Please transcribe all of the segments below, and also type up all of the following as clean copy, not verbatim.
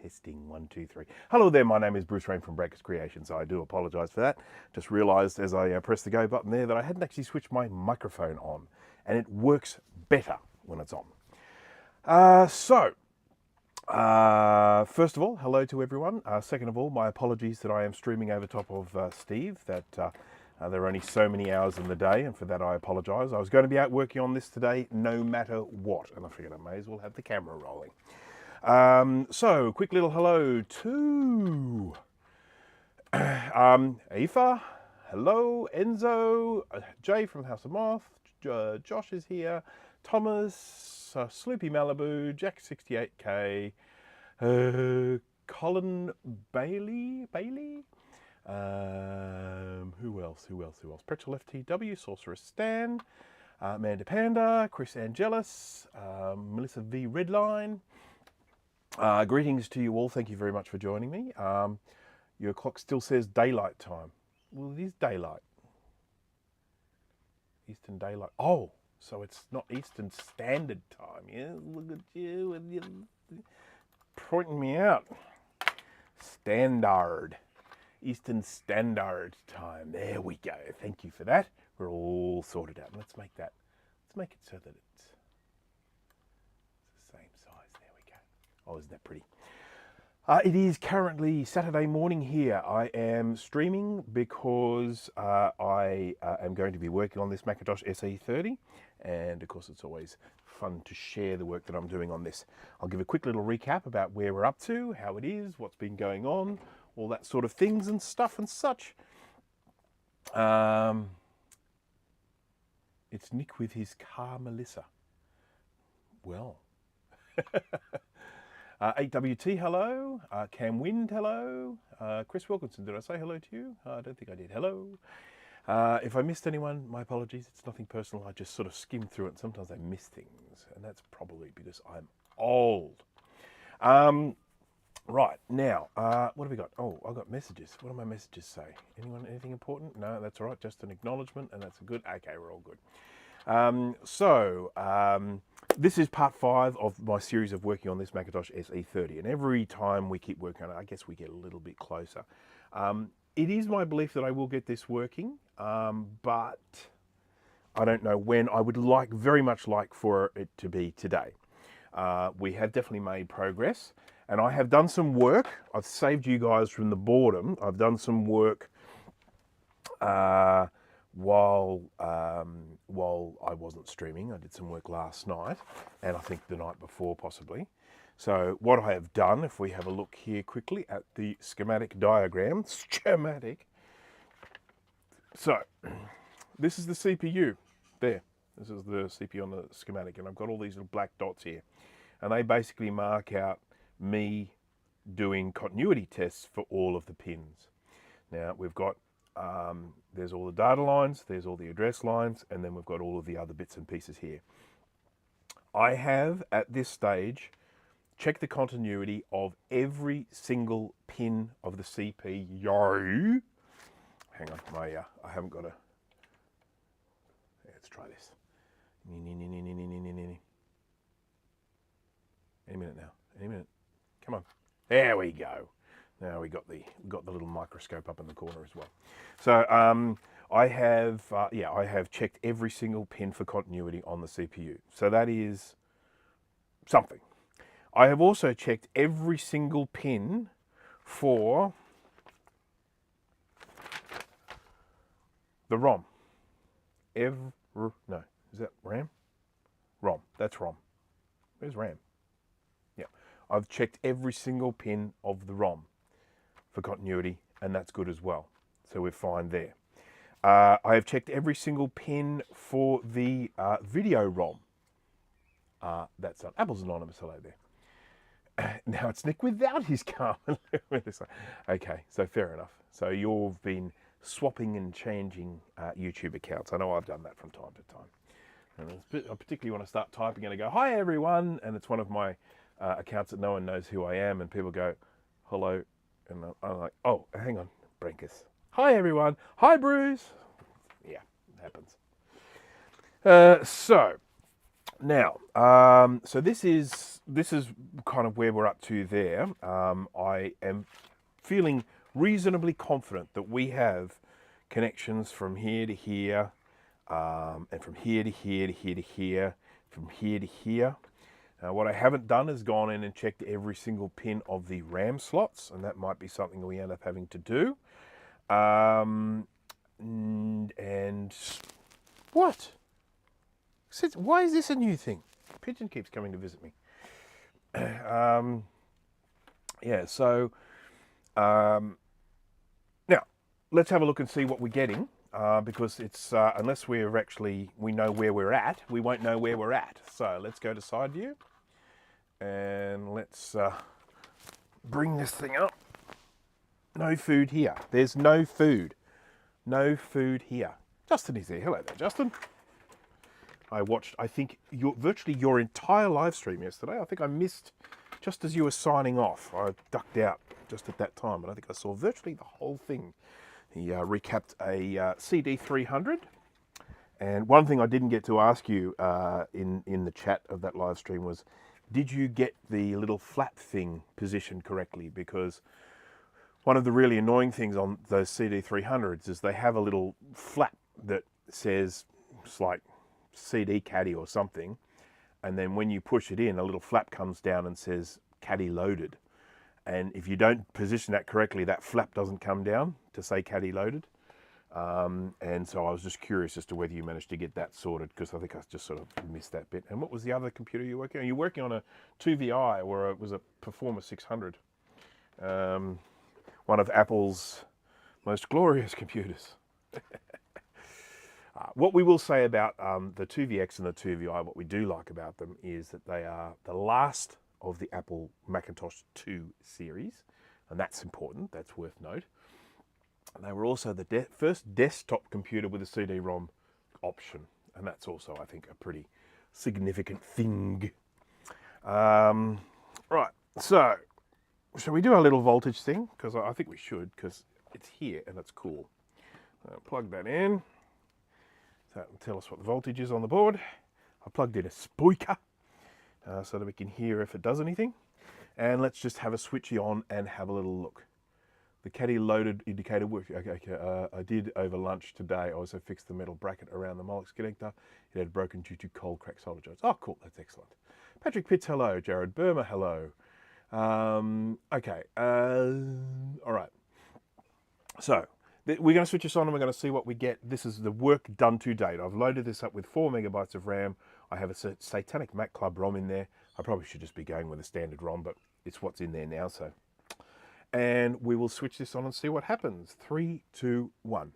Testing, 1, 2, 3. Hello there, my name is Bruce Rain from Breakers Creations. I do apologise for that. Just realised as I pressed the go button there that I hadn't actually switched my microphone on, and it works better when it's on. First of all, hello to everyone. Second of all, my apologies that I am streaming over top of Steve, that there are only so many hours in the day, and for that I apologise. I was going to be out working on this today no matter what, and I figured I may as well have the camera rolling. So, quick little hello to Aoife, hello, Enzo, Jay from House of Moth, Josh is here, Thomas, Sloopy Malibu, Jack68K, Colin Bailey, who else? Pretzel FTW, Sorceress Stan, Amanda Panda, Chris Angelis, Melissa V Redline. Greetings to you all. Thank you very much for joining me. Your clock still says daylight time. Well, it is daylight. Eastern Daylight. Oh, so it's not Eastern Standard Time. Yeah, look at you and you pointing me out. Standard. Eastern Standard Time. There we go. Thank you for that. We're all sorted out. Let's make it so that it's the same size. There we go. Oh, isn't that pretty? It is currently Saturday morning here. I am streaming because I am going to be working on this Macintosh SE 30, and of course it's always fun to share the work that I'm doing on this. I'll give a quick little recap about where we're up to, how it is, what's been going on, all that sort of things and stuff and such. It's Nick with his car, Melissa. Well. 8WT, hello. Cam Wind, hello. Chris Wilkinson, did I say hello to you? I don't think I did. Hello. If I missed anyone, my apologies. It's nothing personal. I just sort of skim through it, and sometimes I miss things, and that's probably because I'm old. Right, now, what have we got? Oh, I've got messages. What do my messages say? Anything important? No, that's all right. Just an acknowledgement, and that's good. Okay, we're all good. This is part 5 of my series of working on this Macintosh SE 30, and every time we keep working on it, I guess we get a little bit closer. It is my belief that I will get this working, but I don't know when. I would very much like for it to be today. We have definitely made progress, and I have done some work. I've saved you guys from the boredom. I've done some work while I wasn't streaming. I did some work last night, and I think the night before possibly. So what I have done, if we have a look here quickly at the schematic diagram, so this is the CPU there. This is the CPU on the schematic, and I've got all these little black dots here, and they basically mark out me doing continuity tests for all of the pins. Now we've got there's all the data lines, there's all the address lines, and then we've got all of the other bits and pieces here. I have, at this stage, checked the continuity of every single pin of the CPU. Hang on, I haven't got a... Let's try this. Any minute now, any minute. Come on. There we go. Now we got the little microscope up in the corner as well. So I have checked every single pin for continuity on the CPU. So that is something. I have also checked every single pin for the ROM. No, is that RAM? ROM. That's ROM. Where's RAM? Yeah, I've checked every single pin of the ROM for continuity, and that's good as well. So we're fine there. I have checked every single pin for the video ROM. That's on Apple's Anonymous. Hello there. Now it's Nick without his car. Okay, so fair enough. So you've been swapping and changing YouTube accounts. I know I've done that from time to time. And I particularly want to start typing and I go, hi everyone, and it's one of my accounts that no one knows who I am, and people go, hello, and I'm like, oh, hang on, Brinkus. Hi everyone. Hi Bruce. Yeah, it happens. So now, so this is this is kind of where we're up to there. I am feeling reasonably confident that we have connections from here to here, and from here to here to here to here, from here to here. What I haven't done is gone in and checked every single pin of the RAM slots, and that might be something we end up having to do. And what? Why is this a new thing? Pigeon keeps coming to visit me. Yeah, so now let's have a look and see what we're getting, because it's unless we know where we're at, we won't know where we're at. So let's go to side view and let's bring this thing up. No food here. There's no food. No food here. Justin is there. Hello there, Justin. I watched, I think, virtually your entire live stream yesterday. I think I missed, just as you were signing off, I ducked out just at that time, but I think I saw virtually the whole thing. He recapped a CD300. And one thing I didn't get to ask you in the chat of that live stream was, did you get the little flap thing positioned correctly? Because one of the really annoying things on those CD300s is they have a little flap that says, it's like CD caddy or something, and then when you push it in, a little flap comes down and says caddy loaded. And if you don't position that correctly, that flap doesn't come down to say caddy loaded. And so I was just curious as to whether you managed to get that sorted, because I think I just sort of missed that bit. And what was the other computer you were working on? You're working on a 2VI, or it was a Performer 600. One of Apple's most glorious computers. What we will say about the 2VX and the 2VI, what we do like about them is that they are the last of the Apple Macintosh 2 series, and that's important, that's worth note. And they were also the first desktop computer with a CD-ROM option, and that's also, I think, a pretty significant thing. Right, so shall we do our little voltage thing? Because I think we should, because it's here and it's cool. Plug that in. So that will tell us what the voltage is on the board. I plugged in a speaker so that we can hear if it does anything. And let's just have a switchy on and have a little look. The caddy loaded indicator worked. Okay, I did over lunch today. I also fixed the metal bracket around the Molex connector. It had broken due to cold cracked solder joints. Oh, cool, that's excellent. Patrick Pitts, hello. Jared Burma, hello. Okay, all right. So we're going to switch this on and we're going to see what we get. This is the work done to date. I've loaded this up with 4 megabytes of RAM. I have a Satanic Mac Club ROM in there. I probably should just be going with a standard ROM, but it's what's in there now. So, and we will switch this on and see what happens. 3, 2, 1.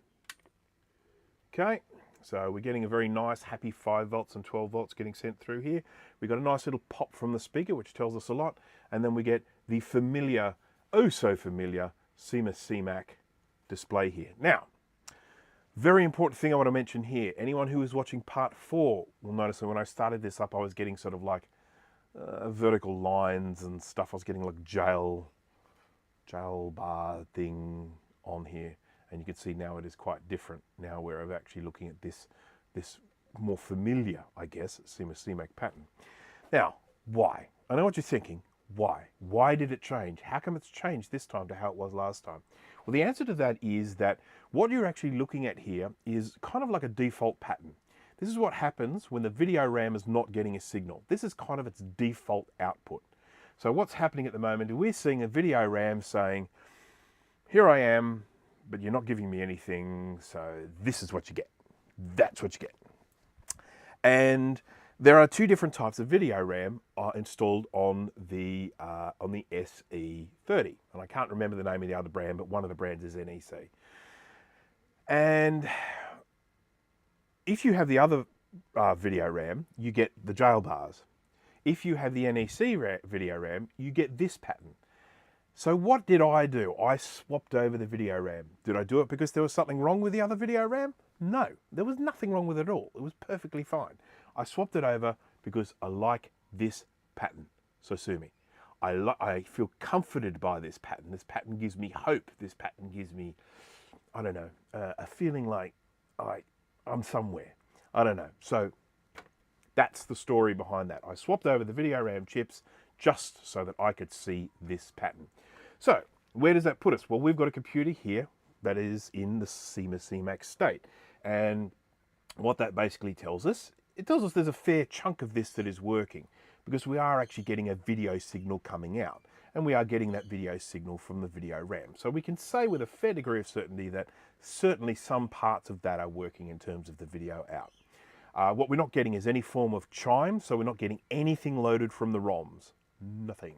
Okay, so we're getting a very nice, happy 5 volts and 12 volts getting sent through here. We've got a nice little pop from the speaker, which tells us a lot. And then we get the familiar, oh so familiar, CMAC display here. Now, very important thing I want to mention here. Anyone who is watching part 4 will notice that when I started this up, I was getting sort of like vertical lines and stuff. I was getting like jail bar thing on here. And you can see now it is quite different now, where I'm actually looking at this more familiar, I guess, CMAC pattern. Now, why? I know what you're thinking. Why? Why did it change? How come it's changed this time to how it was last time? Well, the answer to that is that what you're actually looking at here is kind of like a default pattern. This is what happens when the video RAM is not getting a signal. This is kind of its default output. So what's happening at the moment is we're seeing a video RAM saying, here I am, but you're not giving me anything, so this is what you get. That's what you get. And there are 2 different types of video RAM installed on the SE30, and I can't remember the name of the other brand, but one of the brands is NEC. And if you have the other video RAM, you get the jail bars. If you have the NEC video RAM, you get this pattern. So what did I do? I swapped over the video RAM. Did I do it because there was something wrong with the other video RAM? No, there was nothing wrong with it at all. It was perfectly fine. I swapped it over because I like this pattern. So sue me. I feel comforted by this pattern. This pattern gives me hope. This pattern gives me, I don't know, a feeling like I'm somewhere. I don't know. So that's the story behind that. I swapped over the video RAM chips just so that I could see this pattern. So where does that put us? Well, we've got a computer here that is in the CMAC state. And what that basically tells us, it tells us there's a fair chunk of this that is working, because we are actually getting a video signal coming out, and we are getting that video signal from the video RAM. So we can say with a fair degree of certainty that certainly some parts of that are working in terms of the video out. What we're not getting is any form of chime, so we're not getting anything loaded from the ROMs. Nothing.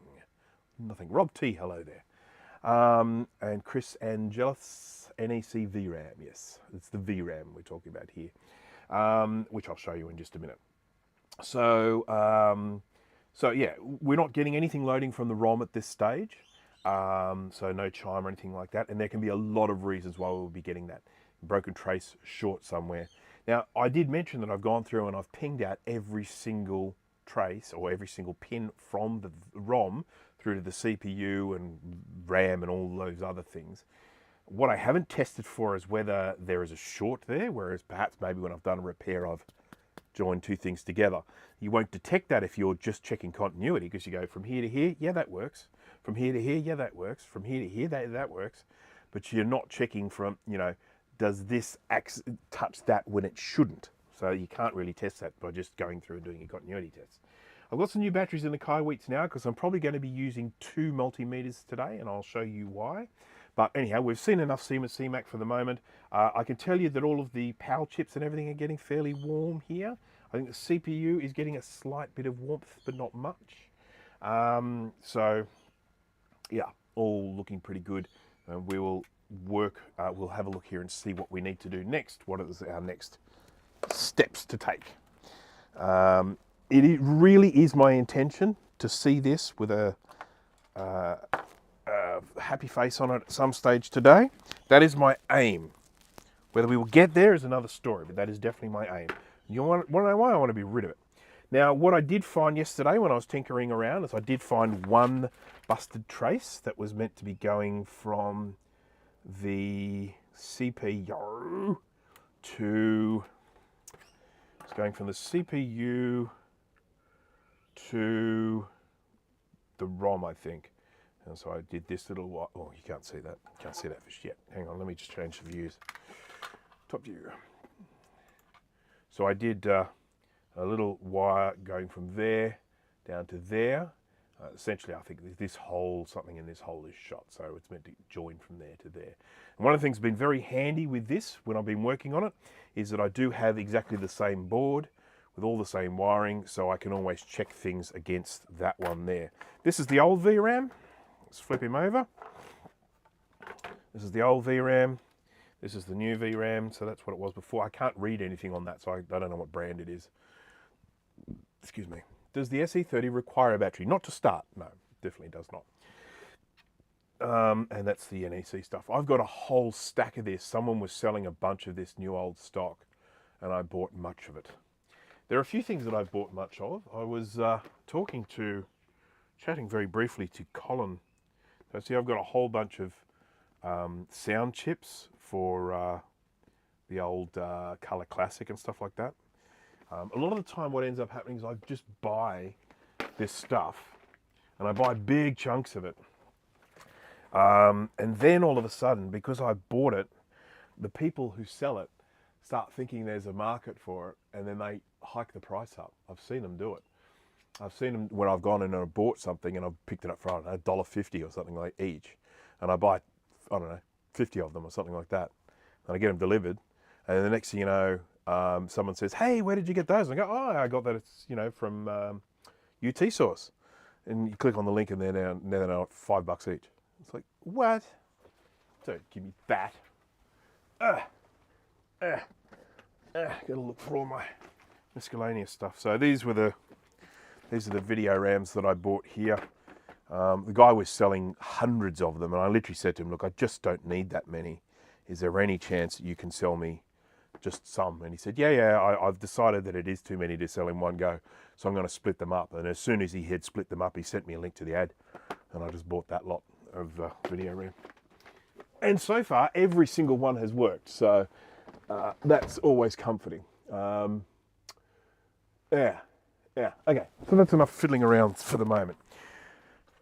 Rob T, hello there. And Chris Angelis, NEC VRAM, yes, it's the VRAM we're talking about here, which I'll show you in just a minute. So, so yeah, we're not getting anything loading from the ROM at this stage, so no chime or anything like that, and there can be a lot of reasons why we'll be getting that. Broken trace, short somewhere. Now, I did mention that I've gone through and I've pinged out every single trace or every single pin from the ROM through to the CPU and RAM and all those other things. What I haven't tested for is whether there is a short there, whereas perhaps maybe when I've done a repair, I've joined two things together. You won't detect that if you're just checking continuity, because you go from here to here, yeah, that works. From here to here, yeah, that works. From here to here, that works. But you're not checking from, you know, does this touch that when it shouldn't? So you can't really test that by just going through and doing a continuity test. I've got some new batteries in the Kaiweets now, because I'm probably going to be using 2 multimeters today, and I'll show you why. But anyhow, we've seen enough CMAC for the moment. I can tell you that all of the power chips and everything are getting fairly warm here. I think the CPU is getting a slight bit of warmth, but not much. So yeah, all looking pretty good. We will work, we'll have a look here and see what we need to do next. What is our next steps to take? It really is my intention to see this with a happy face on it at some stage today. That is my aim. Whether we will get there is another story, but that is definitely my aim. You want to know why? I want to be rid of it. Now, what I did find yesterday when I was tinkering around is I did find one busted trace that was meant to be going from the CPU to, it's going from the CPU to the ROM, I think. And so I did this little, oh, you can't see that. Can't see that fish yet. Hang on, let me just change the views. Top view. So I did a little wire going from there down to there. Essentially, I think this hole, something in this hole is shot. So it's meant to join from there to there. And one of the things that's been very handy with this, when I've been working on it, is that I do have exactly the same board with all the same wiring, so I can always check things against that one there. This is the old VRAM. Let's flip him over. This is the old VRAM. This is the new VRAM, so that's what it was before. I can't read anything on that, so I don't know what brand it is. Excuse me. Does the SE30 require a battery? Not to start. No, definitely does not. And that's the NEC stuff. I've got a whole stack of this. Someone was selling a bunch of this new old stock, and I bought much of it. There are a few things that I've bought much of. I was chatting very briefly to Colin. So see, I've got a whole bunch of sound chips for the old Color Classic and stuff like that. A lot of the time what ends up happening is I just buy this stuff, and I buy big chunks of it. And then all of a sudden, because I bought it, the people who sell it start thinking there's a market for it, and then they hike the price up. I've seen them do it. I've seen them when I've gone in and I've bought something and I've picked it up for, I don't know, $1.50 or something like each. And I buy, I don't know, 50 of them or something like that. And I get them delivered. And then the next thing you know, someone says, hey, where did you get those? And I go, oh, I got that, it's, you know, from UT Source. And you click on the link and they're now $5 each. It's like, what? Don't give me that. Gotta look for all my miscellaneous stuff. So these are the video RAMs that I bought here. The guy was selling hundreds of them, and I literally said to him, look, I just don't need that many. Is there any chance that you can sell me just some? And he said, yeah, I've decided that it is too many to sell in one go, so I'm going to split them up. And as soon as he had split them up, he sent me a link to the ad, and I just bought that lot of video RAM. And so far, every single one has worked, so that's always comforting. Yeah, okay, so that's enough fiddling around for the moment.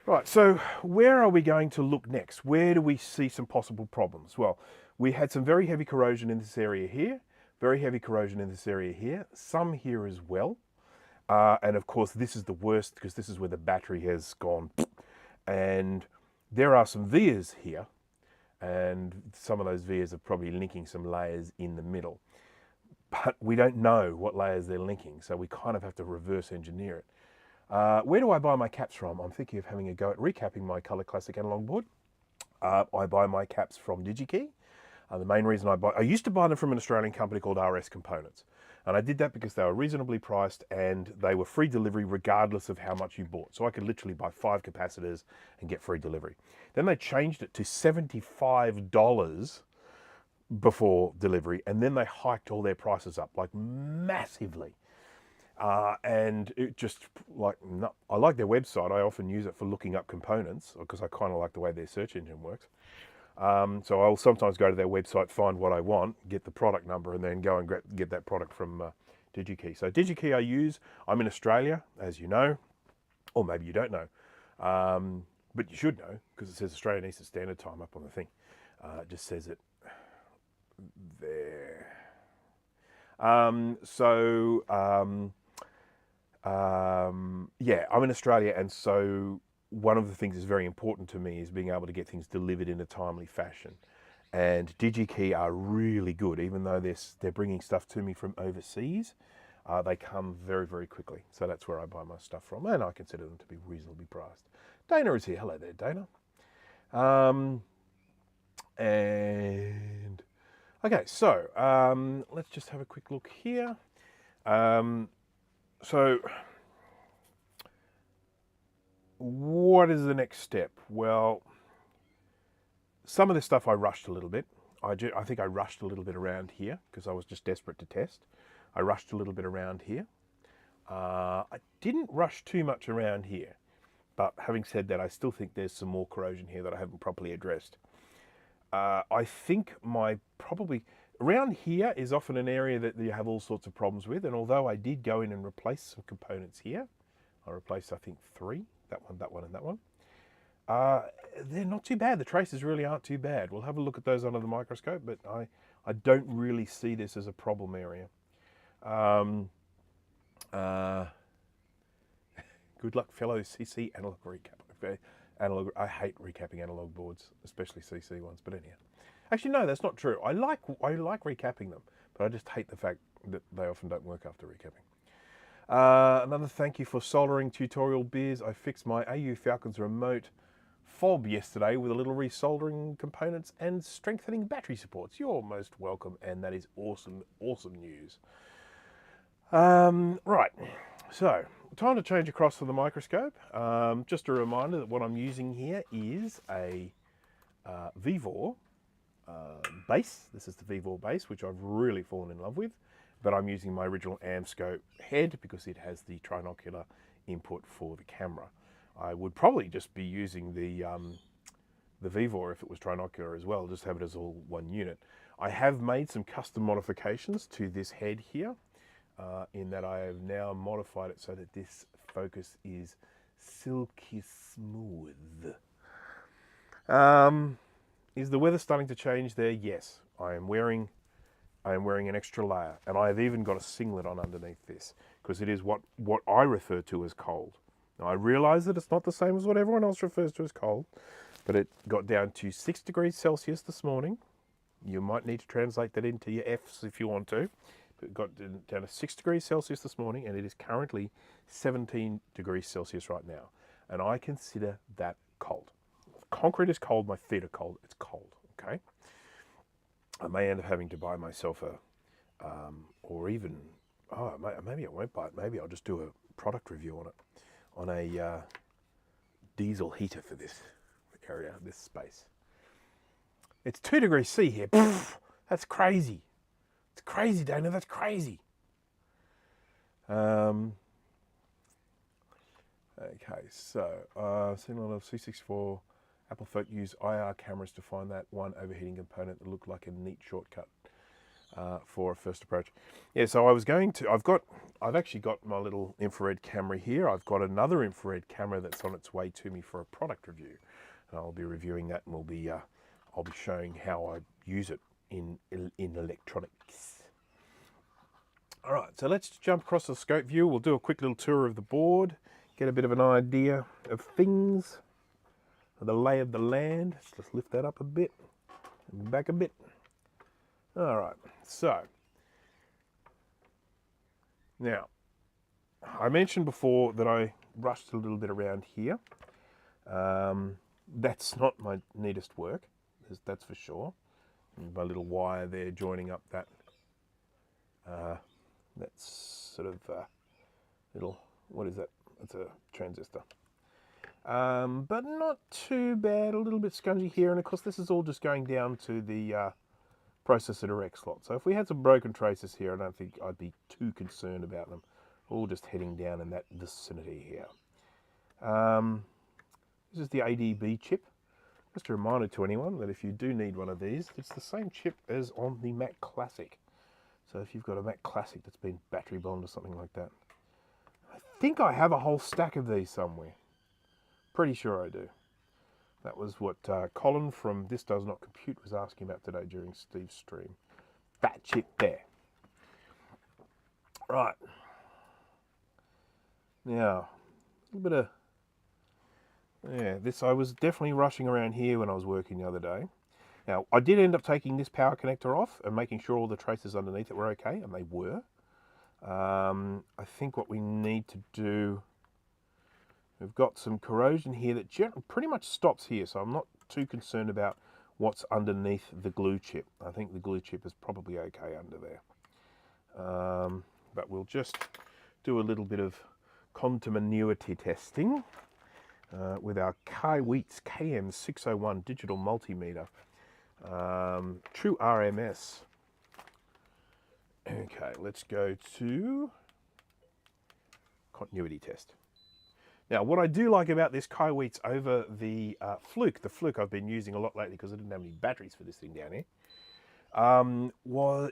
Right, so where are we going to look next? Where do we see some possible problems? Well, we had some very heavy corrosion in this area here, very heavy corrosion in this area here, some here as well. And of course, this is the worst because this is where the battery has gone. And there are some vias here, and some of those vias are probably linking some layers in the middle. But we don't know what layers they're linking, so we kind of have to reverse engineer it. Where do I buy my caps from? I'm thinking of having a go at recapping my Color Classic analog board. I buy my caps from DigiKey. The main reason I used to buy them from an Australian company called RS Components. And I did that because they were reasonably priced and they were free delivery regardless of how much you bought. So I could literally buy 5 capacitors and get free delivery. Then they changed it to $75 before delivery, and then they hiked all their prices up like massively. And it just like, no, I like their website. I often use it for looking up components because I kind of like the way their search engine works. So I'll sometimes go to their website, find what I want, get the product number, and then go and get that product from DigiKey. So DigiKey I use. I'm in Australia, as you know, or maybe you don't know, but you should know because it says Australian Eastern Standard Time up on the thing. It just says it there. Yeah, I'm in Australia, and so one of the things that's very important to me is being able to get things delivered in a timely fashion. And DigiKey are really good, even though they're bringing stuff to me from overseas. They come very, very quickly. So that's where I buy my stuff from, and I consider them to be reasonably priced. Dana is here. Hello there, Dana. And okay, so let's just have a quick look here. So what is the next step? Well, some of this stuff I rushed a little bit. I think I rushed a little bit around here because I was just desperate to test. I rushed a little bit around here. I didn't rush too much around here. But having said that, I still think there's some more corrosion here that I haven't properly addressed. I think probably around here is often an area that you have all sorts of problems with. And although I did go in and replace some components here, I replaced, I think, 3, that one, and that one. They're not too bad. The traces really aren't too bad. We'll have a look at those under the microscope, but I don't really see this as a problem area. Good luck, fellow CC analog recap. I hate recapping analog boards, especially CC ones. But anyhow, actually no, that's not true. I like recapping them, but I just hate the fact that they often don't work after recapping. Another thank you for soldering tutorial beers. I fixed my AU Falcon's remote fob yesterday with a little resoldering components and strengthening battery supports. You're most welcome, and that is awesome, awesome news. Right, so time to change across to the microscope. Just a reminder that what I'm using here is a Vivor base. This is the Vivor base, which I've really fallen in love with, but I'm using my original Amscope head because it has the trinocular input for the camera. I would probably just be using the Vivor if it was trinocular as well, just have it as all one unit. I have made some custom modifications to this head here, in that I have now modified it so that this focus is silky smooth. Is the weather starting to change there? Yes. I am wearing an extra layer, and I have even got a singlet on underneath this because it is what I refer to as cold. Now, I realise that it's not the same as what everyone else refers to as cold, but it got down to 6 degrees Celsius this morning. You might need to translate that into your Fs if you want to. But it got down to 6 degrees Celsius this morning, and it is currently 17 degrees Celsius right now. And I consider that cold. Concrete is cold, my feet are cold. It's cold, okay? I may end up having to buy myself maybe I won't buy it. Maybe I'll just do a product review on it, on a diesel heater for this area, this space. It's 2 degrees C here. Pfft, that's crazy. It's crazy, Dana, that's crazy. Okay, so seen a lot of C64 Apple folk use IR cameras to find that one overheating component that looked like a neat shortcut. for a first approach. Yeah, so I've actually got my little infrared camera here. I've got another infrared camera that's on its way to me for a product review. And I'll be reviewing that, and I'll be showing how I use it in electronics. All right, so let's jump across the scope view. We'll do a quick little tour of the board, get a bit of an idea of things, the lay of the land. Let's just lift that up a bit, and back a bit. All right, so now I mentioned before that I rushed a little bit around here. That's not my neatest work, that's for sure. My little wire there joining up that that's sort of little, what is that? It's a transistor. But not too bad, a little bit scungy here, and of course this is all just going down to the processor direct slot. So if we had some broken traces here, I don't think I'd be too concerned about them. All just heading down in that vicinity here. This is the ADB chip. Just a reminder to anyone that if you do need one of these, it's the same chip as on the Mac Classic. So if you've got a Mac Classic that's been battery bonded or something like that. I think I have a whole stack of these somewhere. Pretty sure I do. That was what Colin from This Does Not Compute was asking about today during Steve's stream. That chip there. Right. Now, a little bit of... yeah, I was definitely rushing around here when I was working the other day. Now, I did end up taking this power connector off and making sure all the traces underneath it were okay, and they were. I think what we need to do... we've got some corrosion here that pretty much stops here, so I'm not too concerned about what's underneath the glue chip. I think the glue chip is probably okay under there. But we'll just do a little bit of continuity testing with our Kaiweets KM601 digital multimeter. True RMS. Okay, let's go to continuity test. Now, what I do like about this Kaiweets over the Fluke I've been using a lot lately because I didn't have any batteries for this thing down here,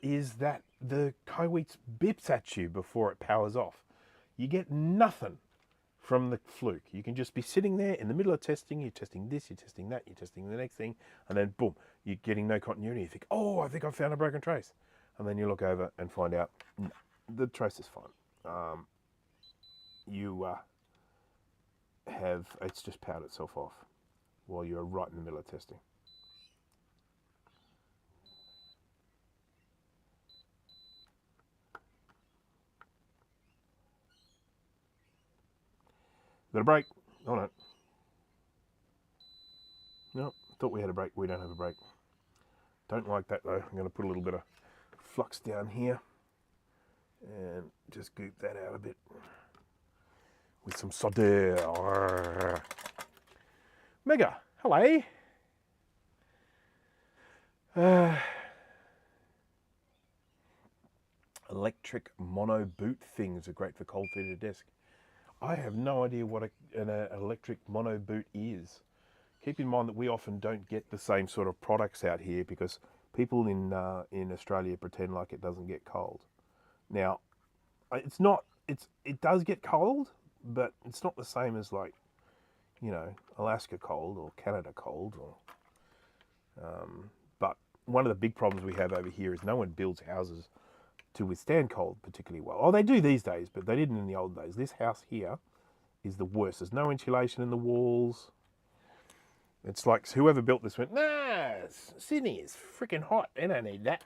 is that the Kaiweets bips at you before it powers off. You get nothing from the Fluke. You can just be sitting there in the middle of testing, you're testing this, you're testing that, you're testing the next thing, and then boom, you're getting no continuity. You think, oh, I think I found a broken trace. And then you look over and find out, no, the trace is fine. It's just powered itself off while you're right in the middle of testing. Got a break? Oh no. No, thought we had a break. We don't have a break. Don't like that though. I'm going to put a little bit of flux down here and just goop that out a bit with some solder. Mega, hello. Electric mono boot things are great for cold feeded desk. I have no idea what an electric mono boot is. Keep in mind that we often don't get the same sort of products out here because people in Australia pretend like it doesn't get cold. Now, it does get cold, but it's not the same as like, you know, Alaska cold or Canada cold. But one of the big problems we have over here is no one builds houses to withstand cold particularly well. Oh, they do these days, but they didn't in the old days. This house here is the worst. There's no insulation in the walls. It's like whoever built this went, nah, Sydney is freaking hot. They don't need that.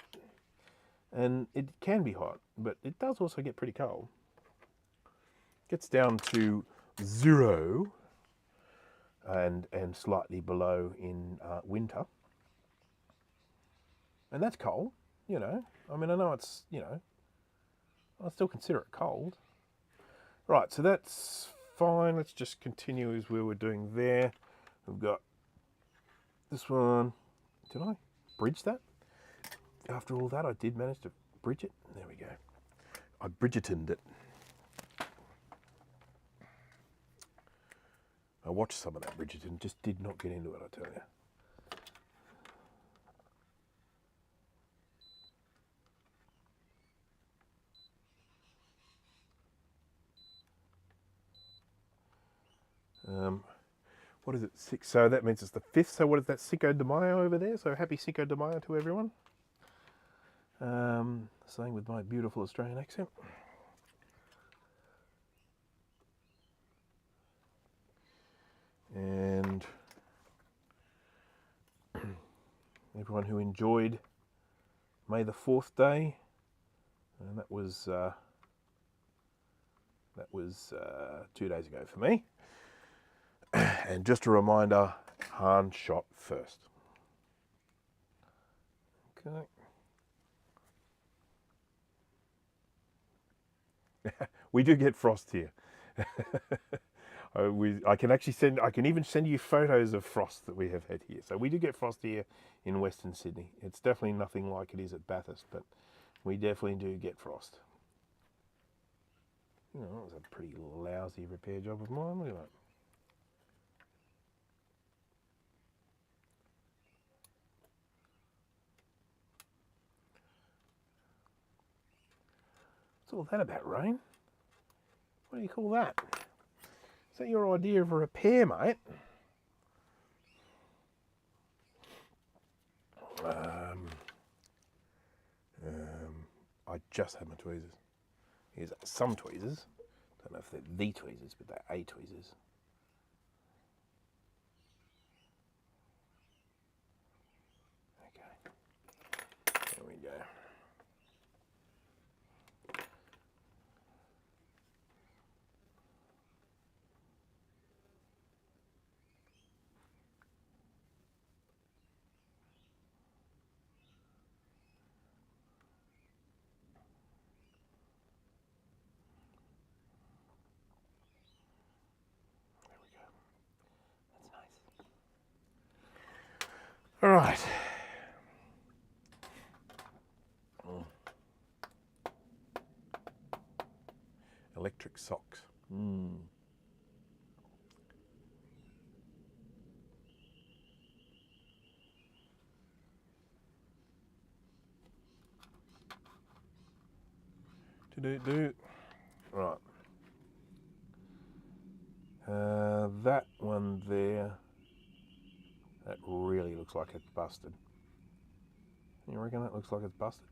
And it can be hot, but it does also get pretty cold. It gets down to 0 and slightly below in winter. And that's cold, you know. I mean, I know it's, you know, I still consider it cold. Right, so that's fine. Let's just continue as we were doing there. We've got this one. Did I bridge that? After all that, I did manage to bridge it. There we go. I Bridgertoned it. I watched some of that Bridgerton, just did not get into it, I tell you. What is it? 6. So that means it's the 5th. So what is that? Cinco de Mayo over there. So happy Cinco de Mayo to everyone. Saying with my beautiful Australian accent. And everyone who enjoyed May the 4th Day, and that was 2 days ago for me. And just a reminder, Han shot first. Okay. We do get frost here. I can even send you photos of frost that we have had here. So we do get frost here in Western Sydney. It's definitely nothing like it is at Bathurst, but we definitely do get frost. You know, that was a pretty lousy repair job of mine. Look at that. What's all that about, Rain? What do you call that? Is that your idea of a repair, mate? I just had my tweezers. Here's some tweezers. Don't know if they're the tweezers, but they're a tweezers. Okay. There we go. All right. Electric socks. Right. That one there, that really looks like it's busted. You reckon that looks like it's busted?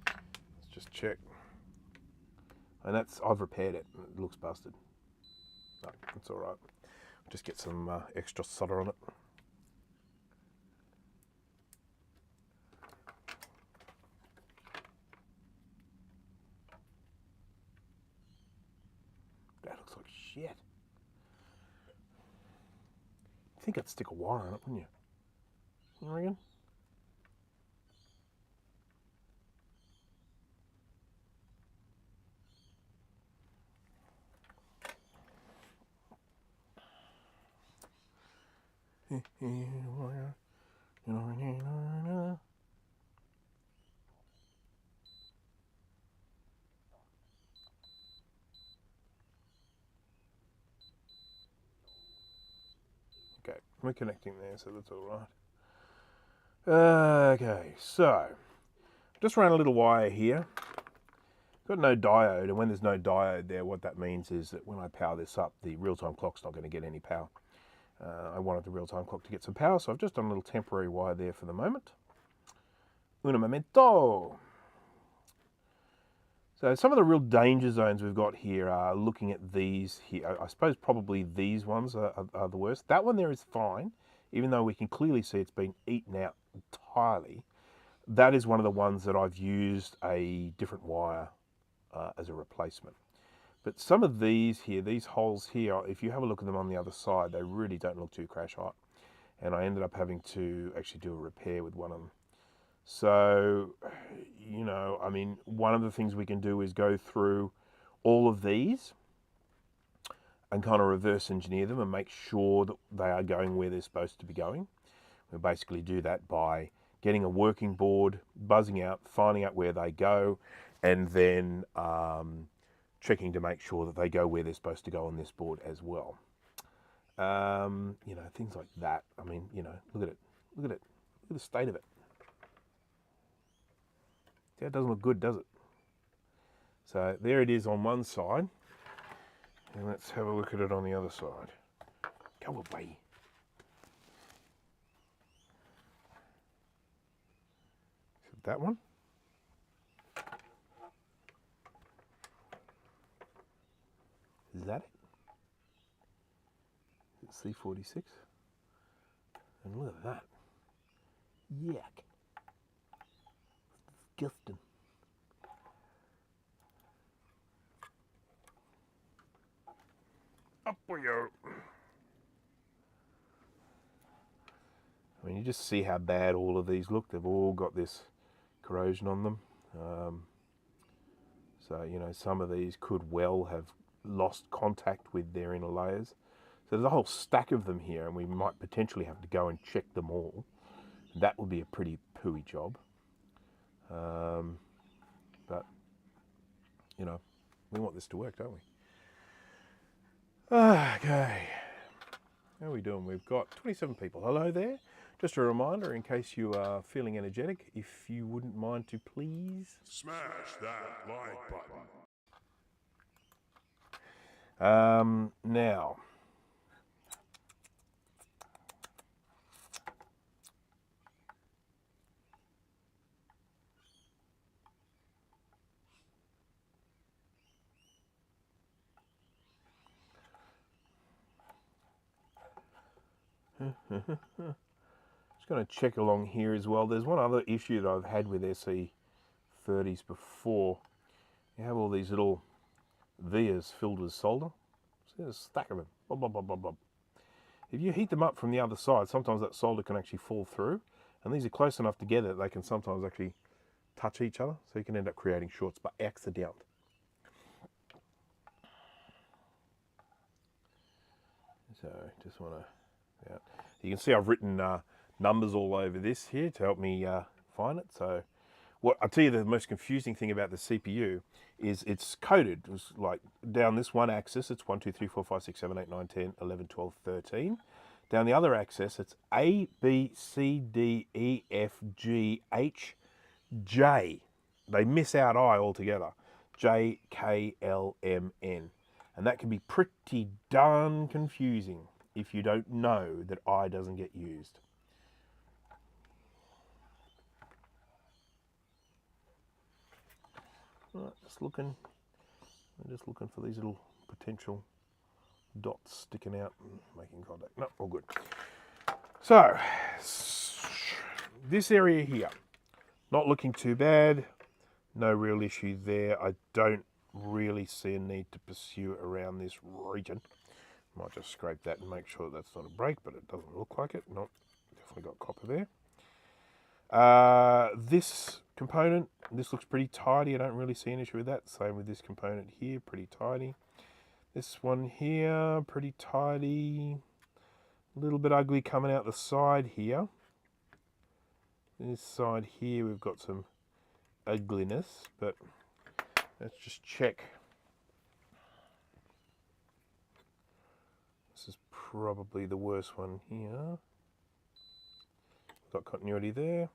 Let's just check. And I've repaired it. It looks busted. No, that's all right. Just get some extra solder on it. That looks like shit. I think I'd stick a wire on it, wouldn't you? You reckon? Okay, we're connecting there, so that's all right. Okay, so just ran a little wire here. Got no diode, and when there's no diode there, what that means is that when I power this up, the real-time clock's not going to get any power. I wanted the real-time clock to get some power, so I've just done a little temporary wire there for the moment. Un momento. So some of the real danger zones we've got here are looking at these here. I suppose probably these ones are the worst. That one there is fine, even though we can clearly see it's been eaten out entirely. That is one of the ones that I've used a different wire as a replacement. But some of these here, these holes here, if you have a look at them on the other side, they really don't look too crash hot. And I ended up having to actually do a repair with one of them. So, you know, I mean, one of the things we can do is go through all of these and kind of reverse engineer them and make sure that they are going where they're supposed to be going. We basically do that by getting a working board, buzzing out, finding out where they go, and then checking to make sure that they go where they're supposed to go on this board as well. You know, things like that. I mean, you know, look at it. Look at it. Look at the state of it. Yeah, it doesn't look good, does it? So there it is on one side. And let's have a look at it on the other side. Go away. Is it that one? Is that it? Is it C46? And look at that. Yuck. Disgusting. Up we go. I mean, you just see how bad all of these look. They've all got this corrosion on them. So, you know, some of these could well have lost contact with their inner layers. So there's a whole stack of them here, and we might potentially have to go and check them all. That would be a pretty pooey job. But, you know, we want this to work, don't we? Okay. How are we doing? We've got 27 people. Hello there. Just a reminder, in case you are feeling energetic, if you wouldn't mind to please smash that like button. Now, just going to check along here as well. There's one other issue that I've had with SE30s before. You have all these little vias filled with solder. See, there's a stack of them. Bob, bob, bob, bob, bob. If you heat them up from the other side, sometimes that solder can actually fall through. And these are close enough together that they can sometimes actually touch each other. So you can end up creating shorts by accident. So just want to, yeah. You can see I've written numbers all over this here to help me find it. So what I'll tell you, the most confusing thing about the CPU is it's coded. It's like down this one axis, it's 1, 2, 3, 4, 5, 6, 7, 8, 9, 10, 11, 12, 13. Down the other axis, it's A, B, C, D, E, F, G, H, J. They miss out I altogether. J, K, L, M, N. And that can be pretty darn confusing if you don't know that I doesn't get used. Right, I'm just looking for these little potential dots sticking out and making contact. No, all good. So, this area here, not looking too bad. No real issue there. I don't really see a need to pursue around this region. Might just scrape that and make sure that's not a break, but it doesn't look like it. No, definitely got copper there. This component, this looks pretty tidy. I don't really see an issue with that. Same with this component here, pretty tidy. This one here, pretty tidy. A little bit ugly coming out the side here. This side here, we've got some ugliness, but let's just check. This is probably the worst one here. Got continuity there.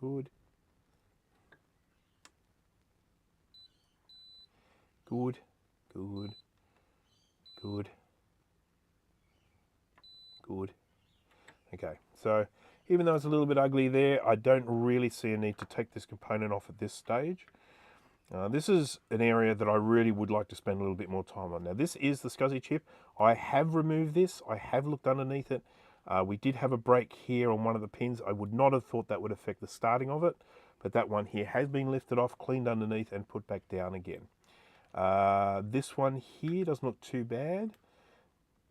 Good. Good. Good. Good. Good. Okay, so even though it's a little bit ugly there, I don't really see a need to take this component off at this stage. This is an area that I really would like to spend a little bit more time on. Now, this is the SCSI chip. I have removed this. I have looked underneath it. We did have a break here on one of the pins. I would not have thought that would affect the starting of it, but that one here has been lifted off, cleaned underneath, and put back down again. This one here doesn't look too bad.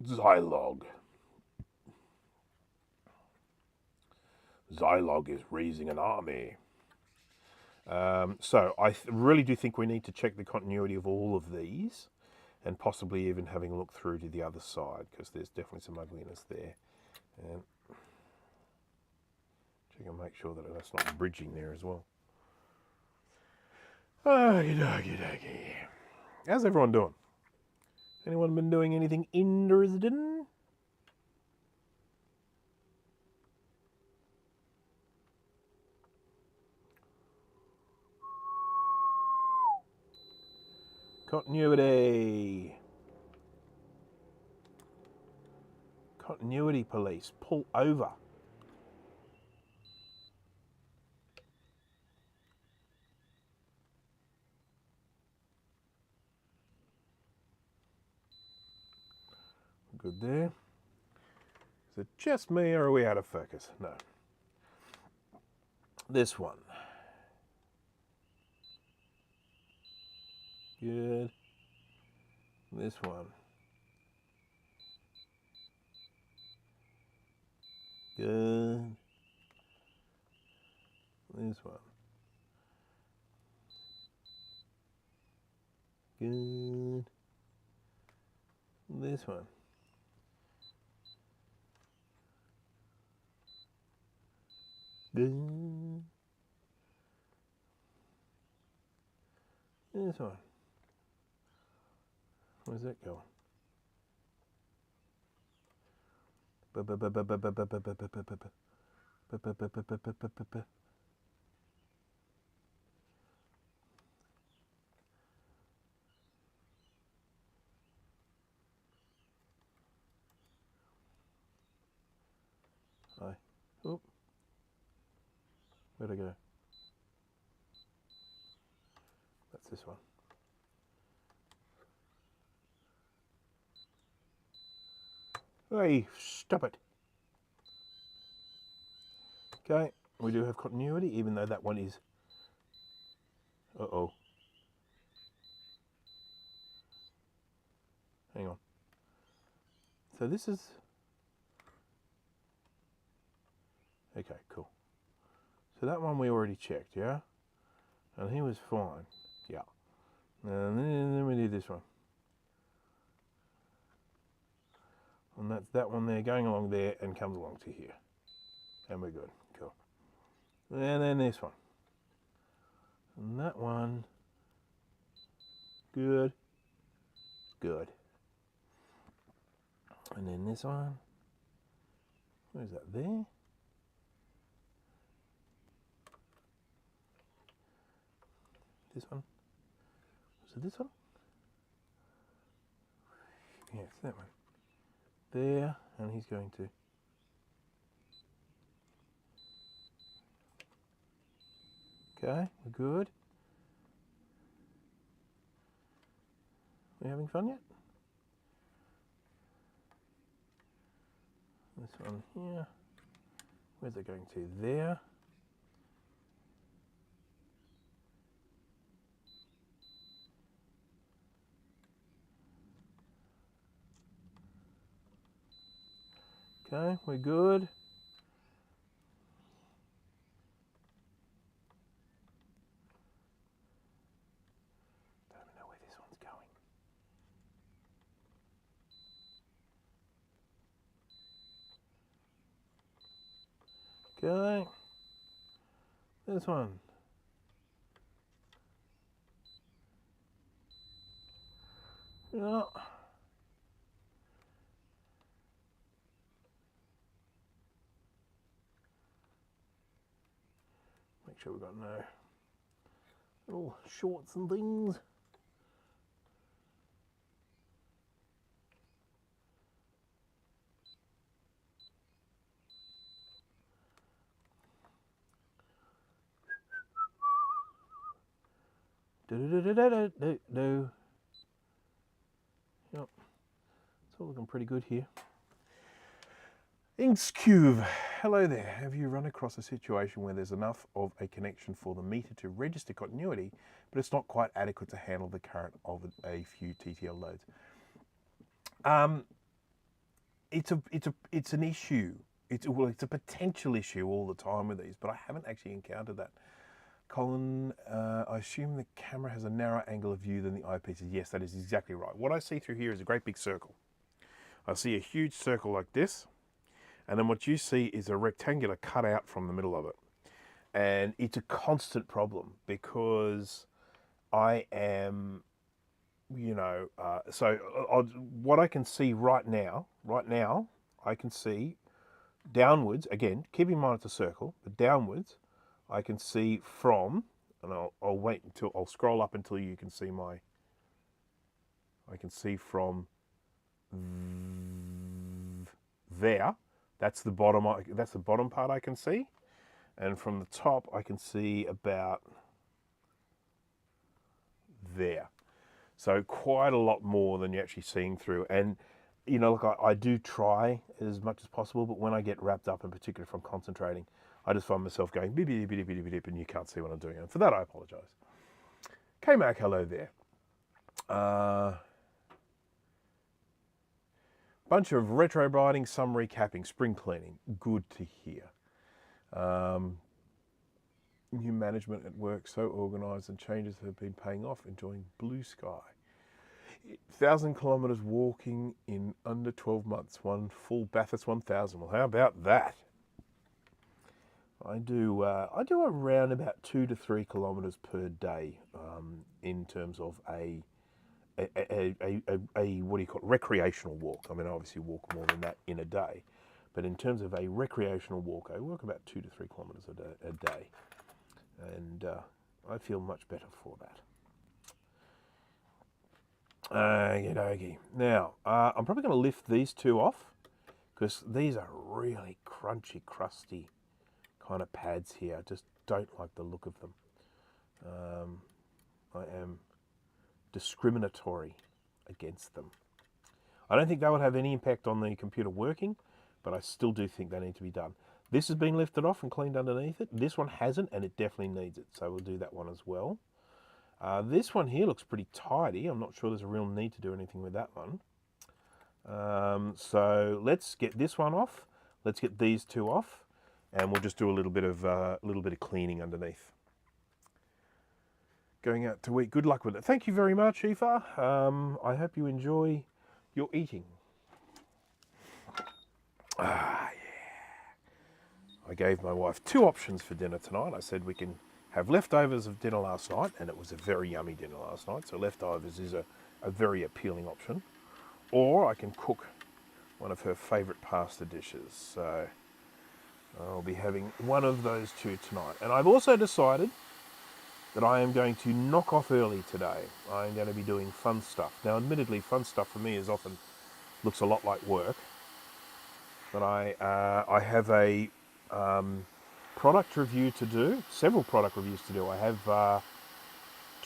Zilog. Zilog is raising an army. So I really do think we need to check the continuity of all of these, and possibly even having a look through to the other side, because there's definitely some ugliness there. And check and make sure that that's not bridging there as well. Okie dokie dokie. How's everyone doing? Anyone been doing anything interesting? Continuity. Continuity police, pull over. Good there. Is it just me or are we out of focus? No. This one. Good. This one. Good. This one. Good. This one. Good. This one. Where's that going? Oop. Where'd I go? That's this one. Hey, stop it. Okay, we do have continuity, even though that one is... Uh-oh. Hang on. So this is... Okay, cool. So that one we already checked, yeah? And he was fine. Yeah. And then we do this one. And that's that one there going along there and comes along to here. And we're good. Cool. And then this one. And that one. Good. Good. And then this one. Where's that there? This one. So this one? Yeah, it's that one. There, and he's going to... Okay, we're good. We having fun yet? This one here. Where's it going to? There. Okay, we're good. Don't even know where this one's going. Okay. This one. Yeah. Make sure we've got no little shorts and things. Do. Yep. It's all looking pretty good here. Inkscube, hello there. Have you run across a situation where there's enough of a connection for the meter to register continuity, but it's not quite adequate to handle the current of a few TTL loads? It's an issue. It's a potential issue all the time with these, but I haven't actually encountered that. Colin, I assume the camera has a narrower angle of view than the eyepieces. Yes, that is exactly right. What I see through here is a great big circle. I see a huge circle like this. And then what you see is a rectangular cutout from the middle of it. And it's a constant problem because I am, what I can see right now, I can see downwards, again, keep in mind it's a circle, but downwards, I can see from, and I'll wait until, I'll scroll up until you can see my I can see from there. That's the bottom. That's the bottom part I can see, and from the top I can see about there. So quite a lot more than you're actually seeing through. And you know, look, I do try as much as possible, but when I get wrapped up, in particular if I'm concentrating, I just find myself going beep, beep, beep, beep, beep, and you can't see what I'm doing. And for that, I apologise. K-Mac, hello there. Bunch of retro binding, some recapping, spring cleaning. Good to hear. New management at work, so organised, and changes have been paying off. Enjoying blue sky. 1,000 kilometres walking in under 12 months. One full Bathurst 1000. Well, how about that? I do around about 2 to 3 kilometres per day in terms of a what do you call it? Recreational walk. I mean, I obviously walk more than that in a day, but in terms of a recreational walk, I walk about 2 to 3 kilometres a day, and I feel much better for that. Okey-dokey. Now, I'm probably going to lift these two off because these are really crunchy, crusty kind of pads here. I just don't like the look of them. I am discriminatory against them. I don't think that would have any impact on the computer working, but I still do think they need to be done. This has been lifted off and cleaned underneath it. This one hasn't, and it definitely needs it, so we'll do that one as well. This one here looks pretty tidy. I'm not sure there's a real need to do anything with that one. So let's get this one off. Let's get these two off, and we'll just do a little bit of cleaning underneath. Going out to eat. Good luck with it. Thank you very much, Aoife. I hope you enjoy your eating. Yeah. I gave my wife 2 options for dinner tonight. I said we can have leftovers of dinner last night, and it was a very yummy dinner last night, so leftovers is a very appealing option. Or I can cook one of her favourite pasta dishes. So I'll be having one of those 2 tonight. And I've also decided that I am going to knock off early today. I'm going to be doing fun stuff. Now, admittedly, fun stuff for me is often looks a lot like work. But I have a product review to do, several product reviews to do. I have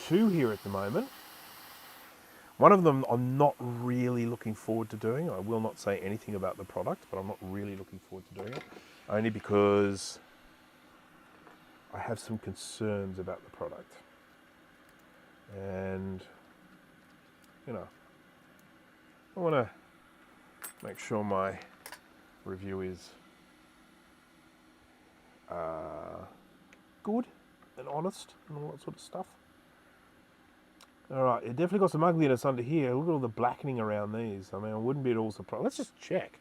2 here at the moment. One of them I'm not really looking forward to doing. I will not say anything about the product, but I'm not really looking forward to doing it. Only because I have some concerns about the product. And, you know, I want to make sure my review is good and honest and all that sort of stuff. All right, it definitely got some ugliness under here. Look at all the blackening around these. I mean, I wouldn't be at all surprised. Let's just check.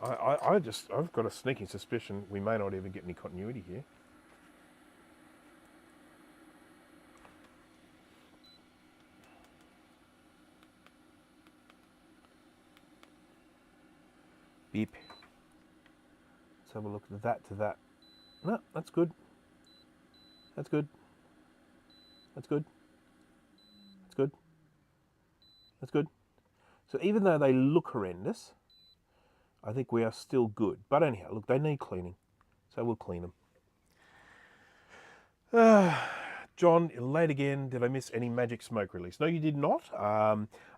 I've got a sneaking suspicion we may not even get any continuity here. Beep. Let's have a look at that to that. No, that's good. That's good. That's good. That's good. That's good. So even though they look horrendous, I think we are still good. But anyhow, look, they need cleaning. So we'll clean them. John, late again. Did I miss any magic smoke release? No, you did not.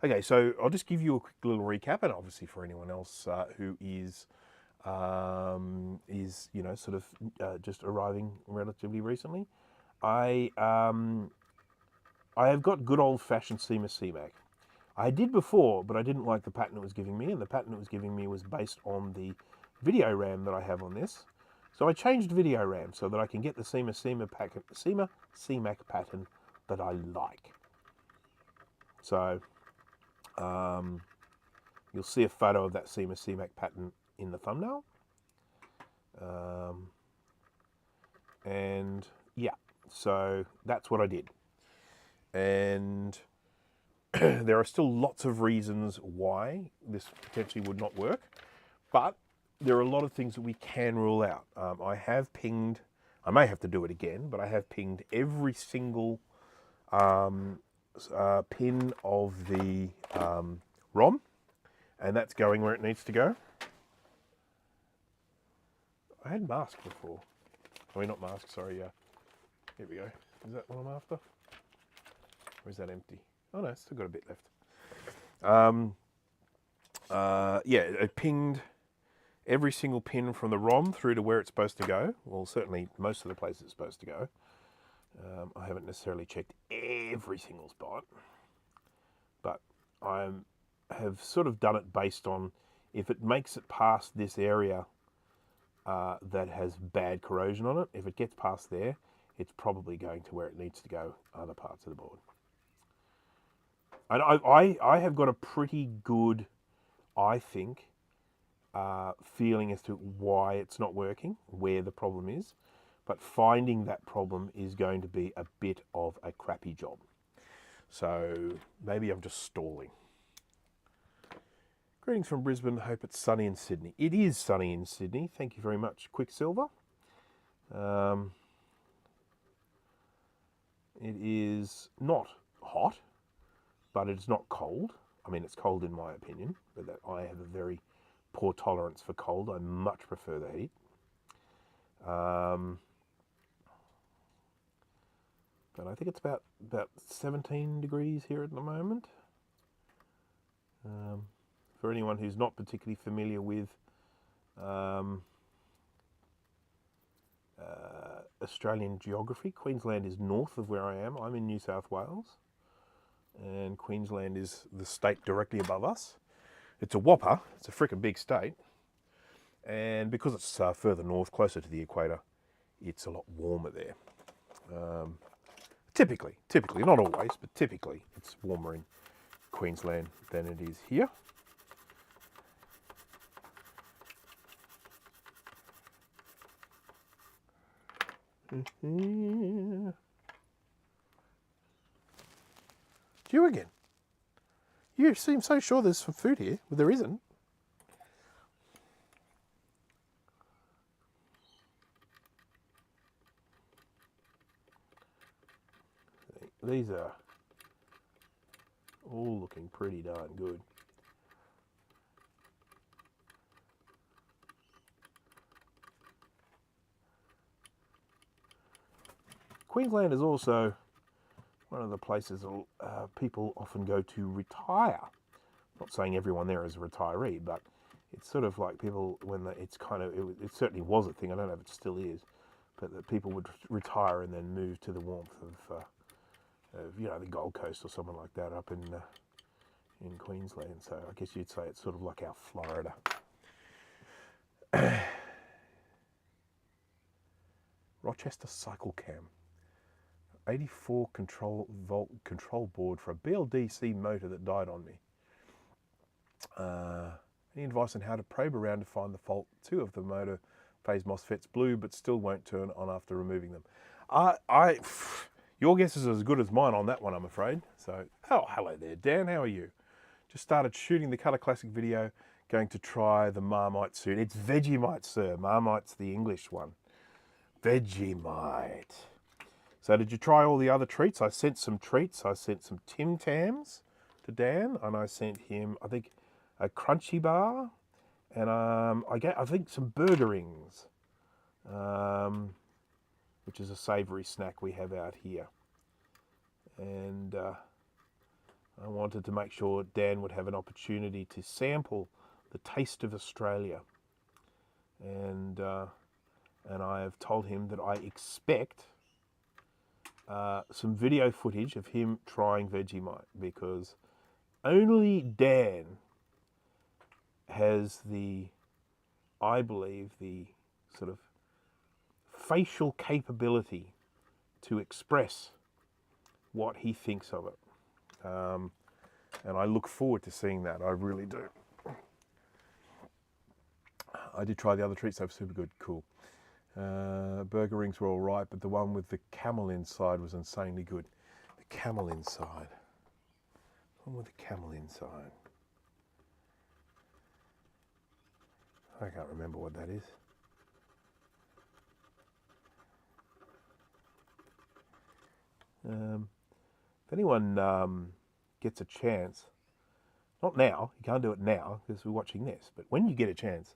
Okay, so I'll just give you a quick little recap, and obviously for anyone else who is you know, sort of just arriving relatively recently, I have got good old-fashioned CMAC. I did before, but I didn't like the pattern it was giving me, and the pattern it was giving me was based on the video RAM that I have on this. So I changed video RAM so that I can get the CMAC pattern that I like. So you'll see a photo of that CMAC pattern in the thumbnail. And yeah, so that's what I did. And there are still lots of reasons why this potentially would not work, but there are a lot of things that we can rule out. I have pinged, I may have to do it again, but I have pinged every single pin of the ROM, and that's going where it needs to go. I had mask before. I mean, not mask, sorry, here we go. Is that what I'm after? Or is that empty? Oh no, it's still got a bit left. Yeah, it pinged every single pin from the ROM through to where it's supposed to go. Well, certainly most of the places it's supposed to go. I haven't necessarily checked every single spot, but I have sort of done it based on if it makes it past this area that has bad corrosion on it. If it gets past there, it's probably going to where it needs to go, other parts of the board. And I have got a pretty good, I think, feeling as to why it's not working, where the problem is. But finding that problem is going to be a bit of a crappy job. So maybe I'm just stalling. Greetings from Brisbane. Hope it's sunny in Sydney. It is sunny in Sydney. Thank you very much, Quicksilver. It is not hot, but it's not cold. I mean, it's cold in my opinion, but I have a very poor tolerance for cold. I much prefer the heat. But I think it's about 17 degrees here at the moment. For anyone who's not particularly familiar with Australian geography, Queensland is north of where I am. I'm in New South Wales, and Queensland is the state directly above us. It's a whopper. It's a freaking big state. And because it's further north, closer to the equator, it's a lot warmer there. Typically, not always, but typically it's warmer in Queensland than it is here. It's you again. You seem so sure there's some food here, but there isn't. These are all looking pretty darn good. Queensland is also one of the places people often go to retire. Not saying everyone there is a retiree, but it's sort of like people it certainly was a thing. I don't know if it still is, but that people would retire and then move to the warmth of the Gold Coast or something like that up in Queensland. So I guess you'd say it's sort of like our Florida. Rochester Cycle Cam. 84 volt control board for a BLDC motor that died on me. Any advice on how to probe around to find the fault? 2 of the motor phase MOSFETs blew but still won't turn on after removing them. Your guess is as good as mine on that one, I'm afraid. So, hello there, Dan. How are you? Just started shooting the Colour Classic video. Going to try the Marmite soon. It's Vegemite, sir. Marmite's the English one. Vegemite. So did you try all the other treats? I sent some treats. I sent some Tim Tams to Dan, and I sent him, I think, a Crunchy Bar, and I think some Burger Rings. Which is a savoury snack we have out here. And I wanted to make sure Dan would have an opportunity to sample the taste of Australia. And I have told him that I expect some video footage of him trying Vegemite, because only Dan has I believe, the sort of facial capability to express what he thinks of it. And I look forward to seeing that. I really do. I did try the other treats. They were super good. Cool. Burger rings were all right, but the one with the camel inside was insanely good. The camel inside. The one with the camel inside. I can't remember what that is. If anyone gets a chance, not now, you can't do it now because we're watching this, but when you get a chance,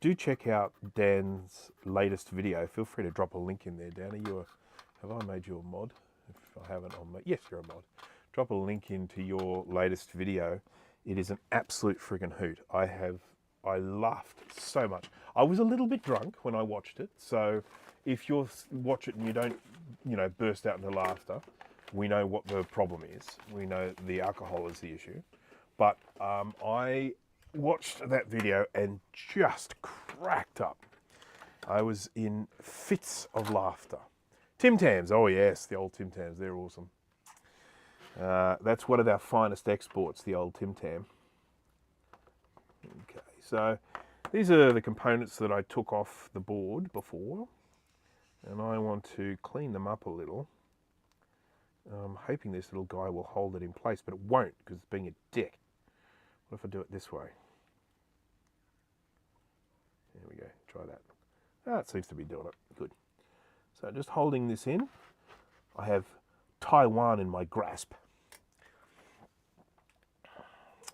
do check out Dan's latest video. Feel free to drop a link in there, Dan. Have I made you a mod? If I haven't, yes, you're a mod. Drop a link into your latest video. It is an absolute friggin' hoot. I laughed so much. I was a little bit drunk when I watched it, so if you watch it and you don't, burst out into laughter, we know what the problem is. We know the alcohol is the issue. But I watched that video and just cracked up. I was in fits of laughter. Tim Tams, oh yes, the old Tim Tams, they're awesome. That's one of our finest exports, the old Tim Tam. Okay, so these are the components that I took off the board before, and I want to clean them up a little. I'm hoping this little guy will hold it in place, but it won't because it's being a dick. What if I do it this way? There we go, try that. Ah, it seems to be doing it, good. So just holding this in, I have Taiwan in my grasp.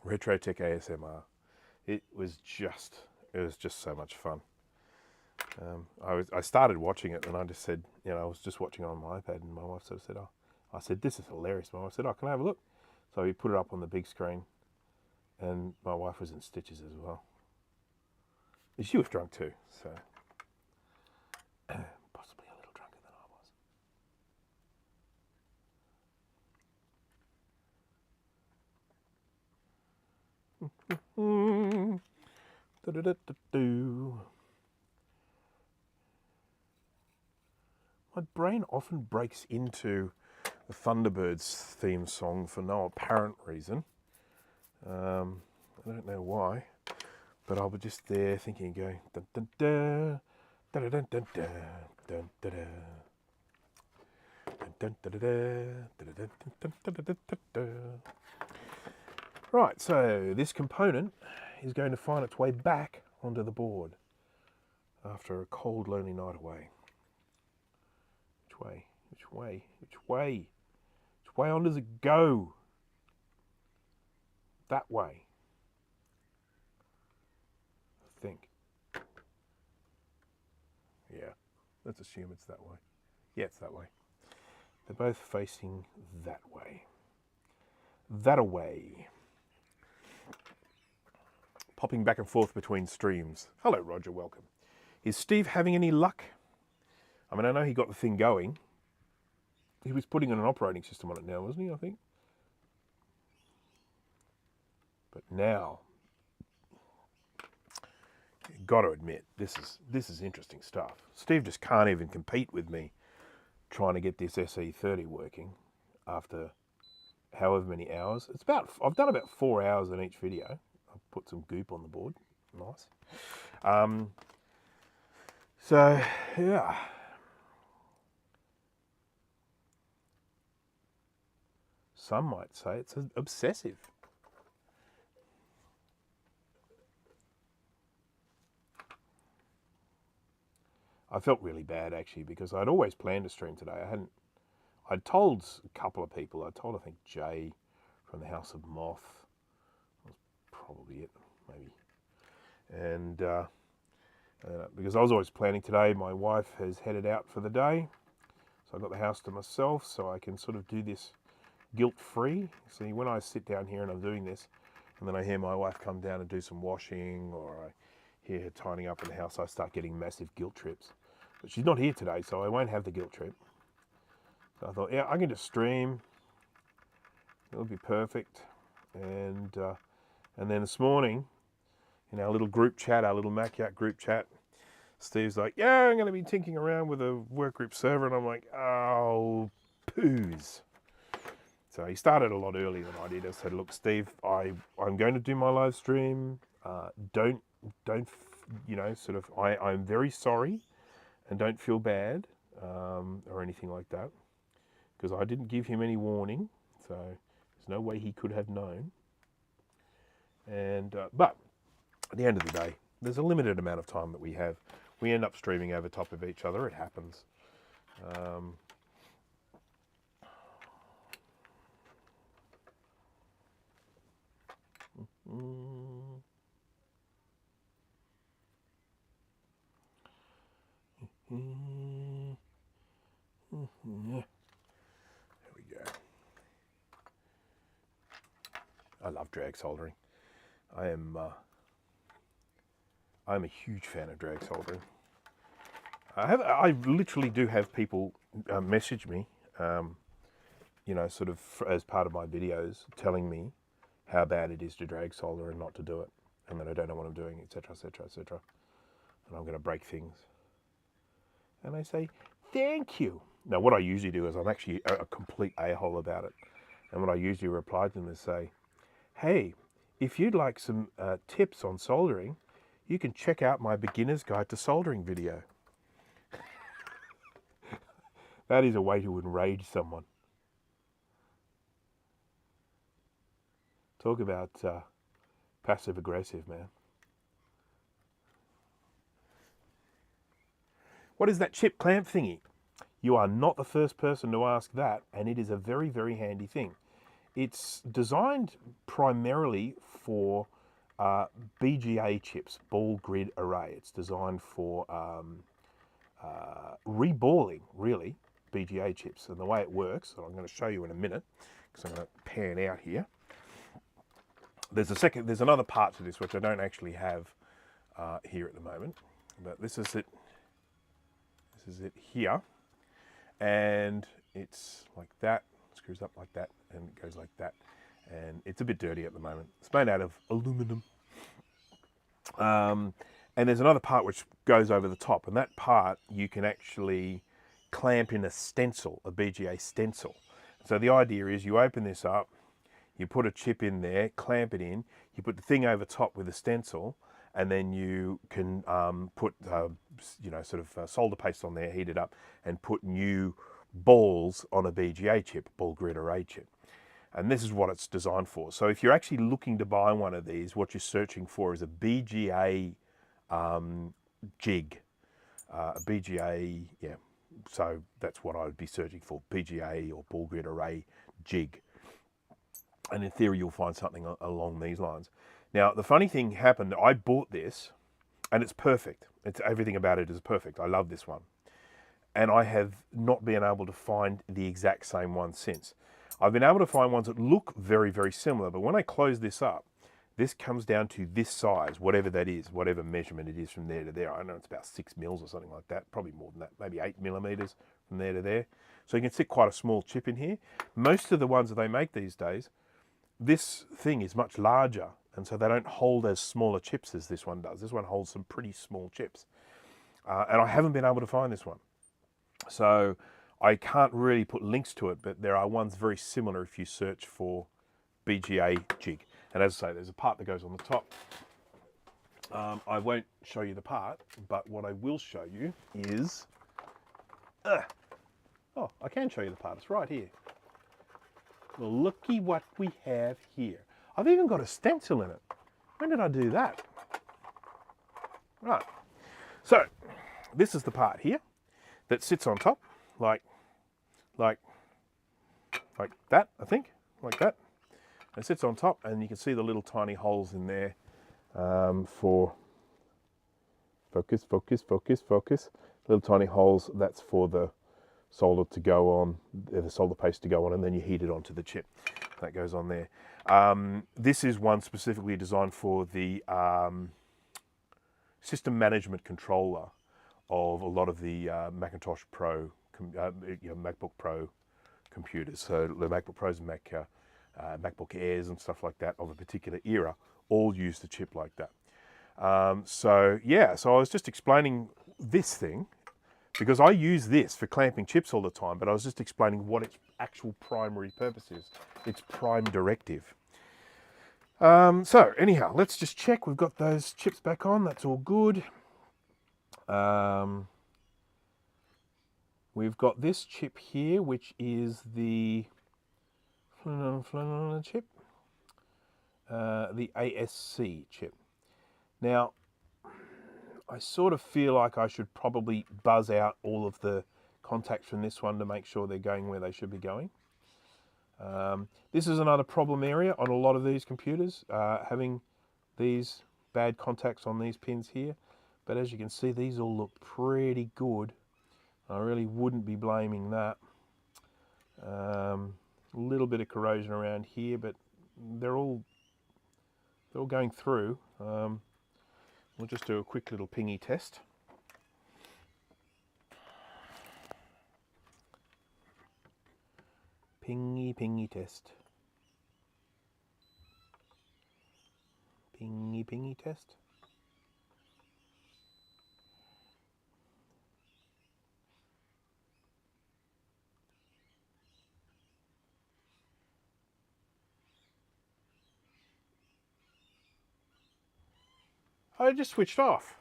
Retrotech ASMR. It was just so much fun. I started watching it and I just said, I was just watching it on my iPad and my wife sort of said, I said, this is hilarious. My wife said, can I have a look? So we put it up on the big screen and my wife was in stitches as well. And she was drunk too, so possibly a little drunker than I was. My brain often breaks into the Thunderbirds theme song for no apparent reason. I don't know why, but I was just there thinking, going dun dun dun dun dun dun dun dun dun dun dun dun. Right, so this component is going to find its way back onto the board after a cold, lonely night away. Which way? Which way? Which way? Which way on does it go? That way. I think. Yeah, let's assume it's that way. Yeah, it's that way. They're both facing that way. That-a-way. Popping back and forth between streams. Hello, Roger, welcome. Is Steve having any luck? I mean, I know he got the thing going. He was putting an operating system on it now, wasn't he, I think? But now, you've got to admit, this is interesting stuff. Steve just can't even compete with me trying to get this SE30 working after however many hours. I've done about 4 hours in each video. I've put some goop on the board. Nice. So, yeah. Some might say it's obsessive. I felt really bad actually because I'd always planned to stream today. I'd told a couple of people. I told, I think, Jay from the House of Moth. That was probably it, maybe. And because I was always planning today, my wife has headed out for the day. So I've got the house to myself so I can sort of do this guilt-free. See, when I sit down here and I'm doing this, and then I hear my wife come down and do some washing, or I hear her tidying up in the house, I start getting massive guilt trips. But she's not here today, so I won't have the guilt trip. So I thought, yeah, I can just stream. It'll be perfect. And then this morning, in our little group chat, our little Mac group chat, Steve's like, yeah, I'm going to be tinkering around with a workgroup server. And I'm like, oh, poos. So he started a lot earlier than I did. I said, look, Steve, I'm going to do my live stream. Don't, sort of, I'm very sorry and don't feel bad or anything like that, because I didn't give him any warning. So there's no way he could have known. And but at the end of the day, there's a limited amount of time that we have. We end up streaming over top of each other. It happens. There we go. I love drag soldering. I'm a huge fan of drag soldering. I literally do have people message me, you know, sort of as part of my videos, telling me how bad it is to drag solder and not to do it, and that I don't know what I'm doing, etc., etc., etc., and I'm going to break things. And I say, thank you. Now, what I usually do is I'm actually a complete a-hole about it, and what I usually reply to them is say, hey, if you'd like some tips on soldering, you can check out my beginner's guide to soldering video. That is a way to enrage someone. Talk about passive aggressive, man. What is that chip clamp thingy? You are not the first person to ask that, and it is a very, very handy thing. It's designed primarily for BGA chips, ball grid array. It's designed for reballing, really, BGA chips. And the way it works, and I'm going to show you in a minute, because I'm going to pan out here. There's another part to this which I don't actually have here at the moment, but this is it. This is it here, and it's like that. Screws up like that, and it goes like that, and it's a bit dirty at the moment. It's made out of aluminum, and there's another part which goes over the top, and that part you can actually clamp in a stencil, a BGA stencil. So the idea is you open this up, you put a chip in there, clamp it in, you put the thing over top with a stencil, and then you can put, you know, sort of solder paste on there, heat it up, and put new balls on a BGA chip, ball grid array chip. And this is what it's designed for. So if you're actually looking to buy one of these, what you're searching for is a BGA jig. A BGA, yeah, so that's what I would be searching for, BGA or ball grid array jig. And in theory, you'll find something along these lines. Now, the funny thing happened, I bought this, and it's perfect. Everything about it is perfect. I love this one. And I have not been able to find the exact same one since. I've been able to find ones that look very, very similar, but when I close this up, this comes down to this size, whatever that is, whatever measurement it is from there to there. I know it's about 6 mils or something like that, probably more than that, maybe 8 millimeters from there to there. So you can stick quite a small chip in here. Most of the ones that they make these days, this thing is much larger, and so they don't hold as smaller chips as this one does. This one holds some pretty small chips. And I haven't been able to find this one. So I can't really put links to it, but there are ones very similar if you search for BGA jig. And as I say, there's a part that goes on the top. I won't show you the part, but what I will show you is... oh, I can show you the part. It's right here. Well, looky what we have here. I've even got a stencil in it. When did I do that? Right. So, this is the part here that sits on top, like that, I think, like that. It sits on top, and you can see the little tiny holes in there for focus. Little tiny holes. That's for the solder to go on, the solder paste to go on, and then you heat it onto the chip. That goes on there. This is one specifically designed for the system management controller of a lot of the Macintosh Pro, MacBook Pro computers. So the MacBook Pros and MacBook Airs and stuff like that of a particular era all use the chip like that. So yeah, so I was just explaining this thing because I use this for clamping chips all the time, but I was just explaining what its actual primary purpose is. Its prime directive. So anyhow, let's just check. We've got those chips back on. That's all good. We've got this chip here, which is the chip, the ASC chip. Now, I sort of feel like I should probably buzz out all of the contacts from this one to make sure they're going where they should be going. This is another problem area on a lot of these computers, having these bad contacts on these pins here. But as you can see, these all look pretty good. I really wouldn't be blaming that. A little bit of corrosion around here, but they're all going through. We'll just do a quick little pingy test. Pingy test. Pingy test. Oh, it just switched off.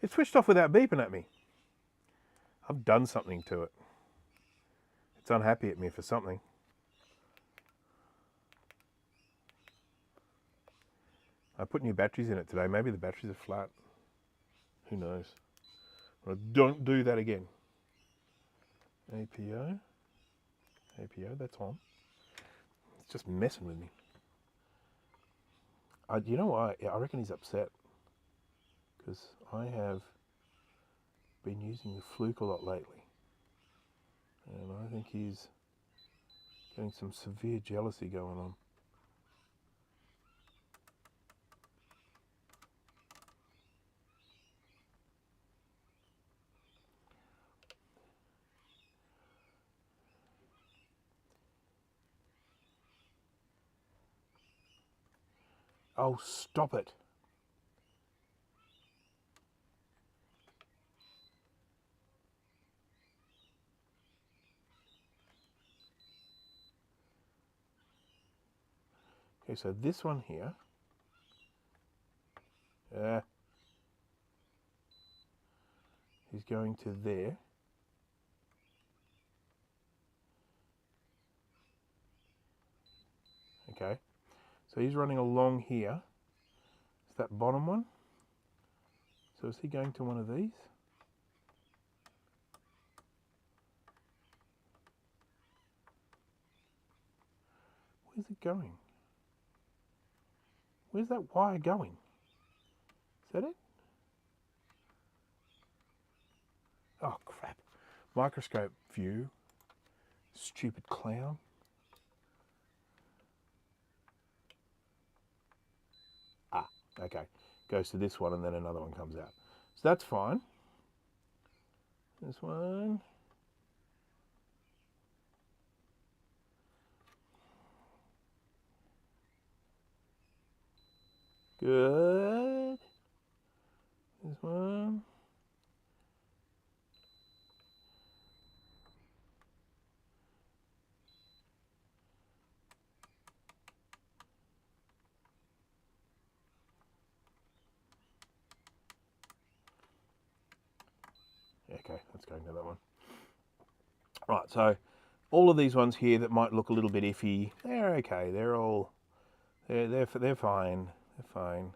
It switched off without beeping at me. I've done something to it. It's unhappy at me for something. I put new batteries in it today. Maybe the batteries are flat. Who knows? But don't do that again. APO, that's on. It's just messing with me. You know what? I reckon he's upset because I have been using the Fluke a lot lately, and I think he's getting some severe jealousy going on. Oh, stop it. Okay, so this one here, is going to there. Okay, so he's running along here. It's that bottom one. So is he going to one of these? Where's it going? Where's that wire going? Is that it? Oh, crap. Microscope view. Stupid clown. Ah, okay. Goes to this one and then another one comes out. So that's fine. This one. Good. This one. Okay, let's go into that one. Right, so all of these ones here that might look a little bit iffy, they're okay. They're all, they're fine. They're fine.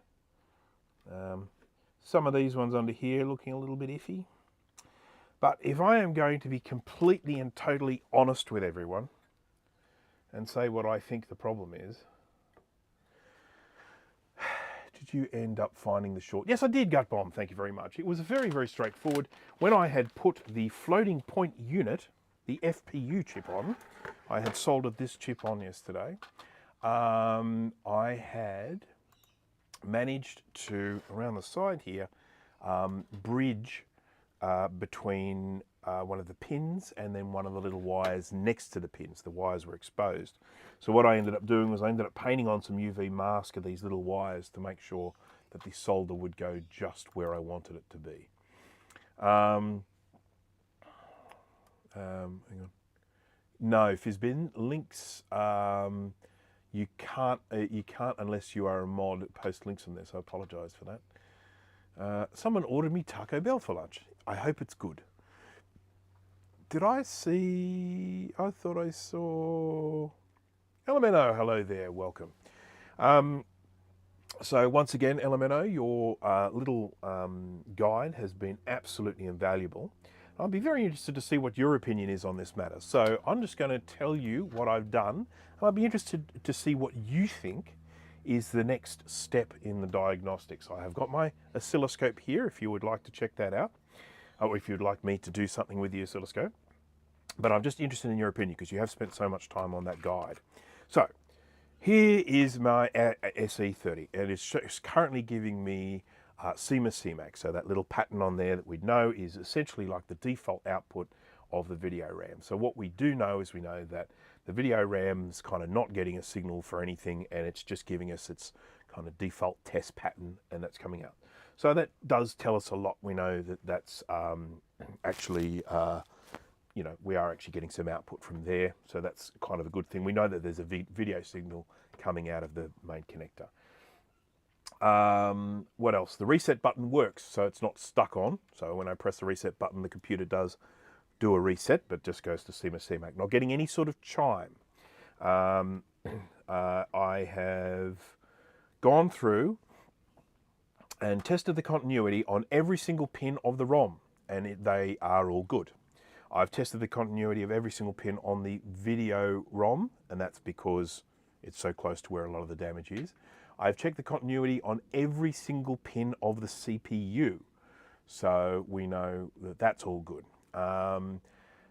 Some of these ones under here looking a little bit iffy. But if I am going to be completely and totally honest with everyone and say what I think the problem is, did you end up finding the short? Yes, I did, Gut Bomb. Thank you very much. It was very, very straightforward. When I had put the floating point unit, the FPU chip on, I had soldered this chip on yesterday. I had managed to, around the side here, bridge between one of the pins and then one of the little wires next to the pins. The wires were exposed. So what I ended up doing was I ended up painting on some UV mask of these little wires to make sure that the solder would go just where I wanted it to be. Hang on. No, Fizzbin, links, you can't unless you are a mod post links on this. I apologise for that. Someone ordered me Taco Bell for lunch. I hope it's good. Did I see? I thought I saw. Elemento, hello there, welcome. So once again, Elemento, your little guide has been absolutely invaluable. I'll be very interested to see what your opinion is on this matter. So I'm just going to tell you what I've done, and I'll be interested to see what you think is the next step in the diagnostics. I have got my oscilloscope here if you would like to check that out, or if you'd like me to do something with the oscilloscope. But I'm just interested in your opinion because you have spent so much time on that guide. So here is my SE30, and it's currently giving me chime. So that little pattern on there that we know is essentially like the default output of the video RAM. So what we do know is we know that the video RAM's kind of not getting a signal for anything, and it's just giving us its kind of default test pattern, and that's coming out. So that does tell us a lot. We know that that's actually you know, we are actually getting some output from there, so that's kind of a good thing. We know that there's a video signal coming out of the main connector. What else? The reset button works, so it's not stuck on. So when I press the reset button, the computer does do a reset, but just goes to chime. Not getting any sort of chime. I have gone through and tested the continuity on every single pin of the ROM, and they are all good. I've tested the continuity of every single pin on the video ROM, and that's because it's so close to where a lot of the damage is. I've checked the continuity on every single pin of the CPU, so we know that that's all good.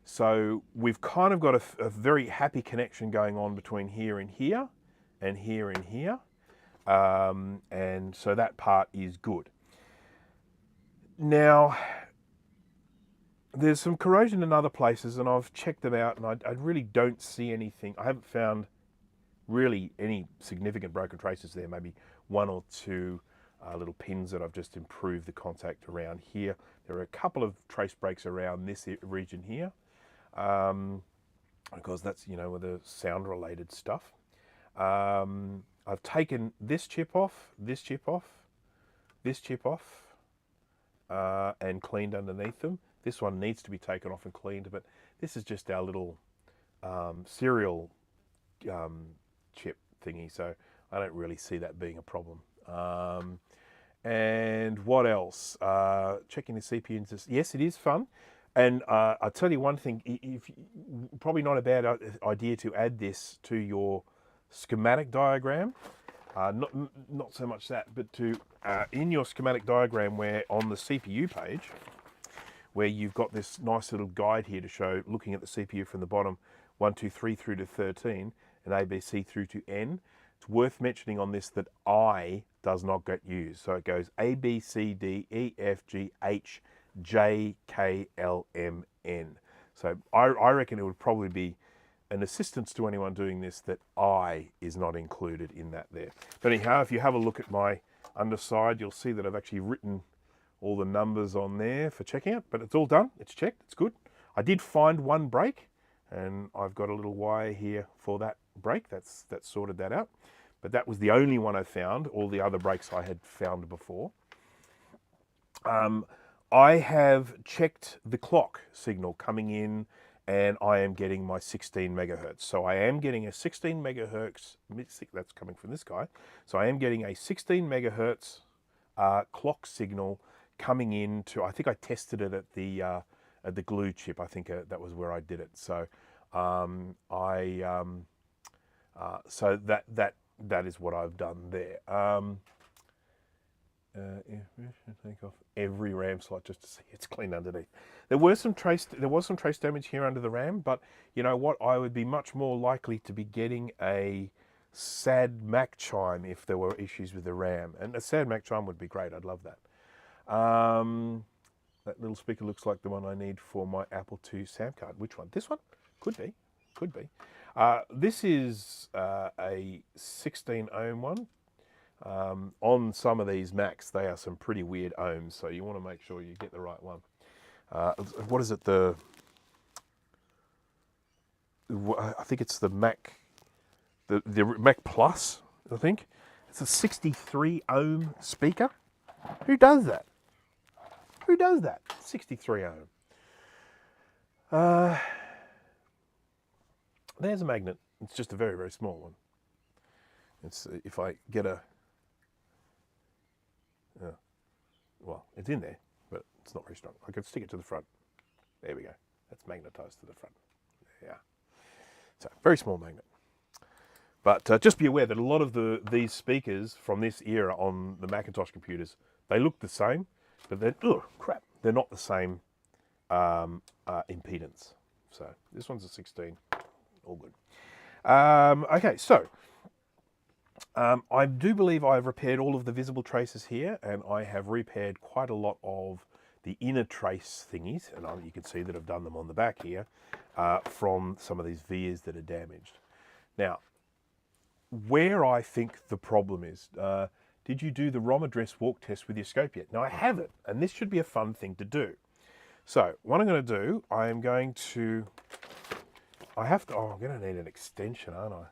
So we've kind of got a very happy connection going on between here and here, and here and here, and so that part is good. Now, there's some corrosion in other places, and I've checked them out, and I really don't see anything. I haven't found really any significant broken traces there, maybe one or two little pins that I've just improved the contact around here. There are a couple of trace breaks around this region here, because that's, you know, with the sound related stuff. I've taken this chip off, this chip off, this chip off, and cleaned underneath them. This one needs to be taken off and cleaned, but this is just our little serial chip thingy, so I don't really see that being a problem. And what else? Checking the CPU. Yes, it is fun. And I'll tell you one thing, probably not a bad idea to add this to your schematic diagram. Not so much that, but to in your schematic diagram, where on the CPU page, where you've got this nice little guide here to show, looking at the CPU from the bottom, 1, 2, 3 through to 13, and ABC through to N. It's worth mentioning on this that I does not get used. So it goes A, B, C, D, E, F, G, H, J, K, L, M, N. So I reckon it would probably be an assistance to anyone doing this that I is not included in that there. But anyhow, if you have a look at my underside, you'll see that I've actually written all the numbers on there for checking it, but it's all done, it's checked, it's good. I did find one break, and I've got a little wire here for that break. That's sorted that out. But that was the only one I found. All the other breaks I had found before. I have checked the clock signal coming in, and I am getting my 16 megahertz. So I am getting a 16 megahertz, that's coming from this guy. So I am getting a 16 megahertz clock signal coming in to, I think I tested it at the glue chip. I think that was where I did it. So so that is what I've done there. Take off every RAM slot just to see it's clean underneath. There was some trace damage here under the RAM, but you know what? I would be much more likely to be getting a SAD Mac chime if there were issues with the RAM, and a SAD Mac chime would be great. I'd love that. That little speaker looks like the one I need for my Apple II sound card. Which one? This one? Could be. Could be. This is a 16 ohm one. On some of these Macs, they are some pretty weird ohms, so you want to make sure you get the right one. What is it? I think it's the Mac, the Mac Plus. I think it's a 63 ohm speaker. Who does that? Who does that? 63 ohm. There's a magnet. It's just a very, very small one. It's if I get a well, it's in there, but it's not very strong. I could stick it to the front. There we go. That's magnetized to the front. Yeah. So very small magnet. But just be aware that a lot of these speakers from this era on the Macintosh computers, they look the same, but they're not the same impedance. So this one's a 16, all good. Okay, so I do believe I've repaired all of the visible traces here, and I have repaired quite a lot of the inner trace thingies, and you can see that I've done them on the back here from some of these vias that are damaged. Now, where I think the problem is, did you do the ROM address walk test with your scope yet? No, I haven't, and this should be a fun thing to do. So what I'm going to do, I'm going to need an extension, aren't I?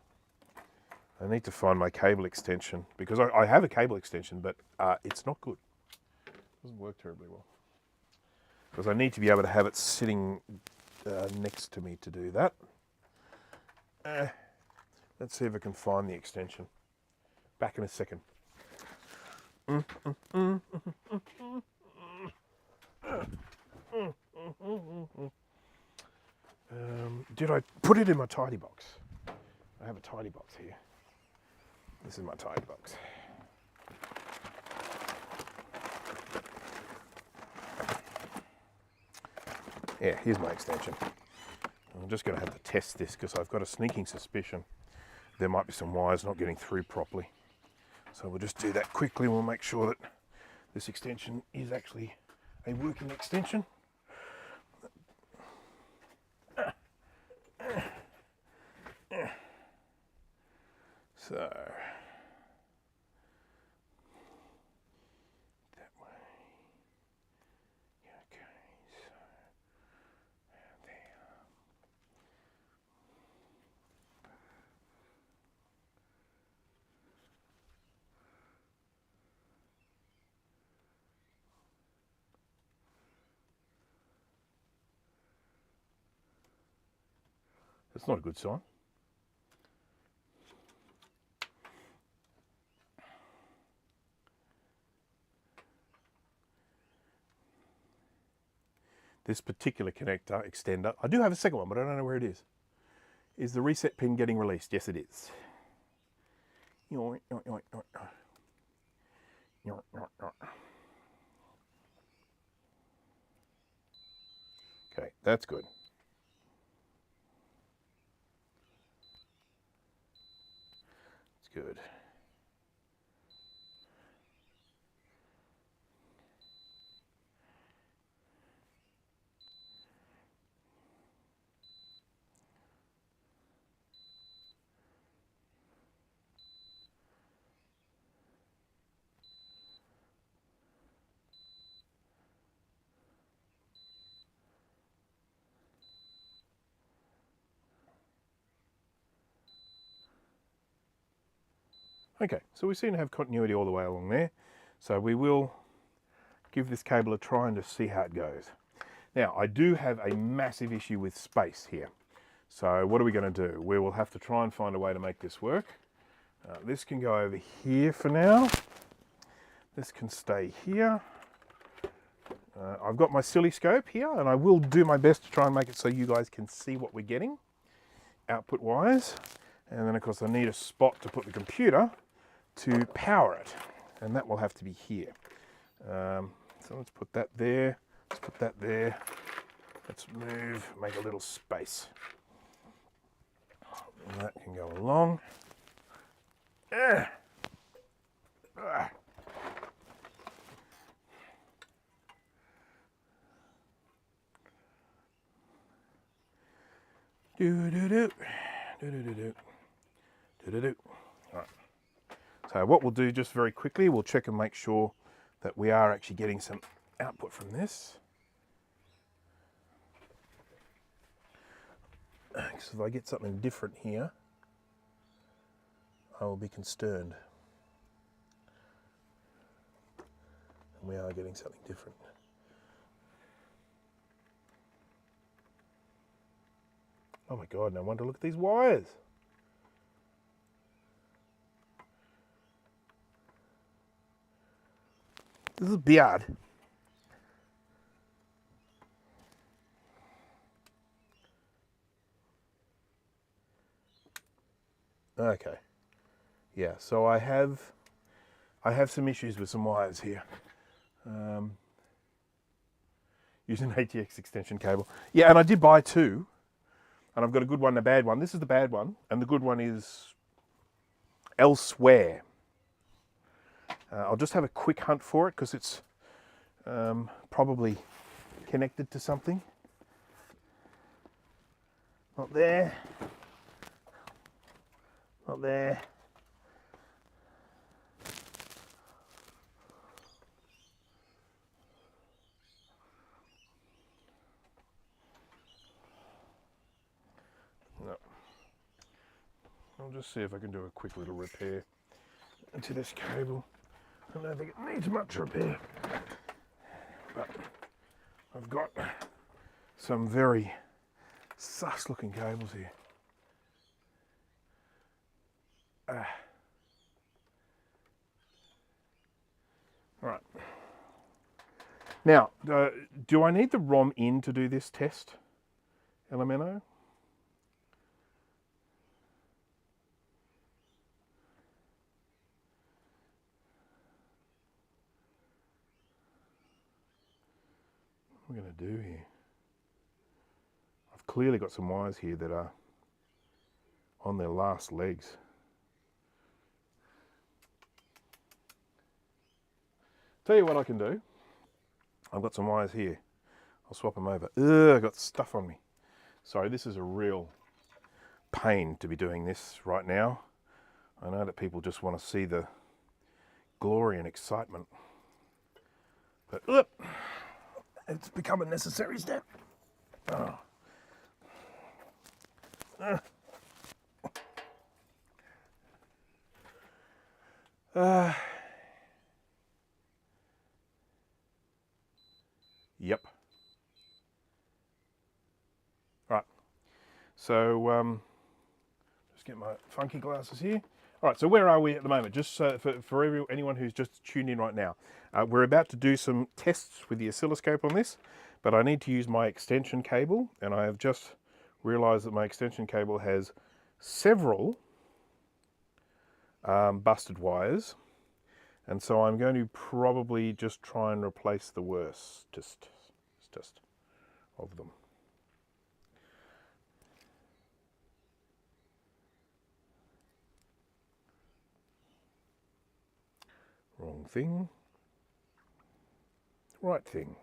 I need to find my cable extension, because I have a cable extension, but it's not good. It doesn't work terribly well. Because I need to be able to have it sitting next to me to do that. Let's see if I can find the extension. Back in a second. Did I put it in my tidy box? I have a tidy box here. This is my tidy box. Yeah, here's my extension. I'm just going to have to test this because I've got a sneaking suspicion there might be some wires not getting through properly. So we'll just do that quickly. We'll make sure that this extension is actually a working extension. So that way. Okay, so there. That's not a good sign. This particular connector, extender, I do have a second one, but I don't know where it is. Is the reset pin getting released? Yes, it is. Okay, that's good. It's good. Okay, so we seem to have continuity all the way along there. So we will give this cable a try and just see how it goes. Now, I do have a massive issue with space here. So what are we going to do? We will have to try and find a way to make this work. This can go over here for now. This can stay here. I've got my oscilloscope here, and I will do my best to try and make it so you guys can see what we're getting output wise. And then of course I need a spot to put the computer to power it, and that will have to be here. So let's put that there, let's put that there. Let's move, make a little space. And that can go along. All right. So what we'll do just very quickly, we'll check and make sure that we are actually getting some output from this. Because if I get something different here, I will be concerned. And we are getting something different. Oh my God, no wonder, look at these wires. This is bad. Okay. Yeah, so I have some issues with some wires here. Using an ATX extension cable. Yeah, and I did buy two. And I've got a good one and a bad one. This is the bad one, and the good one is elsewhere. I'll just have a quick hunt for it because it's probably connected to something. Not there. Not there. No. I'll just see if I can do a quick little repair to this cable. I don't think it needs much repair, but I've got some very sus looking cables here. Right. Now, do I need the ROM in to do this test, Elemento? What am I going to do here? I've clearly got some wires here that are on their last legs. Tell you what I can do. I've got some wires here. I'll swap them over. Ugh, I got stuff on me. Sorry, this is a real pain to be doing this right now. I know that people just want to see the glory and excitement. But it's become a necessary step. Oh. Yep. Right. So just get my funky glasses here. All right. So where are we at the moment? Just for anyone who's just tuned in right now, we're about to do some tests with the oscilloscope on this, but I need to use my extension cable, and I have just realised that my extension cable has several busted wires, and so I'm going to probably just try and replace the worstest of them. Wrong thing. Right thing.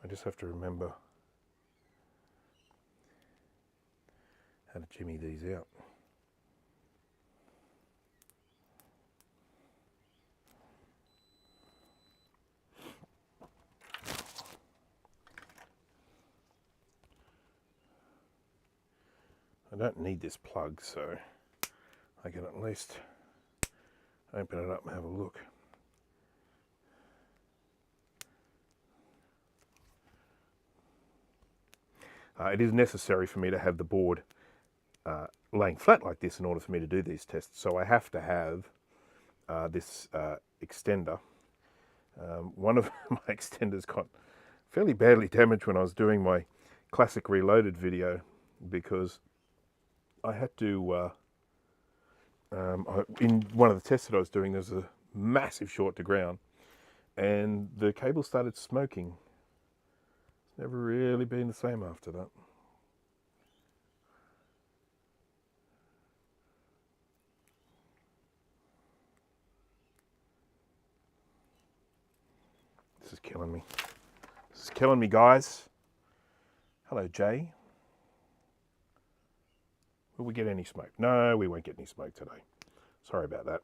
I just have to remember how to jimmy these out. I don't need this plug, so I can at least open it up and have a look. It is necessary for me to have the board laying flat like this in order for me to do these tests. So I have to have this extender. One of my extenders got fairly badly damaged when I was doing my classic reloaded video, because I had to, in one of the tests that I was doing, there's a massive short to ground, and the cable started smoking. It's never really been the same after that. This is killing me. This is killing me, guys. Hello, Jay. Will we get any smoke? No, we won't get any smoke today. Sorry about that.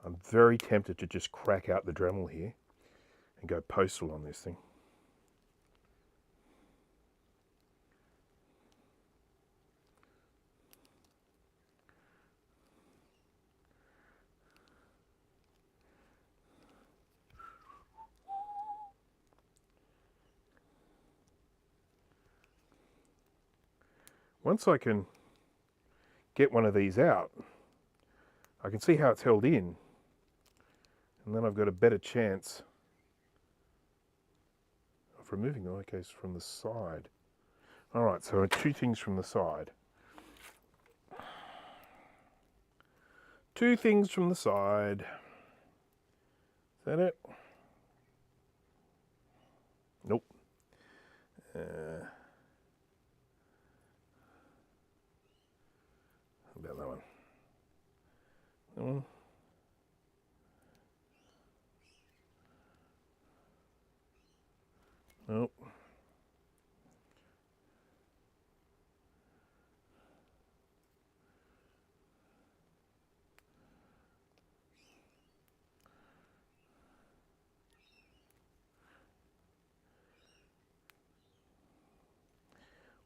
I'm very tempted to just crack out the Dremel here and go postal on this thing. Once I can get one of these out, I can see how it's held in, and then I've got a better chance of removing the case from the side. All right, so 2 things from the side. 2 things from the side. Is that it? Nope. How about that one? That one? Nope.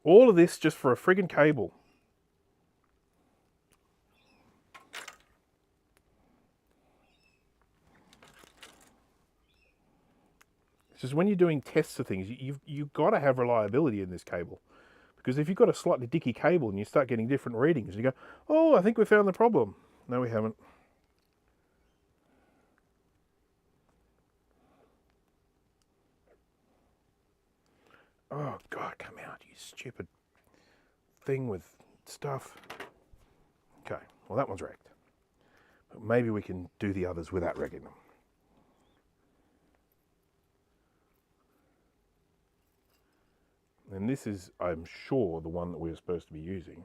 All of this just for a friggin' cable. It's just when you're doing tests of things, you've got to have reliability in this cable. Because if you've got a slightly dicky cable and you start getting different readings, you go, oh, I think we found the problem. No, we haven't. Oh, God, come out, you stupid thing with stuff. Okay, well, that one's wrecked. But maybe we can do the others without wrecking them. And this is, I'm sure, the one that we're supposed to be using.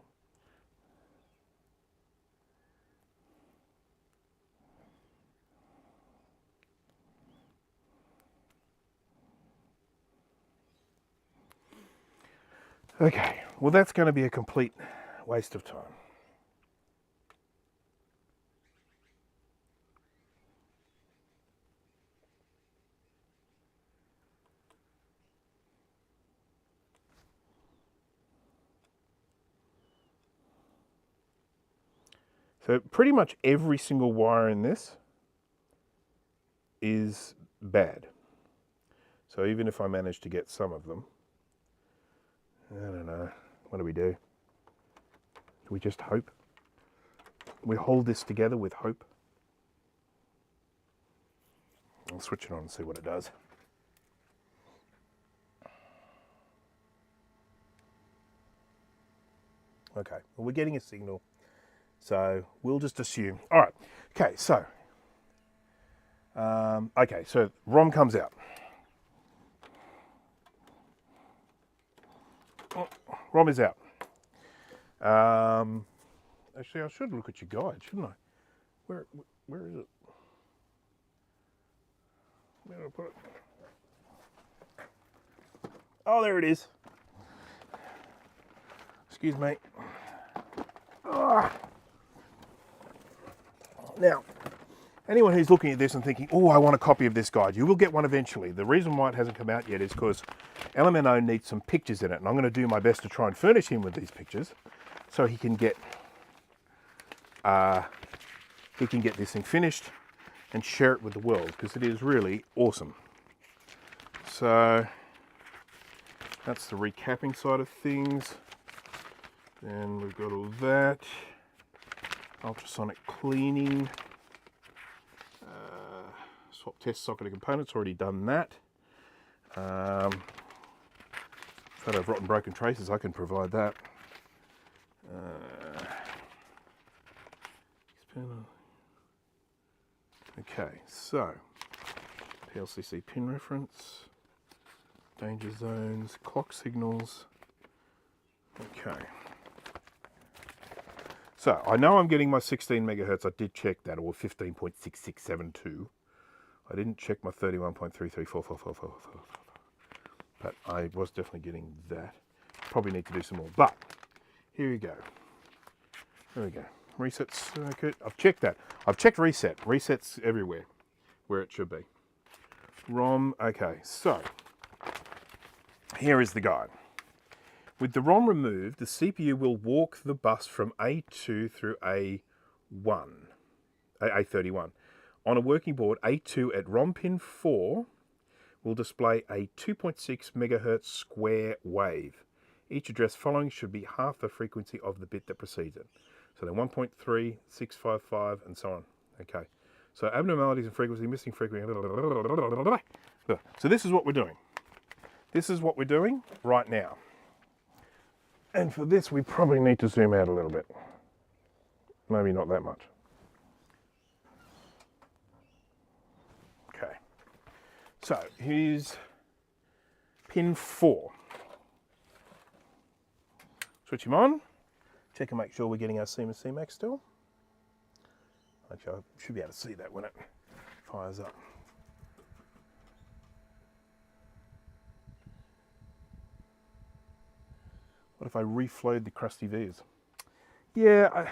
Okay, well, that's going to be a complete waste of time. So pretty much every single wire in this is bad. So even if I manage to get some of them, I don't know, what do? Do we just hope? We hold this together with hope? I'll switch it on and see what it does. Okay, well, we're getting a signal. So we'll just assume. All right. Okay. So. Okay. So ROM comes out. Oh, ROM is out. Actually, I should look at your guide, shouldn't I? Where is it? Where did I put it? Oh, there it is. Excuse me. Now, anyone who's looking at this and thinking, oh, I want a copy of this guide, you will get one eventually. The reason why it hasn't come out yet is because LMNO needs some pictures in it, and I'm going to do my best to try and furnish him with these pictures so he can get this thing finished and share it with the world, because it is really awesome. So that's the recapping side of things. Then we've got all that. Ultrasonic cleaning. Swap test socket and components, already done that. Photo of rotten broken traces, I can provide that. Okay, so PLCC pin reference, danger zones, clock signals. Okay. So I know I'm getting my 16 megahertz. I did check that, or 15.6672. I didn't check my 31.334444, but I was definitely getting that. Probably need to do some more, but here we go. There we go. Reset circuit. I've checked that. I've checked reset. Reset's everywhere where it should be. ROM. Okay, so here is the guide. With the ROM removed, the CPU will walk the bus from A2 through A31. On a working board, A2 at ROM pin 4 will display a 2.6 megahertz square wave. Each address following should be half the frequency of the bit that precedes it. So they're 1.3, 655, and so on. Okay. So abnormalities in frequency, missing frequency. So this is what we're doing. This is what we're doing right now. And for this, we probably need to zoom out a little bit. Maybe not that much. Okay. So here's pin 4. Switch him on. Check and make sure we're getting our Siemens CMAX still. Actually, I should be able to see that when it fires up. What if I reflowed the crusty V's? Yeah,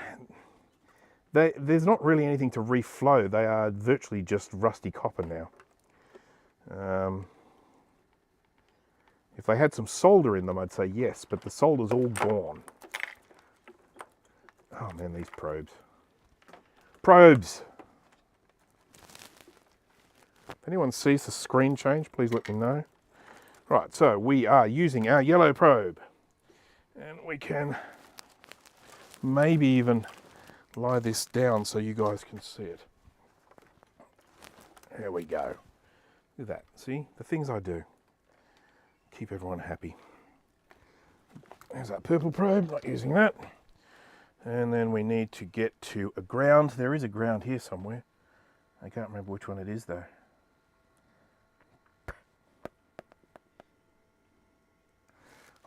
there's not really anything to reflow. They are virtually just rusty copper now. If they had some solder in them, I'd say yes, but the solder's all gone. Oh man, these probes. Probes! If anyone sees the screen change, please let me know. Right, so we are using our yellow probe. And we can maybe even lie this down so you guys can see it. There we go. Look at that. See? The things I do. Keep everyone happy. There's that purple probe, not using that. And then we need to get to a ground. There is a ground here somewhere. I can't remember which one it is though.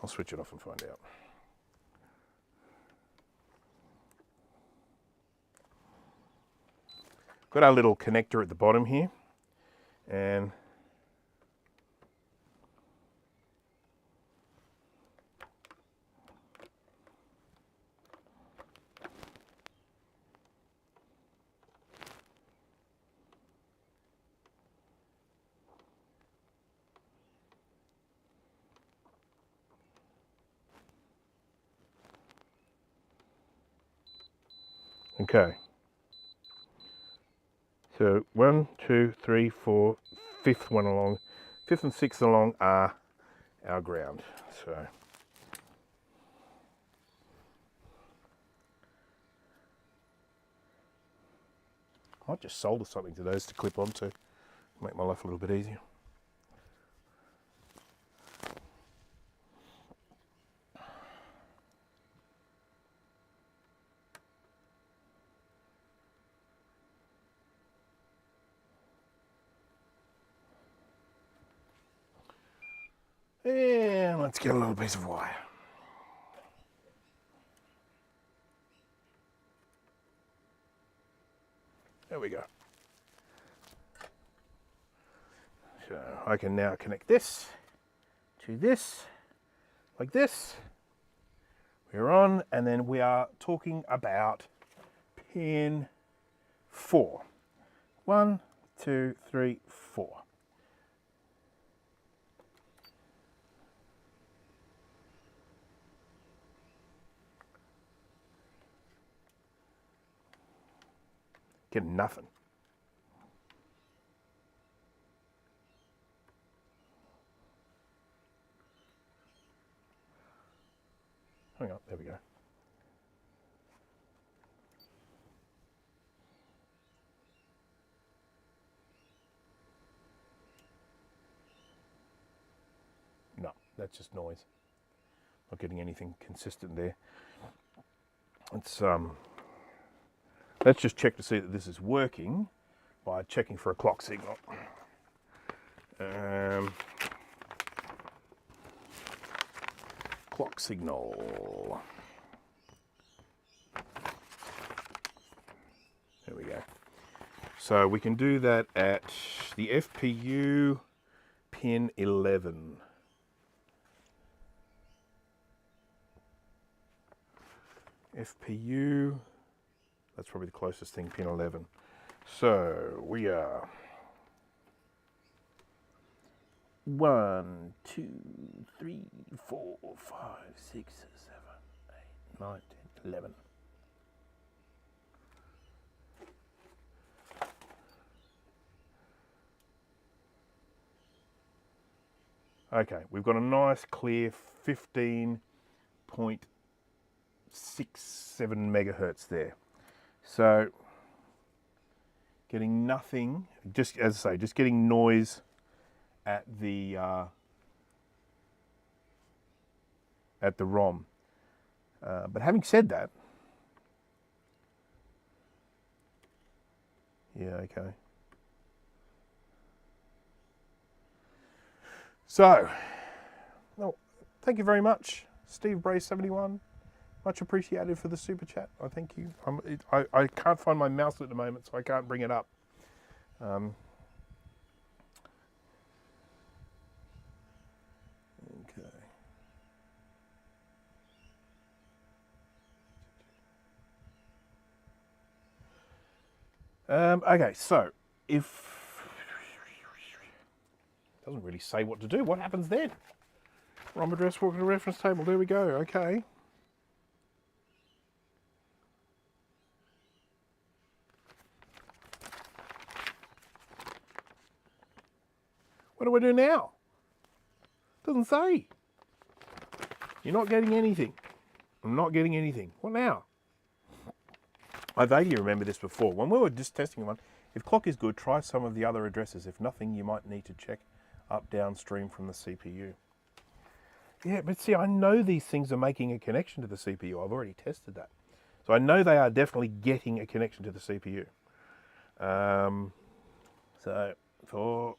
I'll switch it off and find out. Got our little connector at the bottom here, and okay. So 1, 2, 3, 4, fifth one along, fifth and sixth along are our ground. So I might just solder something to those to clip onto, make my life a little bit easier. And let's get a little piece of wire. There we go. So I can now connect this to this, like this. We're on, and then we are talking about pin 4. 1, 2, 3, 4. Getting nothing. Hang on, there we go. No, that's just noise. Not getting anything consistent there. Let's just check to see that this is working by checking for a clock signal. Clock signal. There we go. So we can do that at the FPU pin 11. FPU, that's probably the closest thing, pin 11. So we are 1, 2, 3, 4, 5, 6, 7, 8, 9, 10, 11. Okay, we've got a nice clear 15.6 6-7 megahertz there. So getting nothing, just as I say, just getting noise at the ROM. But having said that, yeah, okay. So, well, thank you very much, Steve Bray 71. Much appreciated for the super chat. I thank you. I can't find my mouse at the moment, so I can't bring it up. Okay. Okay, so if doesn't really say what to do, what happens then? ROM address, walk to the reference table. There we go. Okay. What do I do now? Doesn't say. You're not getting anything. I'm not getting anything. What now? I vaguely remember this before. When we were just testing one, if clock is good, try some of the other addresses. If nothing, you might need to check up downstream from the CPU. Yeah, but see, I know these things are making a connection to the CPU. I've already tested that. So I know they are definitely getting a connection to the CPU. So for...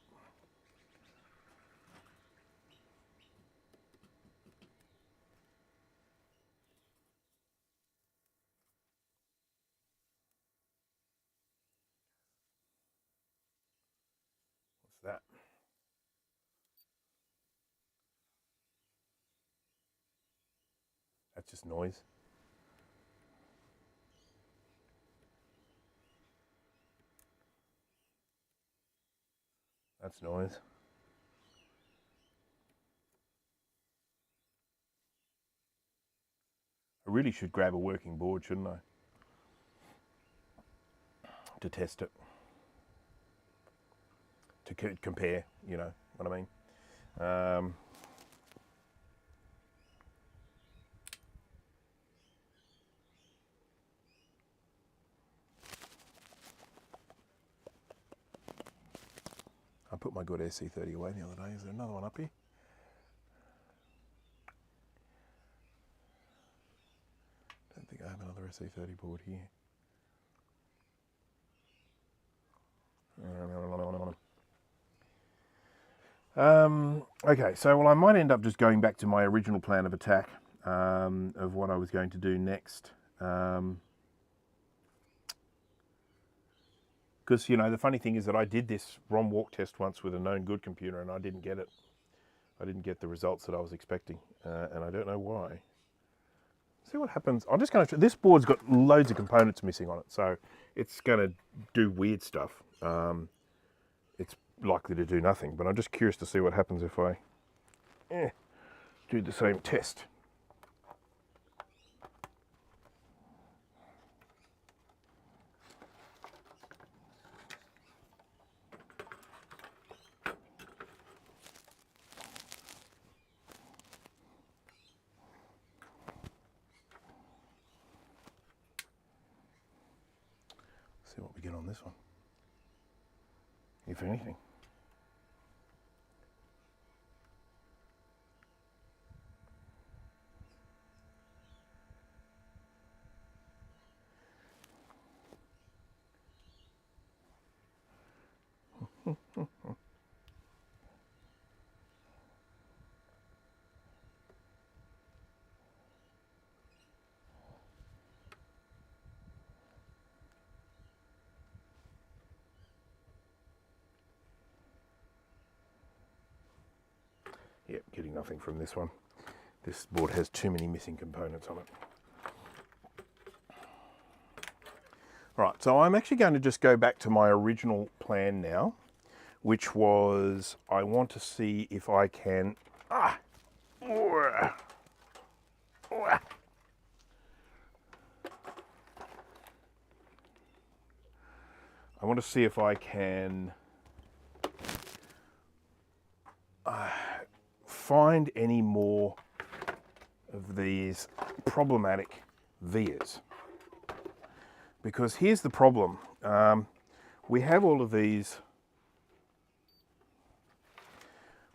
What's that? That's just noise. That's noise. I really should grab a working board, shouldn't I? To test it. To compare, you know what I mean. I put my good SE30 away the other day. Is there another one up here? Don't think I have another SE30 board here. Okay, so well, I might end up just going back to my original plan of attack of what I was going to do next. Because, you know, the funny thing is that I did this ROM walk test once with a known good computer and I didn't get it. I didn't get the results that I was expecting, and I don't know why. See what happens. I'm just going to... This board's got loads of components missing on it, so it's going to do weird stuff. It's likely to do nothing, but I'm just curious to see what happens if I do the same test. See what we get on this one, if anything. Yep, getting nothing from this one. This board has too many missing components on it. Right, so I'm actually going to just go back to my original plan now, which was I want to see if I can... I want to see if I can find any more of these problematic vias. Because here's the problem. We have all of these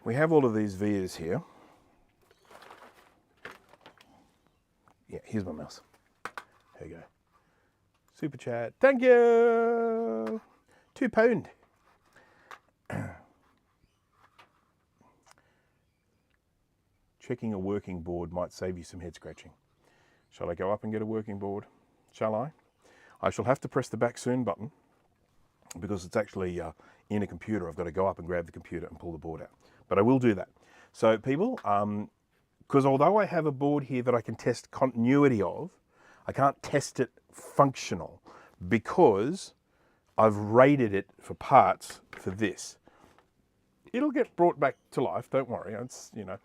vias here. Yeah, here's my mouse. There you go. Super chat. Thank you. £2. Checking a working board might save you some head scratching. Shall I go up and get a working board? Shall I? I shall have to press the back soon button because it's actually in a computer. I've got to go up and grab the computer and pull the board out. But I will do that. So people, because although I have a board here that I can test continuity of, I can't test it functional because I've rated it for parts for this. It'll get brought back to life, don't worry. It's, you know,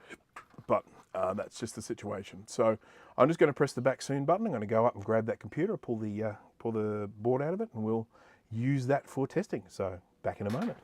but that's just the situation. So I'm just going to press the back soon button. I'm going to go up and grab that computer, pull the board out of it, and we'll use that for testing. So back in a moment.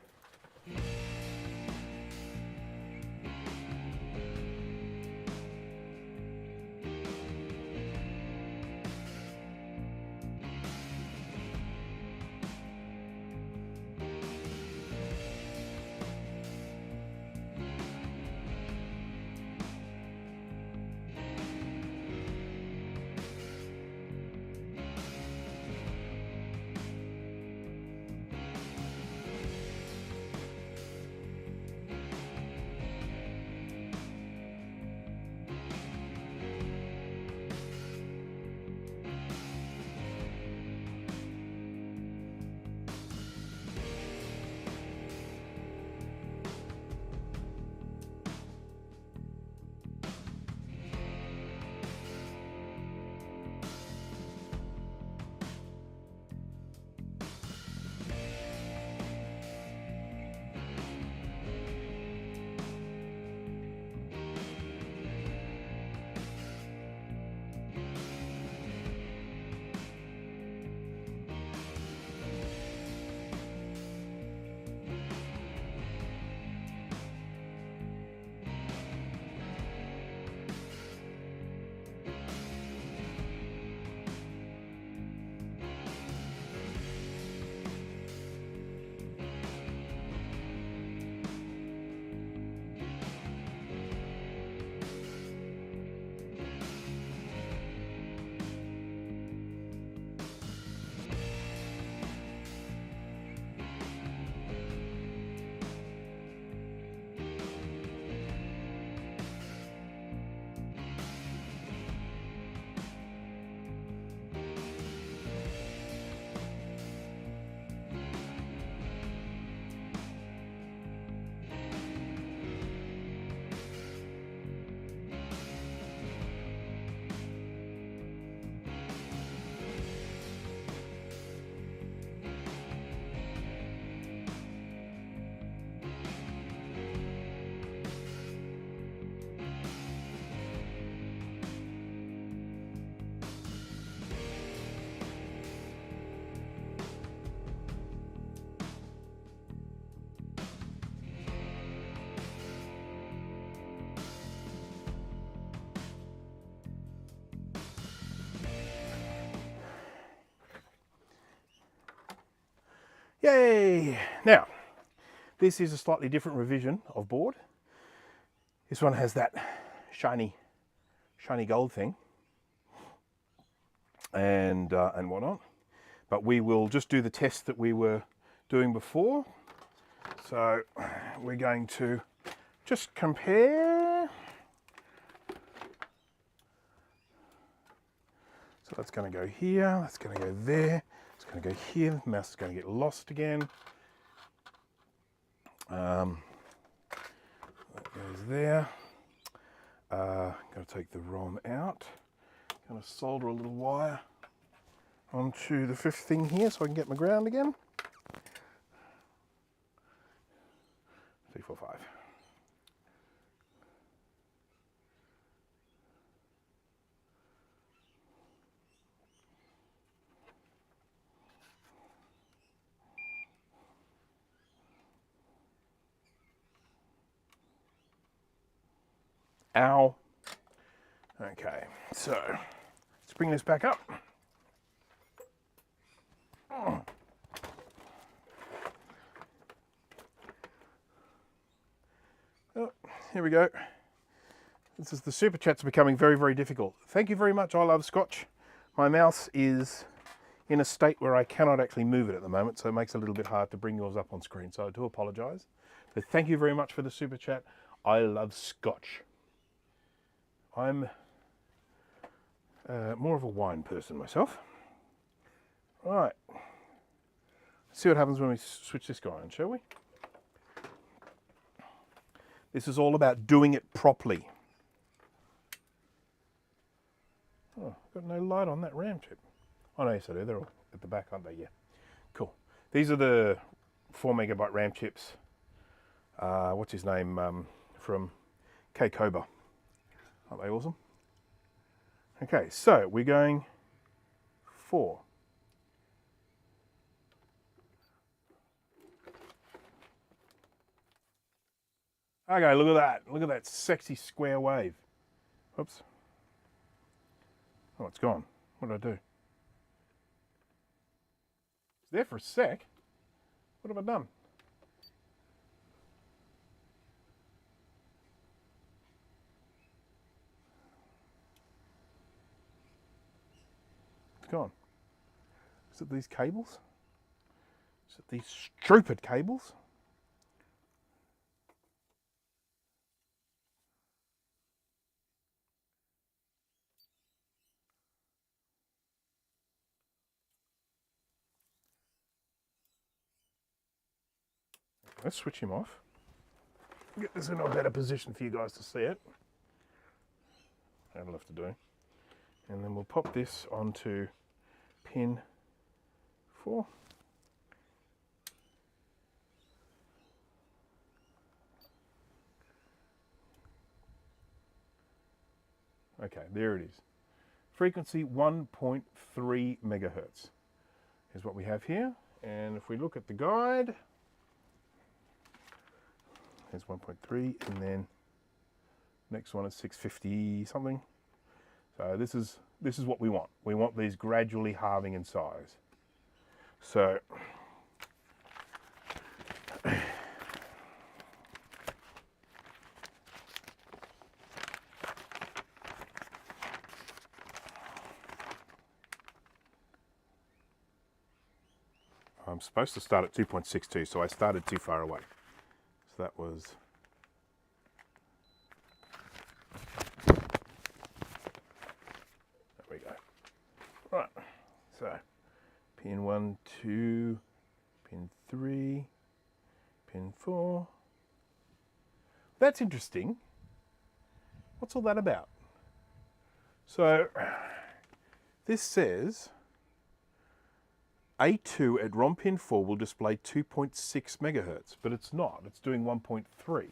Yay! Now, this is a slightly different revision of board. This one has that shiny gold thing and whatnot. But we will just do the test that we were doing before. So we're going to just compare. So that's going to go here, that's going to go there. It's going to go here, the mouse is going to get lost again. That goes there. Going to take the ROM out. Going to solder a little wire onto the fifth thing here so I can get my ground again. 3, 4, 5. Ow. Okay, so let's bring this back up. Oh, here we go. This is the super chat's becoming very, very difficult. Thank you very much. I love Scotch. My mouse is in a state where I cannot actually move it at the moment, so it makes it a little bit hard to bring yours up on screen. So I do apologise. But thank you very much for the super chat. I love Scotch. I'm more of a wine person myself. Right. Let's see what happens when we switch this guy on, shall we? This is all about doing it properly. Oh, got no light on that RAM chip. Oh no, yes I do. They're all at the back, aren't they? Yeah. Cool. These are the 4 megabyte RAM chips. What's his name? From K-Koba. Aren't they awesome? Okay, so we're going 4. Okay, look at that. Look at that sexy square wave. Oops. Oh, it's gone. What did I do? It's there for a sec. What have I done? It's gone. Is it these cables? Is it these stupid cables? Let's switch him off. Get this in a better position for you guys to see it. That'll have to do. And then we'll pop this onto pin 4. Okay, there it is. Frequency 1.3 megahertz is what we have here. And if we look at the guide, there's 1.3, and then next one is 650 something. So this is what we want. We want these gradually halving in size. So I'm supposed to start at 2.62, so I started too far away. So that was right, so pin 1, 2, pin 3, pin 4. That's interesting. What's all that about? So this says A2 at ROM pin 4 will display 2.6 megahertz, but it's not. It's doing 1.3.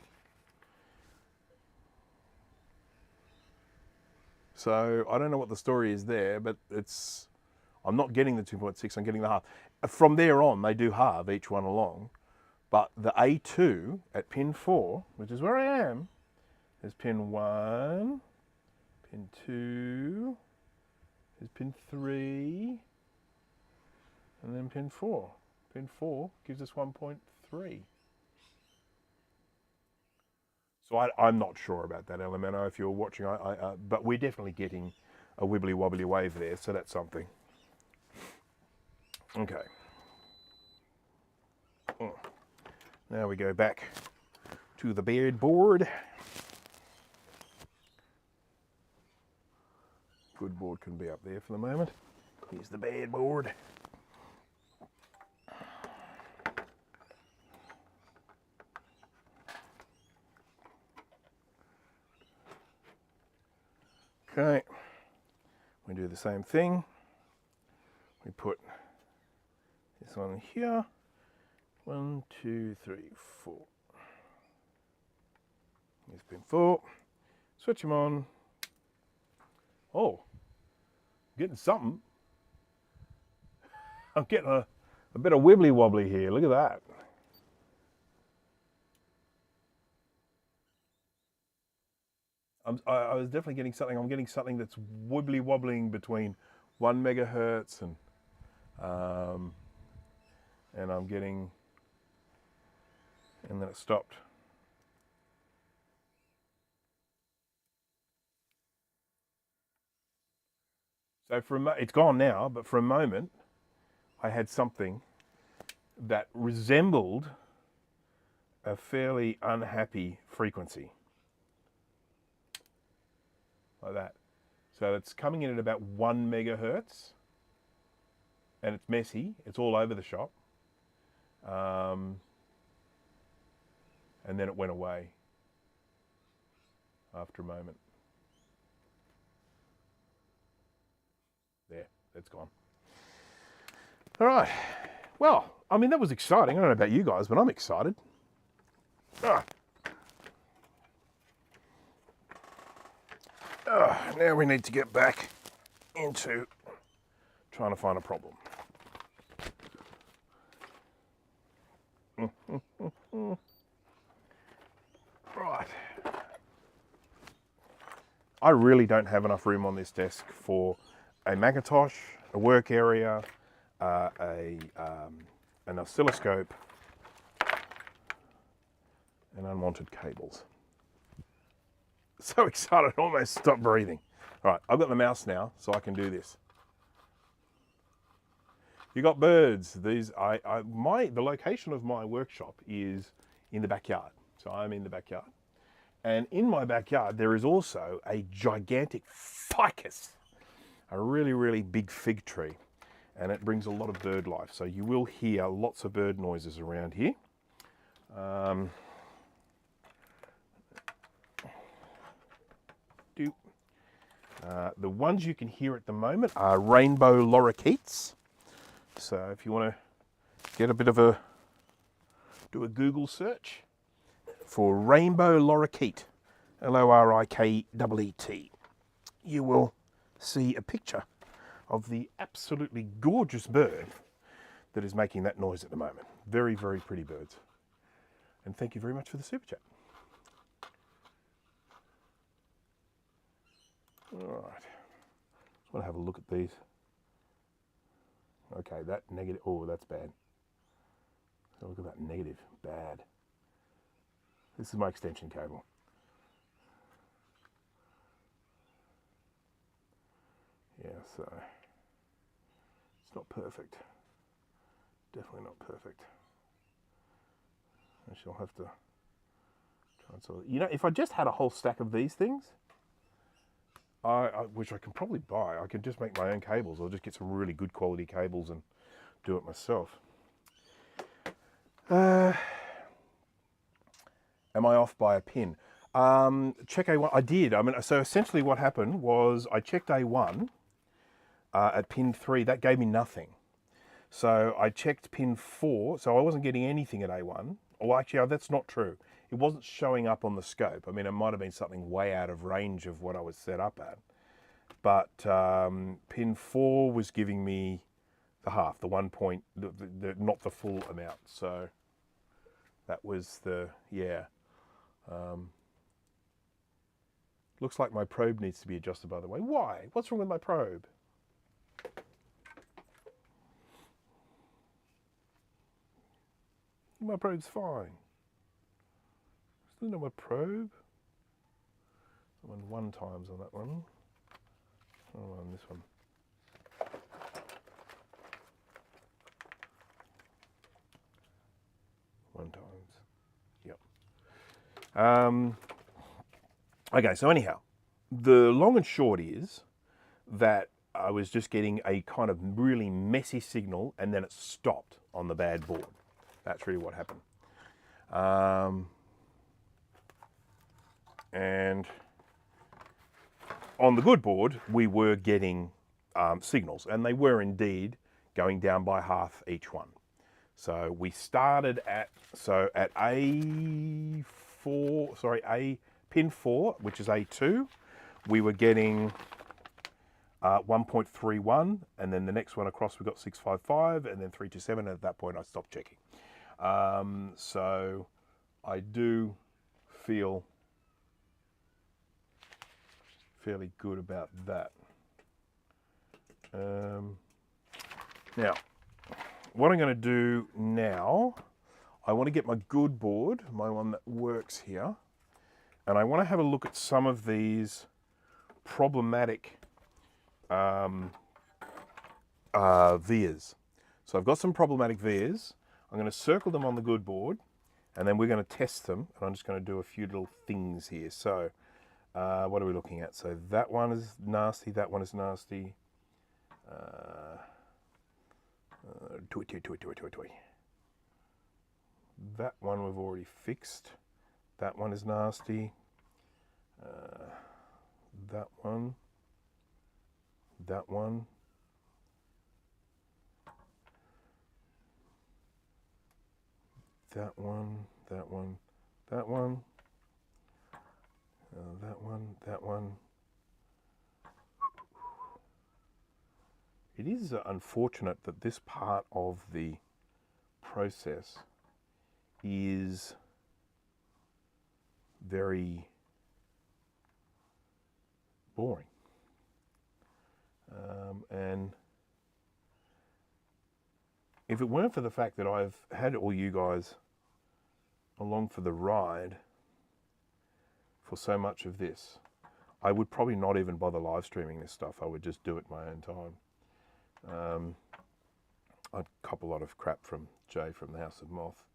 So I don't know what the story is there, but I'm not getting the 2.6, I'm getting the half. From there on, they do halve each one along, but the A2 at pin 4, which is where I am, is pin 1, pin 2, is pin 3, and then pin 4. Pin 4 gives us 1.3. So I'm not sure about that, Elemento, if you're watching, but we're definitely getting a wibbly wobbly wave there, so that's something. Okay. Now we go back to the breadboard. Good board can be up there for the moment. Here's the breadboard. Okay, we do the same thing. We put this one here. 1, 2, 3, 4. Here's pin 4. Switch them on. Oh, getting something. I'm getting a bit of wibbly wobbly here. Look at that. I was definitely getting something. I'm getting something that's wibbly wobbling between 1 megahertz and I'm getting, and then it stopped. So it's gone now, but for a moment, I had something that resembled a fairly unhappy frequency, like that. So it's coming in at about 1 megahertz, and it's messy. It's all over the shop. And then it went away after a moment. There, it's gone. All right. Well, I mean, that was exciting. I don't know about you guys, but I'm excited. Now we need to get back into trying to find a problem. Right. I really don't have enough room on this desk for a Macintosh, a work area, an oscilloscope, and unwanted cables. So excited, I almost stopped breathing. All right, I've got the mouse now, so I can do this. You got birds. These, the location of my workshop is in the backyard. So I'm in the backyard. And in my backyard, there is also a gigantic ficus, a really, really big fig tree. And it brings a lot of bird life. So you will hear lots of bird noises around here. The ones you can hear at the moment are rainbow lorikeets. So if you want to get a bit of do a Google search for rainbow lorikeet, Lorikeet, you will see a picture of the absolutely gorgeous bird that is making that noise at the moment. Very, very pretty birds. And thank you very much for the super chat. All right, just want to have a look at these. Okay, that negative, oh, that's bad. So look at that negative, bad. This is my extension cable. Yeah, so it's not perfect. Definitely not perfect. I shall have to try and sort it. You know, if I just had a whole stack of these things, which I can probably buy, I could just make my own cables. I'll just get some really good quality cables and do it myself. Am I off by a pin? Check A1. I did. I mean, so essentially what happened was I checked A1 at pin 3. That gave me nothing. So I checked pin 4. So I wasn't getting anything at A1. Well, actually, that's not true. It wasn't showing up on the scope. I mean, it might have been something way out of range of what I was set up at. But pin 4 was giving me the half, the 1 point, not the full amount. So that was the, yeah. Looks like my probe needs to be adjusted, by the way. Why? What's wrong with my probe? My probe's fine. Still no my probe. I went 1 times on that one. Oh, on this one. One times. Yep. Okay, so anyhow, the long and short is that I was just getting a kind of really messy signal and then it stopped on the bad board. That's really what happened. And on the good board, we were getting signals, and they were indeed going down by half each one. So we started at pin 4, which is A2, we were getting 1.31, and then the next one across we got 655, and then 327, and at that point I stopped checking. So I do feel fairly good about that. Now, what I'm going to do now, I want to get my good board, my one that works here, and I want to have a look at some of these problematic vias. So I've got some problematic vias. I'm going to circle them on the good board, and then we're going to test them, and I'm just going to do a few little things here. So what are we looking at? So that one is nasty, that one is nasty. That one we've already fixed. That one is nasty. That one. That one. That one. That one. That one. That one. That one. It is unfortunate that this part of the process is very boring. And if it weren't for the fact that I've had all you guys along for the ride for so much of this, I would probably not even bother live streaming this stuff. I would just do it my own time. I'd cop a lot of crap from Jay from the House of Moth.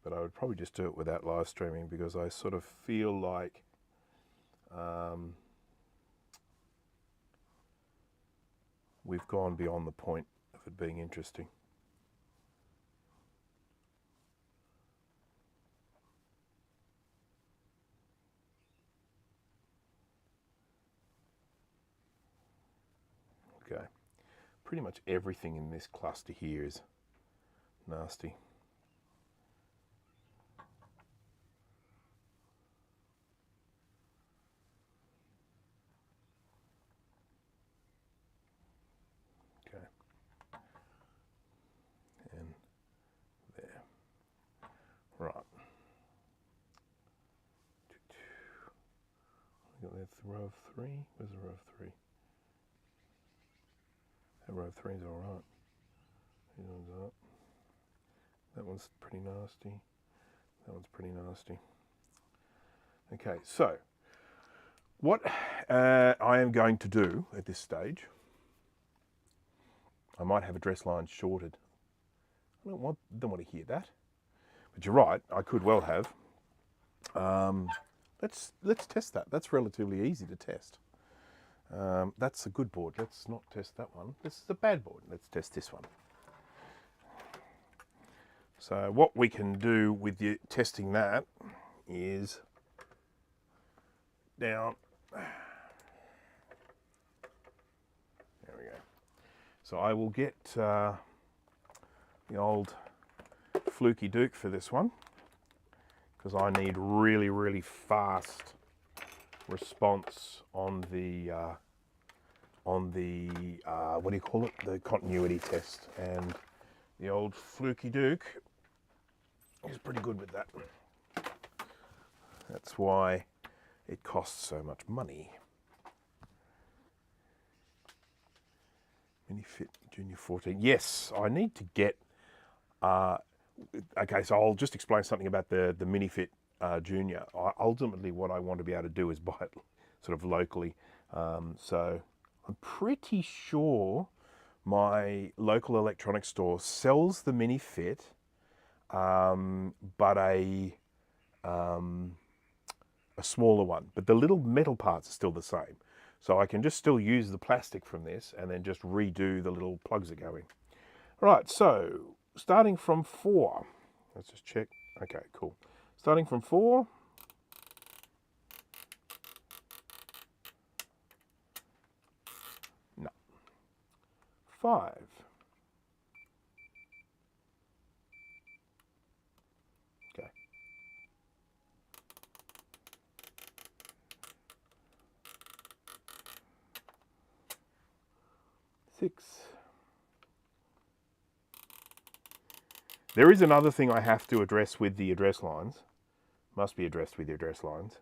But I would probably just do it without live streaming, because I sort of feel like we've gone beyond the point of it being interesting. Okay, pretty much everything in this cluster here is nasty. Okay, and there. Right. That's row of 3. Where's the row of 3? That row of 3 is all right. These ones up. That one's pretty nasty. That one's pretty nasty. Okay, so what I am going to do at this stage, I might have address lines shorted. I don't want to hear that. But you're right, I could well have. Let's test that. That's relatively easy to test. That's a good board. Let's not test that one. This is a bad board. Let's test this one. So what we can do with you testing that is down. There we go. So I will get the old fluky Duke for this one, because I need really, really fast response on the what do you call it? The continuity test. And the old fluky Duke is pretty good with that. That's why it costs so much money. Minifit Junior 14. Yes, I need to get. Okay, so I'll just explain something about the Minifit Junior. Ultimately, what I want to be able to do is buy it sort of locally. So I'm pretty sure my local electronics store sells the Minifit, but a smaller one. But the little metal parts are still the same. So I can just still use the plastic from this and then just redo the little plugs that go in. Right, so starting from 4. Let's just check. Okay, cool. Starting from 4. No. 5. Okay. 6. There is another thing I have to address with the address lines. Must be addressed with the address lines.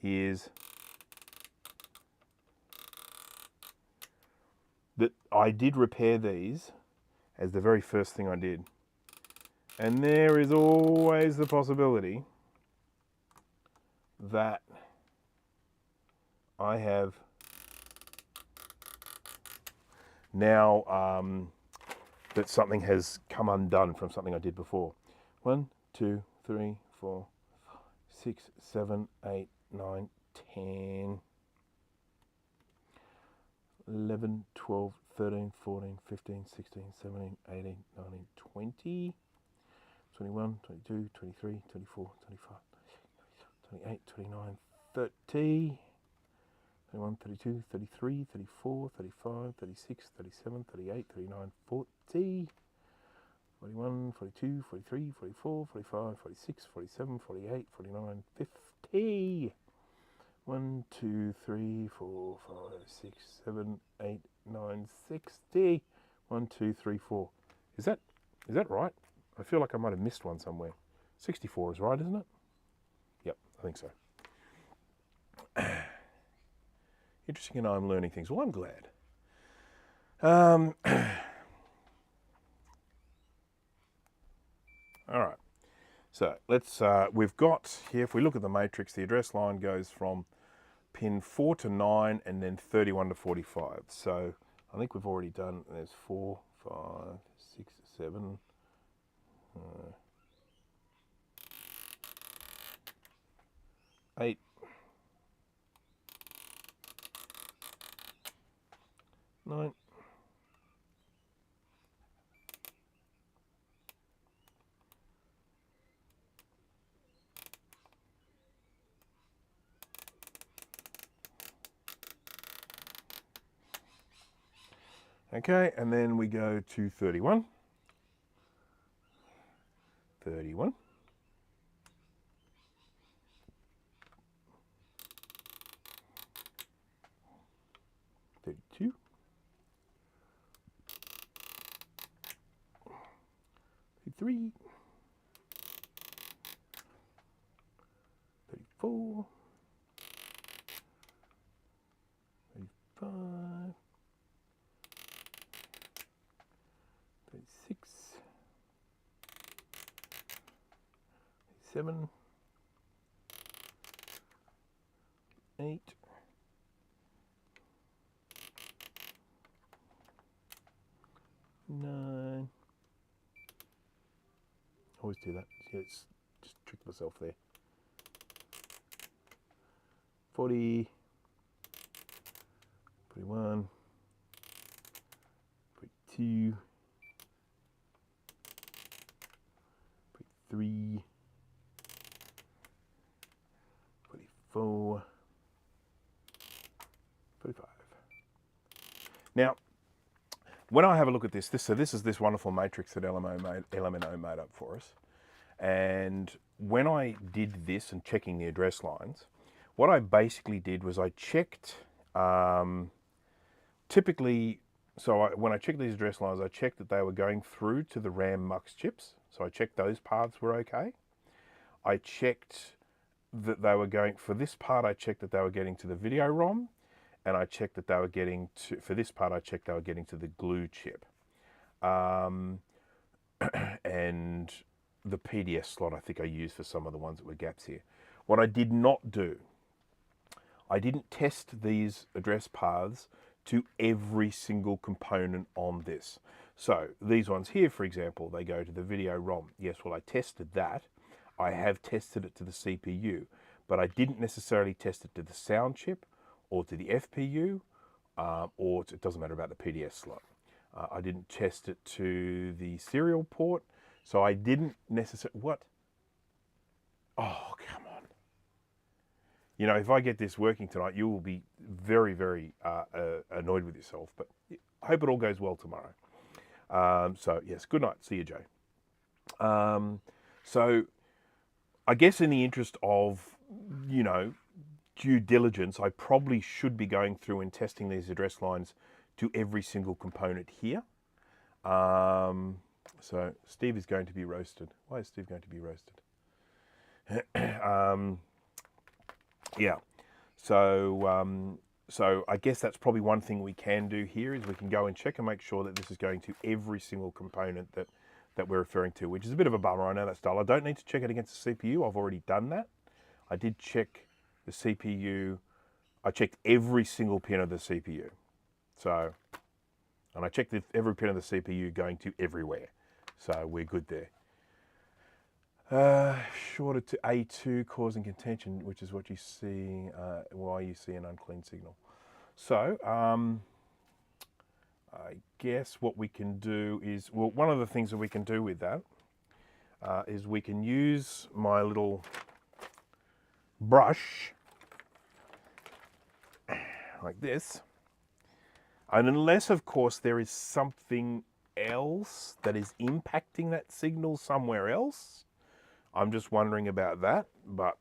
is that I did repair these as the very first thing I did. And there is always the possibility that I have now that something has come undone from something I did before. 1, 2, 3, 4, 6, 7, 8, 9, 10, 11, 12, 13, 14, 15, 16, 17, 18, 19, 20, 21, 22, 23, 24, 25, 28, 29, 30, 31, 32, 33, 34, 35, 36, 37, 38, 39, 40, 41, 42, 43, 44, 45, 46, 47, 48, 49, 50. 1, 2, 3, 4, 5, 6, 7, 8, 9, 60. 1, 2, 3, 4. Is that right? I feel like I might have missed one somewhere. 64 is right, isn't it? Yep, I think so. Interesting, and I'm learning things. Well, I'm glad. All right. So let's. We've got here. If we look at the matrix, the address line goes from pin 4 to 9, and then 31 to 45. So I think we've already done. There's 4, 5, 6, 7. 8, 9, 10. Okay, and then we go to 31. 31. 32. 33. 34. 35. 36. 37. 8. 9. Always do that. Yeah, it's just trick myself there. 40. 41. 42. 43. 44. 45. Now, when I have a look at this, so this is this wonderful matrix that LMNO made up for us. And when I did this and checking the address lines, what I basically did was I checked, typically, when I checked these address lines, I checked that they were going through to the RAM MUX chips. So I checked those paths were okay. I checked that they were going, for this part, I checked that they were getting to the video ROM. And I checked that they were getting to, for this part, I checked they were getting to the glue chip. And the PDS slot, I think I used for some of the ones that were gaps here. What I did not do, I didn't test these address paths to every single component on this. So these ones here, for example, they go to the video ROM. Yes, well, I tested that. I have tested it to the CPU, but I didn't necessarily test it to the sound chip, or to the FPU, or it doesn't matter about the PDS slot. I didn't test it to the serial port, so I didn't necessarily, what? Oh, come on. You know, if I get this working tonight, you will be very, very annoyed with yourself, but I hope it all goes well tomorrow. So yes, good night. See you, Joe. So I guess in the interest of, you know, due diligence, I probably should be going through and testing these address lines to every single component here. So Steve is going to be roasted. Why is Steve going to be roasted? Yeah. So I guess that's probably one thing we can do here is we can go and check and make sure that this is going to every single component that we're referring to, which is a bit of a bummer. I know that's dull. I don't need to check it against the CPU. I've already done that. I did check the CPU. I checked every single pin of the CPU. So, and I checked every pin of the CPU going to everywhere. So we're good there. Shorted to A2 causing contention, which is what you see, why you see an unclean signal. So, I guess what we can do is, well, one of the things that we can do with that is we can use my little brush like this. And unless, of course, there is something else that is impacting that signal somewhere else, I'm just wondering about that, but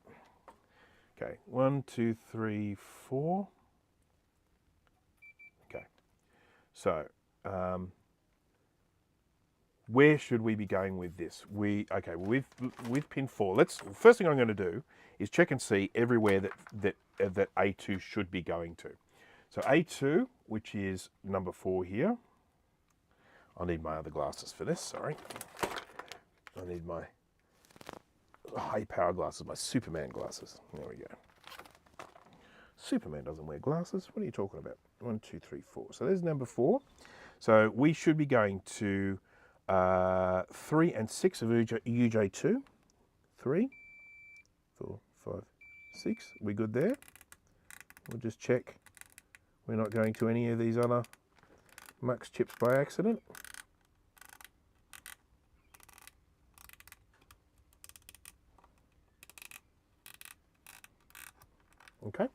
okay, 1, 2, 3, 4. Okay, so where should we be going with this? Okay, with pin 4. First thing I'm going to do is check and see everywhere that A2 should be going to. So A2, which is number 4 here. I need my other glasses for this. Sorry, I need my high power glasses, my Superman glasses. There we go. Superman doesn't wear glasses. What are you talking about? 1, 2, 3, 4. So there's number 4. So we should be going to 3 and 6 of UJ2. 3, 4, 5, 6. We good there? We'll just check we're not going to any of these other mux chips by accident. Okay,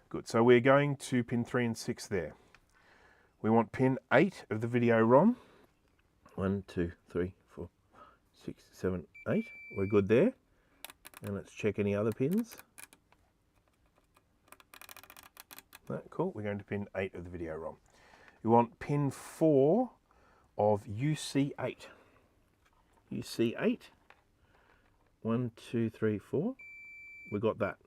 good. So we're going to pin 3 and 6 there. We want pin 8 of the video ROM. 1, 2, 3, 4, 6, 7, 8. We're good there. And let's check any other pins. No, cool. We're going to pin 8 of the video ROM. We want pin 4 of UC8. UC8. 1, 2, 3, 4. We got that.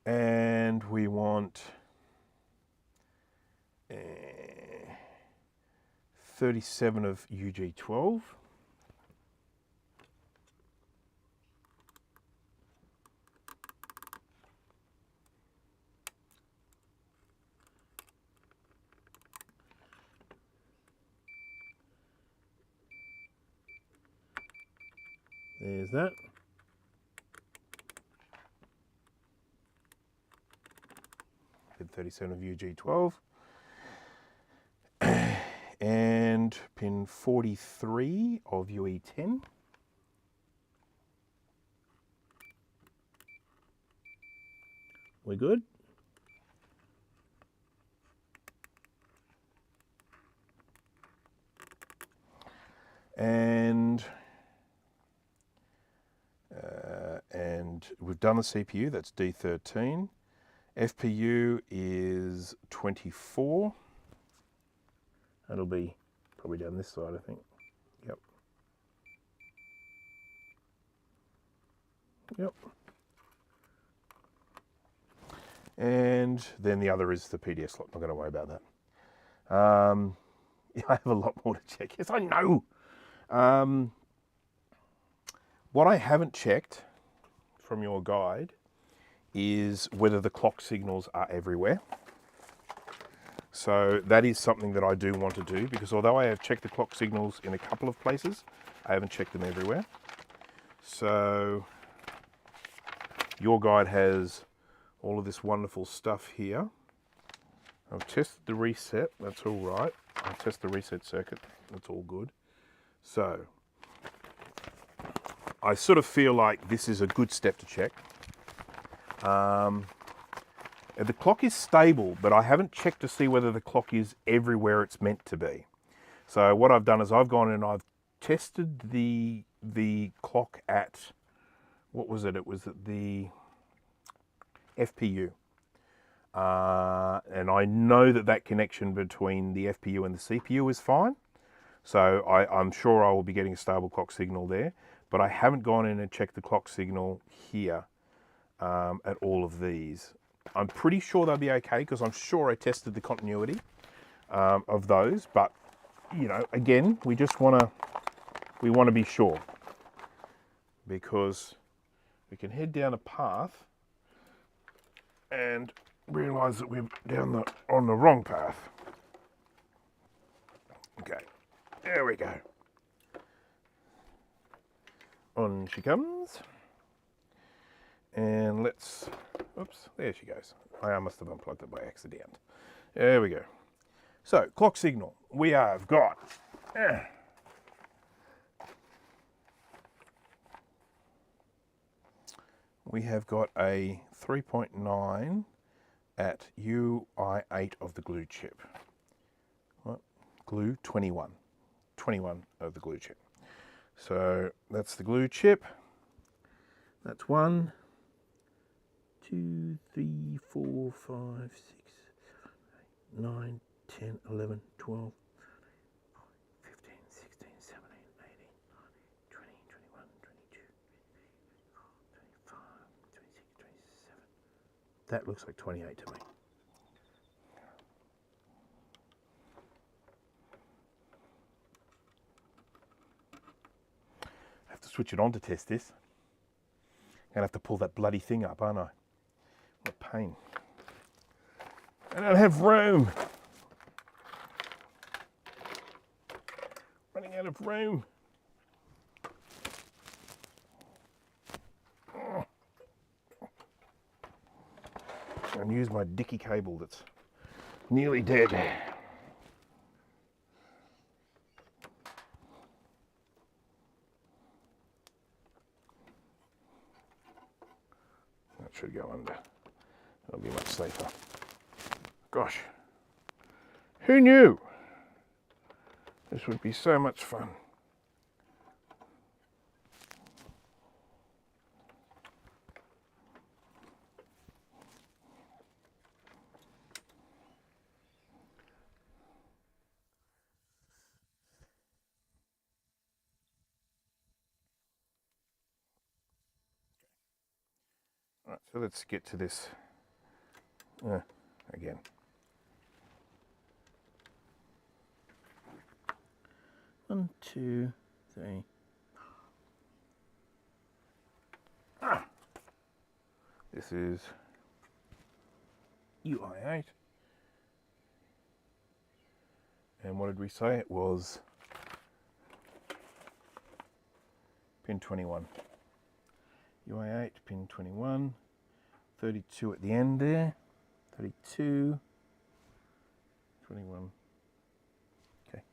And we want 37 of UG12. There's that. Pin 37 of UG12. And pin 43 of UE10. We're good. And we've done the CPU, that's D13. FPU is 24. That'll be probably down this side, I think. Yep. Yep. And then the other is the PDS slot. Not going to worry about that. Yeah, I have a lot more to check. Yes, I know. What I haven't checked from your guide is whether the clock signals are everywhere. So that is something that I do want to do, because although I have checked the clock signals in a couple of places, I haven't checked them everywhere. So your guide has all of this wonderful stuff here. I've tested the reset, that's all right. I've tested the reset circuit, that's all good. So I sort of feel like this is a good step to check. The clock is stable, but I haven't checked to see whether the clock is everywhere it's meant to be. So what I've done is I've gone and I've tested the clock at, what was it? It was at the FPU. And I know that that connection between the FPU and the CPU is fine. So I'm sure I will be getting a stable clock signal there, but I haven't gone in and checked the clock signal here at all of these. I'm pretty sure they'll be okay because I'm sure I tested the continuity of those, but you know, again, we want to be sure, because we can head down a path and realise that we're on the wrong path. Okay, there we go. On she comes. And let's, oops, there she goes. I must have unplugged it by accident. There we go. So, clock signal. We have got a 3.9 at UI8 of the glue chip. What? Glue 21. 21 of the glue chip. So that's the glue chip. That's 1, 2, 3, 4, 5, 6, 7, 8, 9, 10, 11, 12, 15, 16, 17, 18, 19, 20, 21, 22, 25, 26, 27. That looks like 28 to me. I have to switch it on to test this. I'm going to have to pull that bloody thing up, aren't I? What a pain. I don't have room. Running out of room. And use my dicky cable that's nearly dead. That should go under. It'll be much safer. Gosh, who knew? This would be so much fun. All right, so let's get to this again. One, two, three. This is UI8. And what did we say? It was pin 21. UI8, pin 21. 32 at the end there. 32. 21. Okay.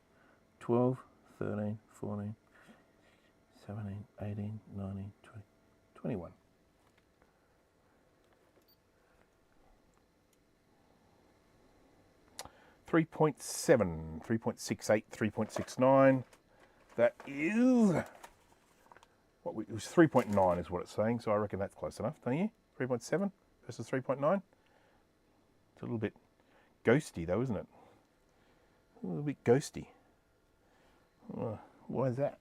12, 13, 14, 17, 18, 19, 20, 21. 3.7, 3.68, 3.69. That is, what it was 3.9 is what it's saying, so I reckon that's close enough, don't you? 3.7 versus 3.9. It's a little bit ghosty though, isn't it? A little bit ghosty. Why is that?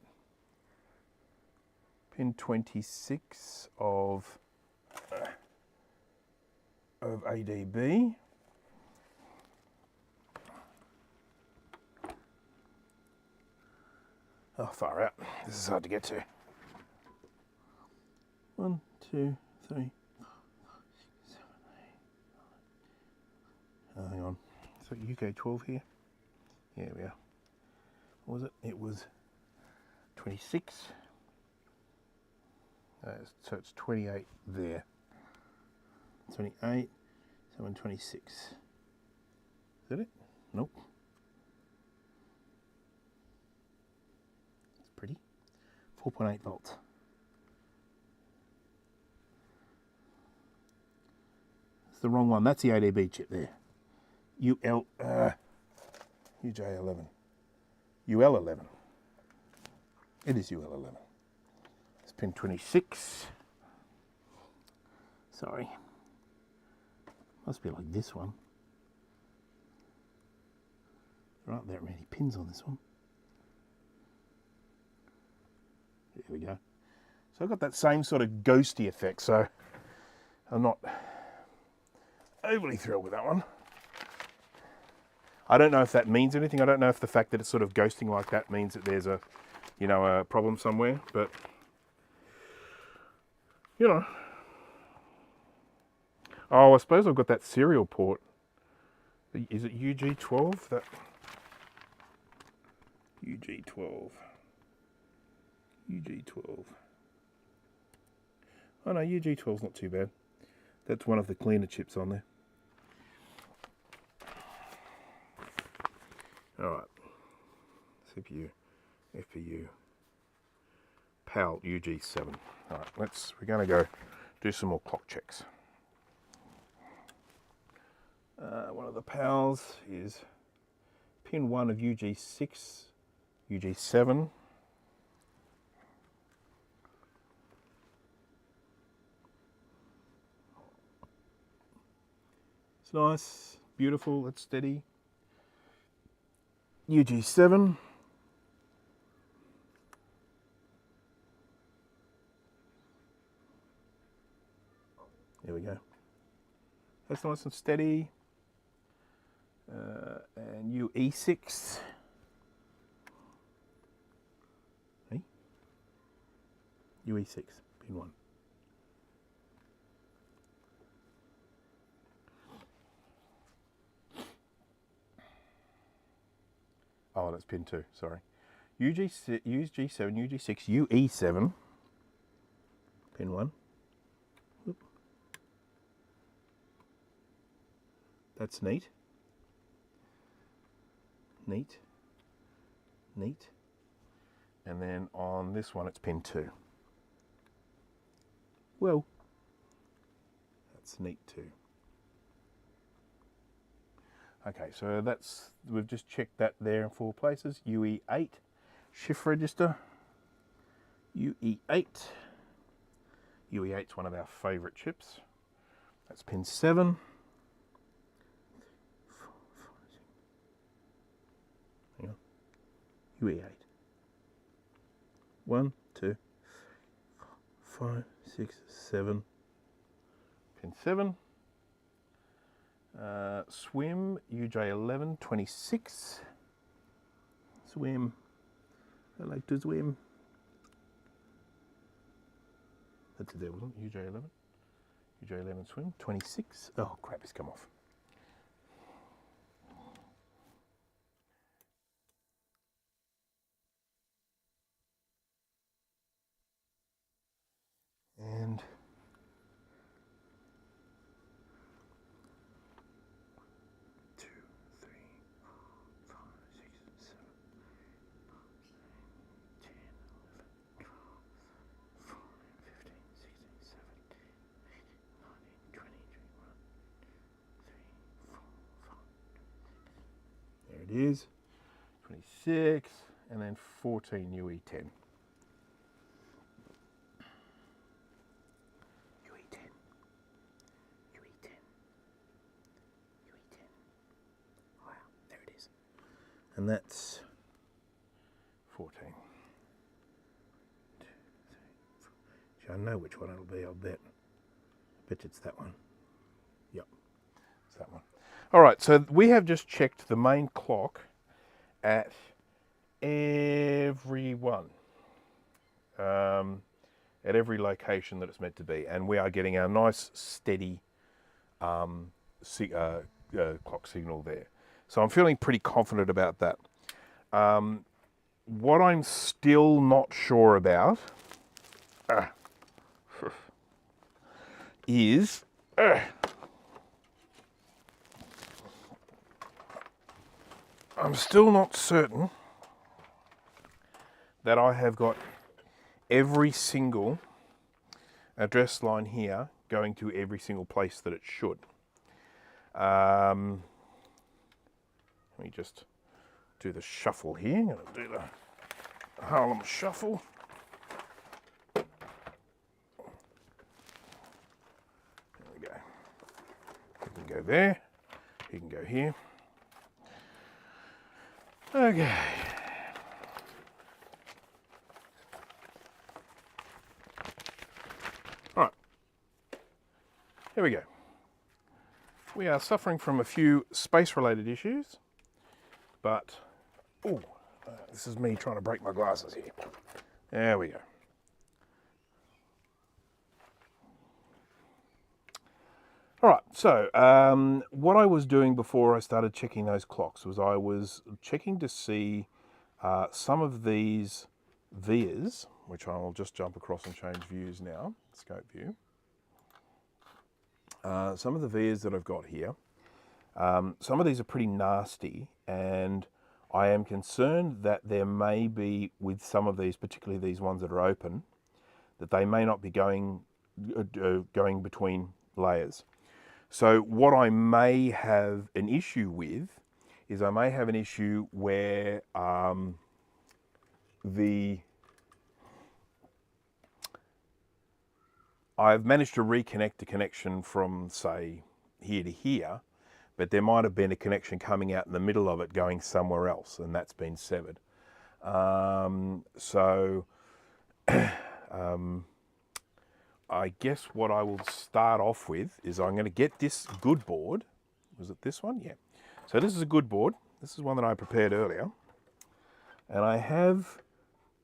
Pin 26 of ADB. Oh, far out. This is hard to get to. 1, 2, 3, 4, 5, 6, 7, 8, 9. Hang on. So UK 12 here. Here we are. What was it? It was 26. So it's 28 there. 28, 726. Is that it? Nope. It's pretty. 4.8 volts. It's the wrong one. That's the ADB chip there. UJ11. UL11. It is UL11. It's pin 26. Sorry. Must be like this one. There aren't that many pins on this one. There we go. So I've got that same sort of ghosty effect, so I'm not overly thrilled with that one. I don't know if that means anything. I don't know if the fact that it's sort of ghosting like that means that there's a, you know, a problem somewhere, but, you know. Oh, I suppose I've got that serial port. Is it UG12? That UG12. UG12. Oh no, UG12's not too bad. That's one of the cleaner chips on there. Alright. CPU, FPU, PAL UG7. Alright, we're going to go do some more clock checks. One of the PALs is pin 1 of UG6, UG7. It's nice, beautiful, it's steady. UG7. There we go. That's nice and steady. And UE6. Hey? UE6, pin 1. Oh, that's pin 2, sorry. UG7, UG6, UE7, pin 1. Oop. That's neat. Neat. Neat. And then on this one, it's pin 2. Well, that's neat too. Okay, so we've just checked that there in 4 places. UE8, shift register. UE8. UE8's one of our favourite chips. That's pin 7. Hang on. UE8. 1, 2, 5, 6, 7. Pin 7. Swim UJ11 26. Swim. I like to swim. That's it there, wasn't it? UJ11. UJ11 swim 26. Oh crap, it's come off. And it is 26 and then 14 UE10. UE10. UE10. UE10. Wow, there it is. And that's 14. 2, 3, 4. I know which one it'll be, I'll bet. I bet it's that one. Yep, it's that one. All right, so we have just checked the main clock at every one, at every location that it's meant to be, and we are getting our nice steady clock signal there. So I'm feeling pretty confident about that. What I'm still not sure about is I'm still not certain that I have got every single address line here going to every single place that it should. Let me just do the shuffle here. I'm going to do the Harlem shuffle. There we go. We can go there. He can go here. Okay. All right. Here we go. We are suffering from a few space-related issues, but, this is me trying to break my glasses here. There we go. All right, so what I was doing before I started checking those clocks was I was checking to see some of these vias, which I'll just jump across and change views now, scope view. Some of the vias that I've got here, some of these are pretty nasty, and I am concerned that there may be, with some of these, particularly these ones that are open, that they may not be going between layers. So what I may have an issue with is I may have an issue where I've managed to reconnect the connection from, say, here to here, but there might have been a connection coming out in the middle of it going somewhere else, and that's been severed. I guess what I will start off with is I'm going to get this good board. Was it this one? Yeah. So this is a good board. This is one that I prepared earlier. And I have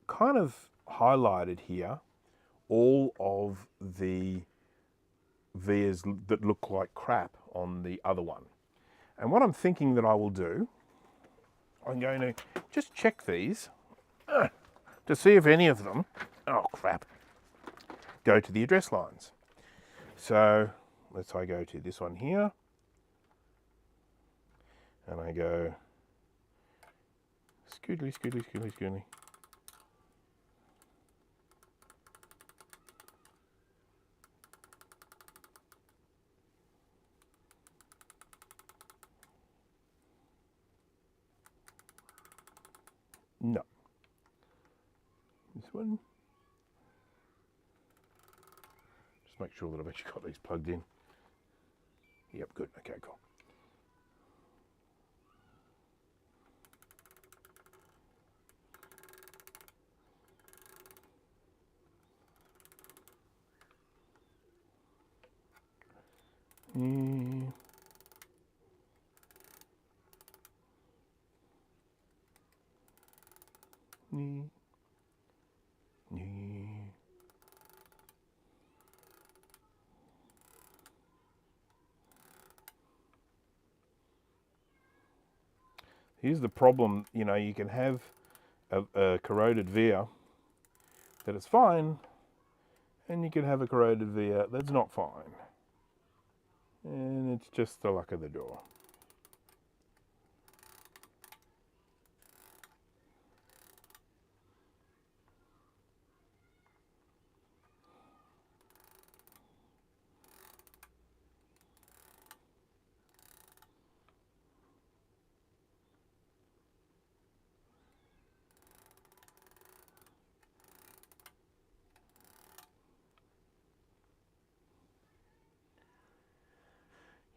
kind of highlighted here all of the vias that look like crap on the other one. And what I'm thinking that I will do, I'm going to just check these to see if any of them, oh crap, go to the address lines. So let's say I go to this one here, and I go scoodly, scoodly, scoodly, scoodly. No. This one. Just make sure that I've actually got these plugged in. Yep, good. Okay, cool. Here's the problem, you know, you can have a corroded via that is fine, and you can have a corroded via that's not fine. And it's just the luck of the draw.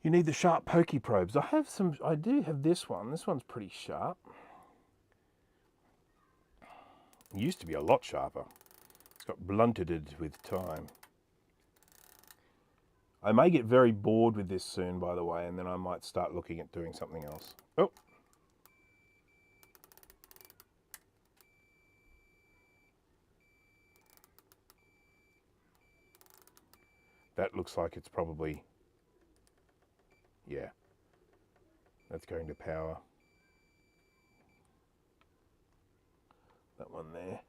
You need the sharp pokey probes. I do have this one. This one's pretty sharp. It used to be a lot sharper. It's got blunted with time. I may get very bored with this soon, by the way, and then I might start looking at doing something else. Oh. That looks like it's probably, yeah, that's going to power that one there.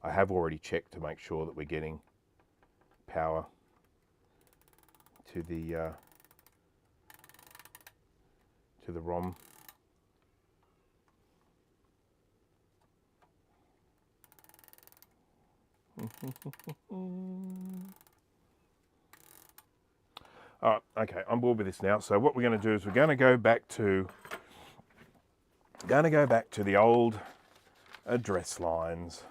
I have already checked to make sure that we're getting power to the ROM. All right, okay, I'm bored with this now. So what we're going to do is we're going to go back to the old address lines,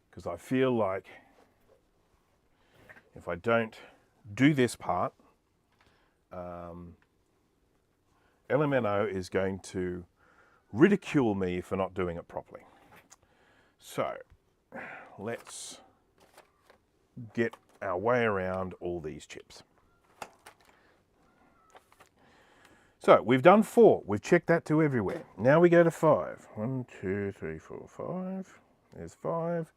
because I feel like if I don't do this part, LMNO is going to ridicule me for not doing it properly. So let's get our way around all these chips. So we've done 4. We've checked that to everywhere. Now we go to 5. 1, 2, 3, 4, 5. There's 5.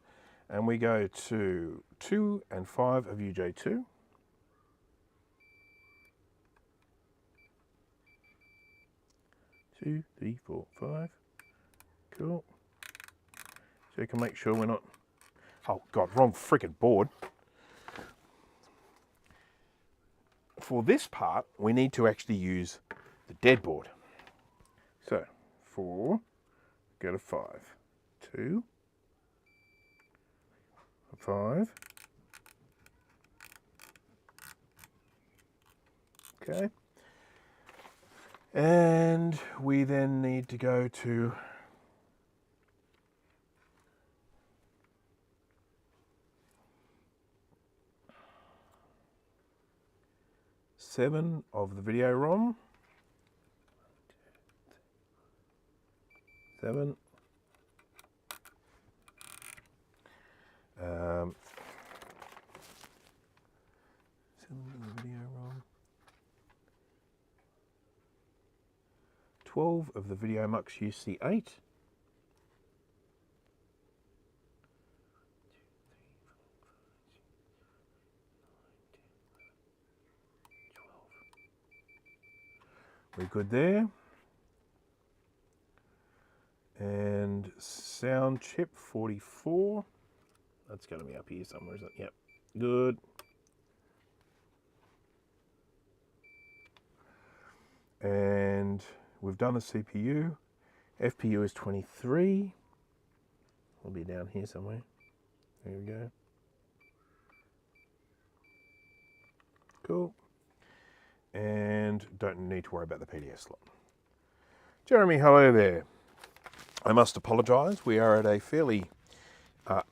And we go to 2 and 5 of UJ2. Two, 3, 4, 5. Cool. So you can make sure we're not... Oh, God, wrong frickin' board. For this part, we need to actually use the dead board. So, 4, go to 5. 2, 5. Okay. And we then need to go to 7 of the video ROM. 7. 7 of the video ROM. 12 of the Video Mux UC8. 12. We're good there. And sound chip 44. That's going to be up here somewhere, isn't it? Yep. Good. And we've done the CPU. FPU is 23. It'll be down here somewhere. There we go. Cool. And don't need to worry about the PDF slot. Jeremy, hello there. I must apologise. We are at a fairly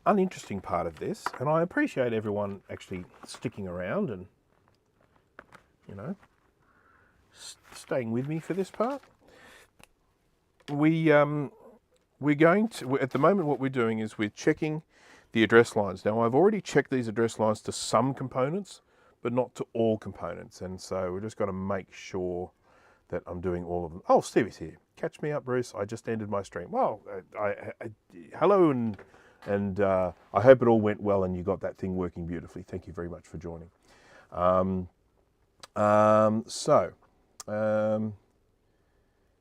uninteresting part of this, and I appreciate everyone actually sticking around and, you know, staying with me for this part. We're going to, at the moment what we're doing is we're checking the address lines. Now I've already checked these address lines to some components, but not to all components, and so we're just got to make sure that I'm doing all of them. Oh, Stevie's here. Catch me up, Bruce. I just ended my stream. Well, hello, and I hope it all went well and you got that thing working beautifully. Thank you very much for joining.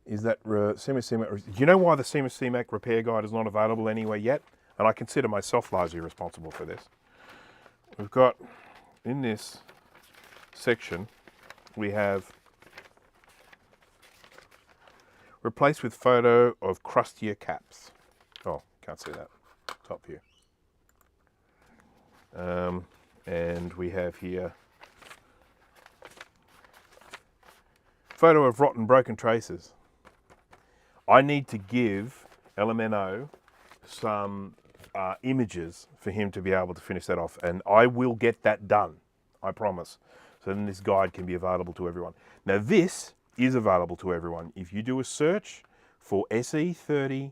Is that CMAC? Do you know why the CMAC repair guide is not available anywhere yet? And I consider myself largely responsible for this. We've got in this section, we have replace with photo of crustier caps. Oh, can't see that. Top view. And we have here photo of rotten broken traces. I need to give LMNO some images for him to be able to finish that off, and I will get that done, I promise. So then this guide can be available to everyone. Now this is available to everyone. If you do a search for SE30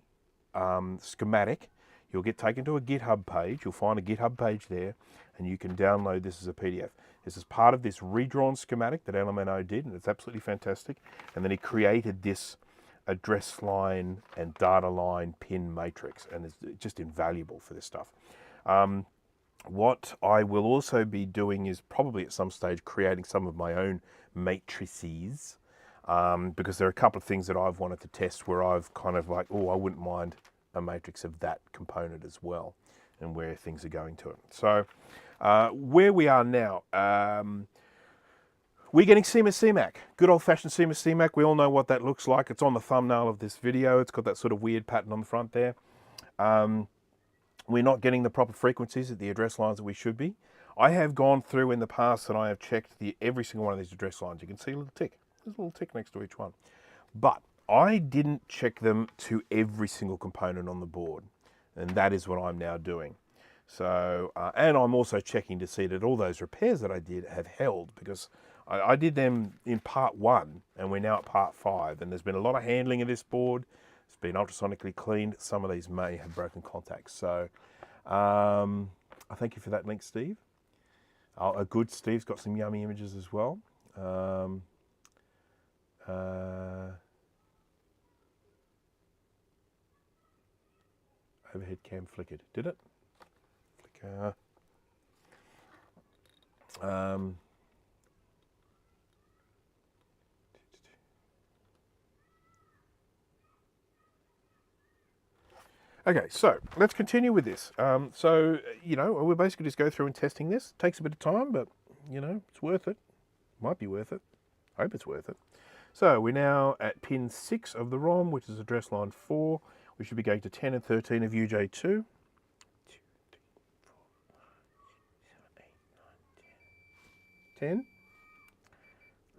schematic, you'll get taken to a GitHub page. You'll find a GitHub page there, and you can download this as a PDF. This is part of this redrawn schematic that LMNO did, and it's absolutely fantastic. And then he created this address line and data line pin matrix, and it's just invaluable for this stuff. What I will also be doing is probably at some stage creating some of my own matrices, because there are a couple of things that I've wanted to test where I've kind of like, oh, I wouldn't mind a matrix of that component as well, and where things are going to it. So where we are now, we're getting CMAC, good old-fashioned CMAC. We all know what that looks like. It's on the thumbnail of this video. It's got that sort of weird pattern on the front there. We're not getting the proper frequencies at the address lines that we should be. I have gone through in the past and I have checked every single one of these address lines. You can see a little tick. There's a little tick next to each one. But I didn't check them to every single component on the board. And that is what I'm now doing. So, and I'm also checking to see that all those repairs that I did have held, because I did them in part 1 and we're now at part 5, and there's been a lot of handling of this board. It's been ultrasonically cleaned. Some of these may have broken contacts. So I thank you for that link, Steve. Good, Steve's got some yummy images as well. Overhead cam flickered. Did it? Flicker. Okay, so let's continue with this. You know, we'll basically just go through and testing this. Takes a bit of time, but, you know, it's worth it. Might be worth it. Hope it's worth it. So we're now at pin 6 of the ROM, which is address line 4. We should be going to 10 and 13 of UJ2. 10,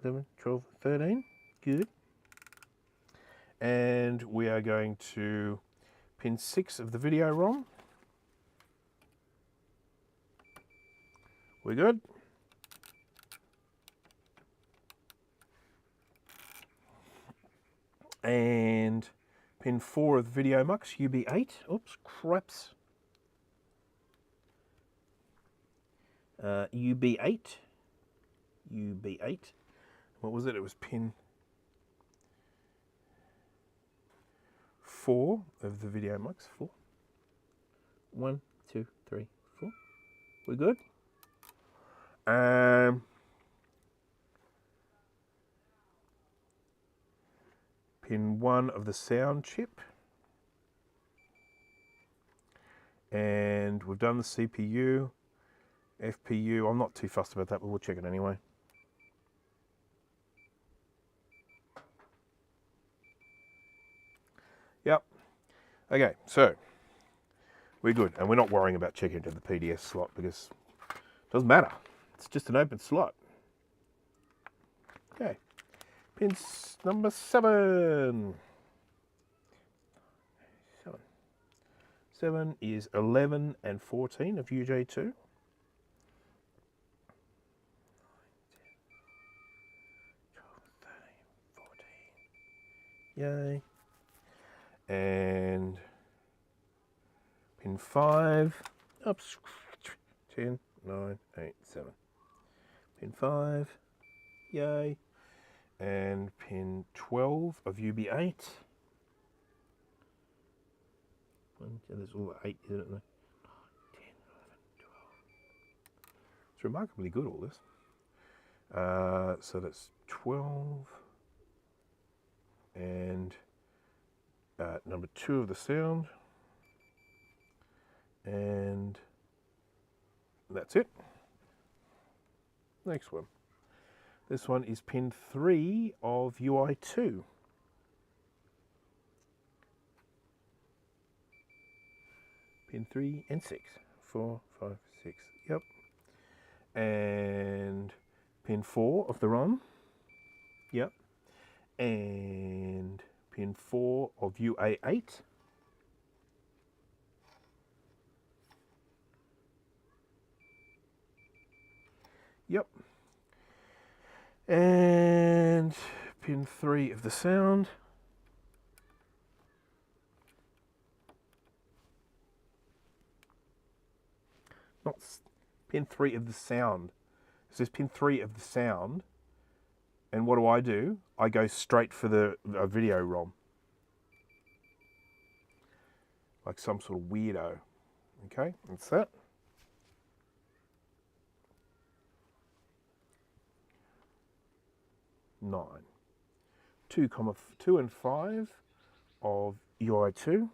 11, 12, 13. Good. And we are going to pin 6 of the video ROM. We're good. And pin 4 of the video mux, UB8. Oops, craps. UB8. UB8. What was it? It was pin 4 of the video mux. 4. 1, 2, 3, 4. We're good. Pin 1 of the sound chip. And we've done the CPU, FPU. I'm not too fussed about that, but we'll check it anyway. Yep. Okay, so we're good. And we're not worrying about checking into the PDS slot because it doesn't matter. It's just an open slot. Okay. Pin number 7. 7 is 11 and 14 of UJ2. 12, 13, 14. Yay. And pin 5. Oops. 10, 9, 8, 7. Pin 5. Yay. And pin 12 of UB8. There's all 8, isn't there? 9, 10, 11, 12. It's remarkably good, all this. So that's 12. And number 2 of the sound. And that's it. Next one. This one is pin 3 of UI2. Pin 3 and 6. 4, 5, 6. Yep. And pin 4 of the ROM. Yep. And pin 4 of UA8. Yep. And pin 3 of the sound. Not pin 3 of the sound. It says pin 3 of the sound. And what do? I go straight for the video ROM. Like some sort of weirdo. Okay, that's that. Nine. 2, 2 and 5 of UI2.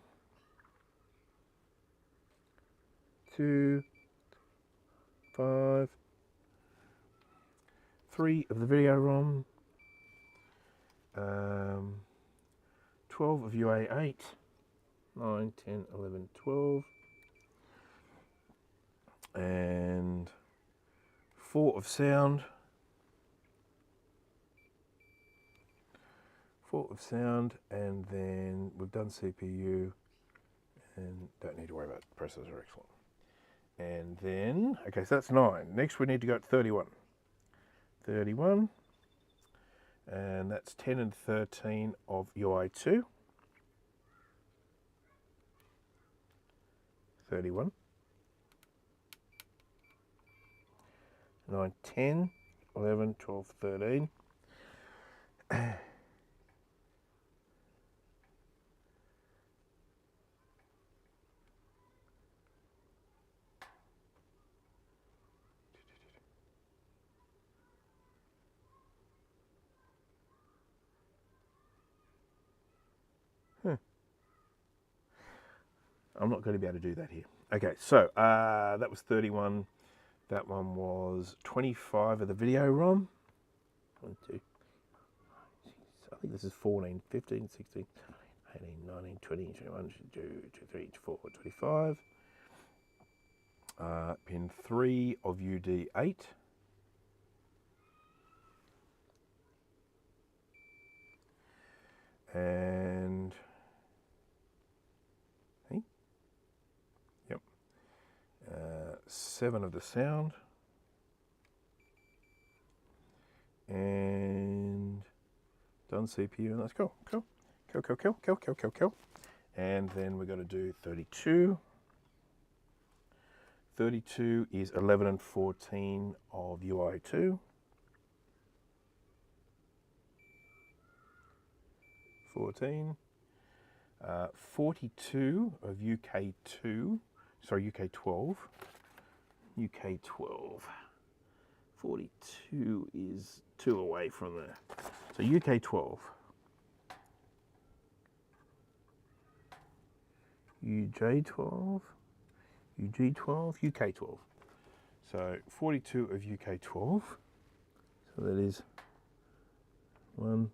2, 5. 3 of the video ROM. 12 of UA8. 9, 10, 11, 12. And 4 of sound. 4 of sound, and then we've done CPU and don't need to worry about processor, excellent. And then, okay, so that's 9. Next we need to go to 31. 31. And that's 10 and 13 of UI2. 31. 9, 10, 11, 12, 13. I'm not going to be able to do that here. Okay, so that was 31. That one was 25 of the video ROM. 1, 2, I think this is 14, 15, 16, 18, 19, 20, 21, 22, 23, 24, 25. Pin 3 of UD8. And, hey, yep, 7 of the sound. And done CPU, and let's go. Kill. And then we're going to do 32. 32 is 11 and 14 of UI2. 14. 42 of UK2. Sorry, UK12. UK12. 42 is 2 away from there. So UK12. UJ12. UG12, UK12. So 42 of UK12. So that is 1,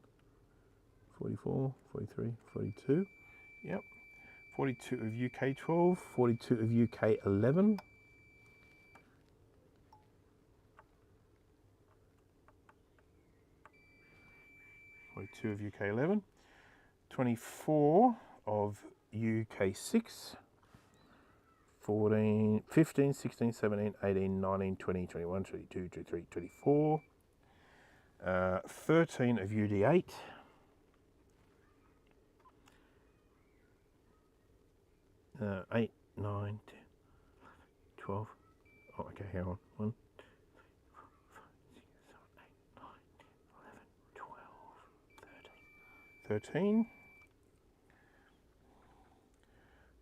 44, 43, 42. Yep. 42 of UK12, 42 of UK11. 42 of UK11. 24 of UK6. 14, 15, 16, 17, 18, 19, 20, 21, 22, 23, 24. 13 of UD8. 8, 9, 10, 12. Oh, okay, hang on. 1, 2, 3, 4, 5, 6, 7, 8, 9, 10, 11, 12, 13.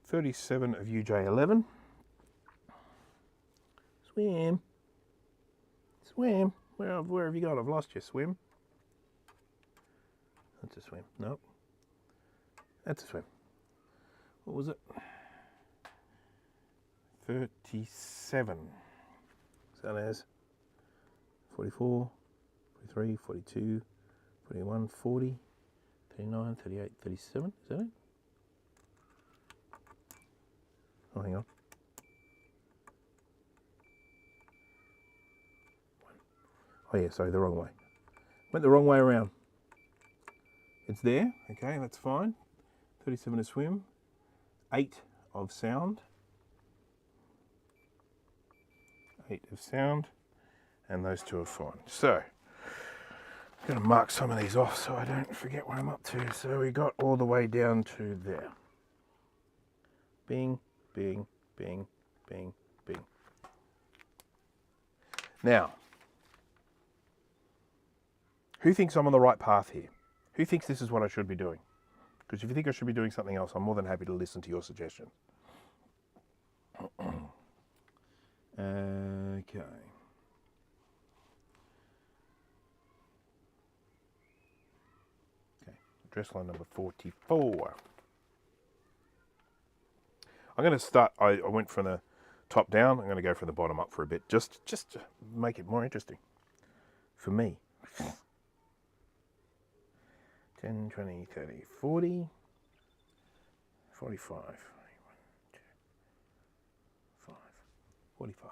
37 of UJ11. Swim. Swim. Where have you gone? I've lost you. Swim. That's a swim. Nope. That's a swim. What was it? 37. So there's 44, 43, 42, 41, 40, 39, 38, 37. Is that it? Oh, hang on. Oh yeah, sorry, the wrong way. Went the wrong way around. It's there, okay, that's fine. 37 to swim. 8 of sound. 8 of sound. And those 2 are fine. So, I'm going to mark some of these off so I don't forget what I'm up to. So we got all the way down to there. Bing, bing, bing, bing, bing. Now, who thinks I'm on the right path here? Who thinks this is what I should be doing? Because if you think I should be doing something else, I'm more than happy to listen to your suggestions. Okay. Okay, address line number 44. I'm going to start, I went from the top down, I'm going to go from the bottom up for a bit, just to make it more interesting for me. 10, 20, 30, 40, 45, 1, 2, 5, 45.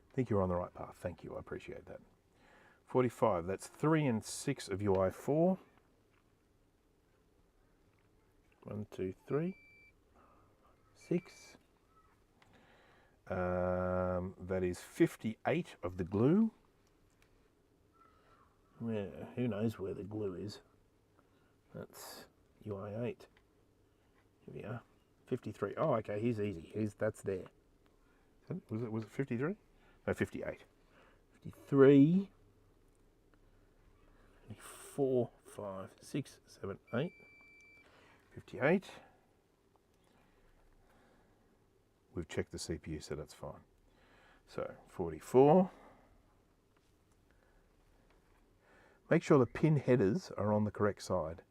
I think you're on the right path. Thank you, I appreciate that. 45, that's 3 and 6 of UI4. 1, 2, 3, 6. That is 58 of the glue. Where, who knows where the glue is? That's UI8. Here we are. 53. Oh, okay. Here's easy. That's there. Was it 53? No, 58. 53. 4, 5, 6, 7, 8. 58. We've checked the CPU, so that's fine. So 44. Make sure the pin headers are on the correct side.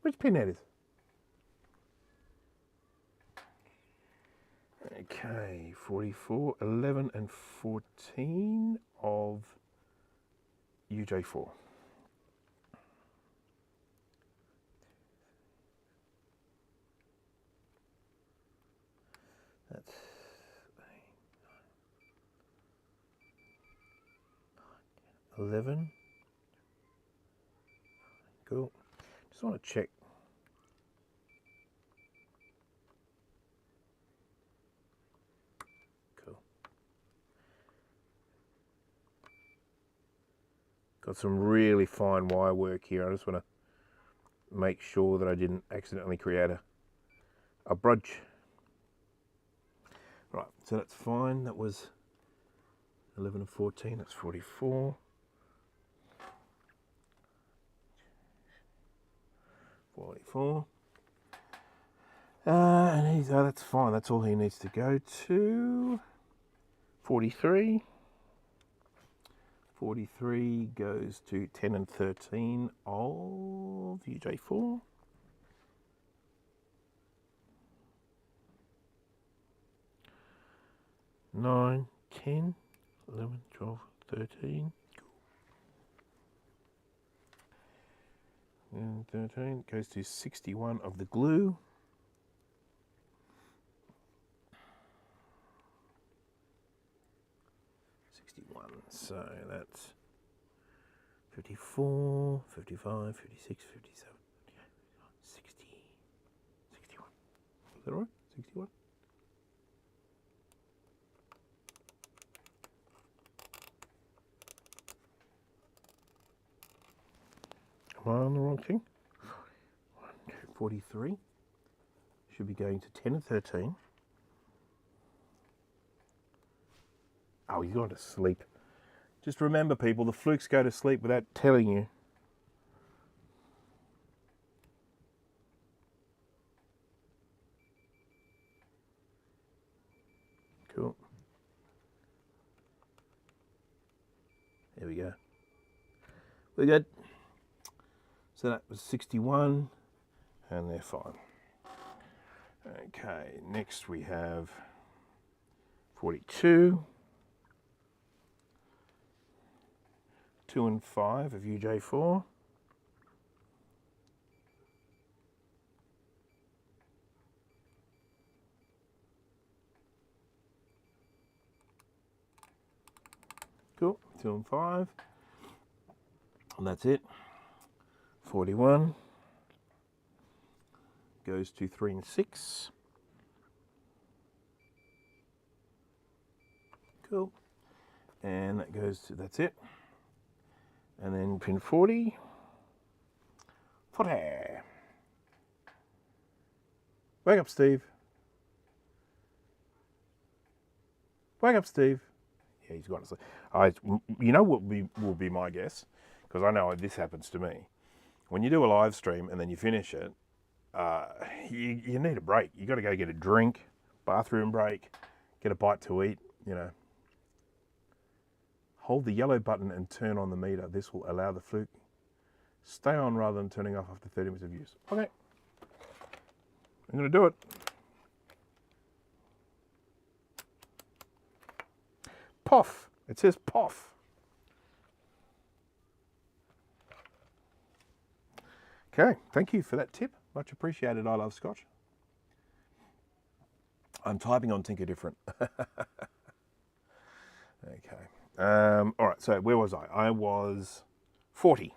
Which pin headers? Okay, 44, 11 and 14 of UJ4. That's 11. Cool. Just want to check. Cool. Got some really fine wire work here. I just want to make sure that I didn't accidentally create a brudge. Right, so that's fine. That was 11 and 14. That's 44. 44. And he's, oh, that's fine. That's all he needs to go to. 43. 43 goes to 10 and 13 of UJ4. 9, 10, 11, 12, 13. And 13 goes to 61 of the glue. 61, so that's 54, 55, 56, 57, 60, 61. Is that right? 61? Am I on the wrong thing? 43. Should be going to 10 and 13. Oh, you've gone to sleep. Just remember, people, the flukes go to sleep without telling you. Cool. There we go. We're good. So that was 61, and they're fine. Okay, next we have 42. 2 and 5 of UJ4. Cool, 2 and 5. And that's it. 41 goes to 3 and 6. Cool. And that goes to, that's it. And then pin 40. 40. Wake up, Steve. Wake up, Steve. Yeah, he's gone to sleep. You know what will be my guess? Because I know this happens to me. When you do a live stream and then you finish it, you need a break. You got to go get a drink, bathroom break, get a bite to eat, you know. Hold the yellow button and turn on the meter. This will allow the fluke stay on rather than turning off after 30 minutes of use. Okay, I'm going to do it. Puff. It says puff. Okay, thank you for that tip. Much appreciated. I love Scotch. I'm typing on Tinker Different. Okay. All right, so where was I? I was 40.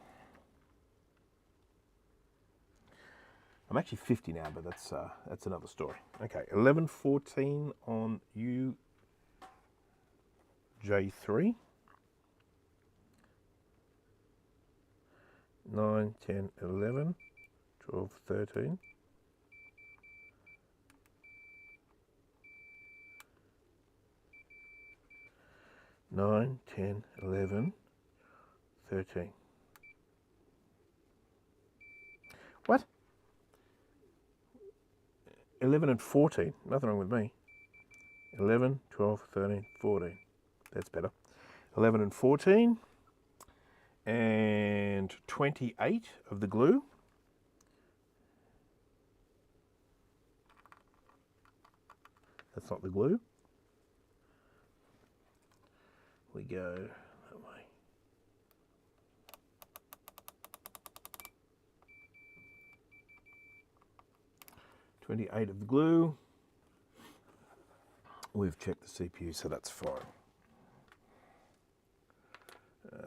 I'm actually 50 now, but that's another story. Okay, 1114 on UJ3. 9, 10, 11, 12, 13. 9, 10, 11, 13. What? 11 and 14. Nothing wrong with me. 11, 12, 13, 14. That's better. 11 and 14. And 28 of the glue. That's not the glue. We go that way. 28 of the glue. We've checked the CPU, so that's fine.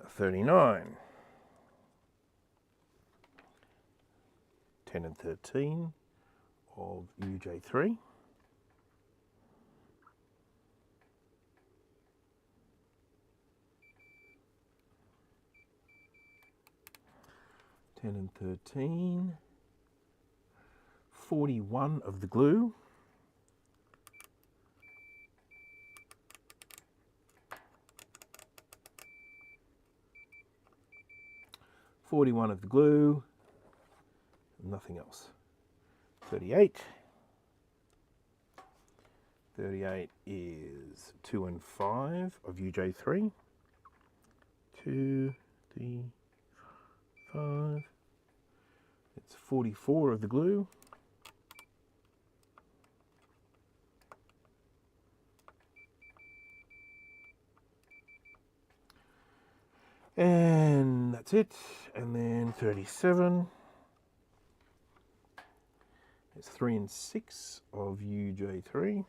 39. 10 and 13 of UJ3. 10 and 13. 41 of the glue. 41 of the glue. Nothing else. 38. 38 is 2 and 5 of UJ3. 2, 3, 5. It's 44 of the glue. And that's it. And then 37. It's 3 and 6 of UJ3.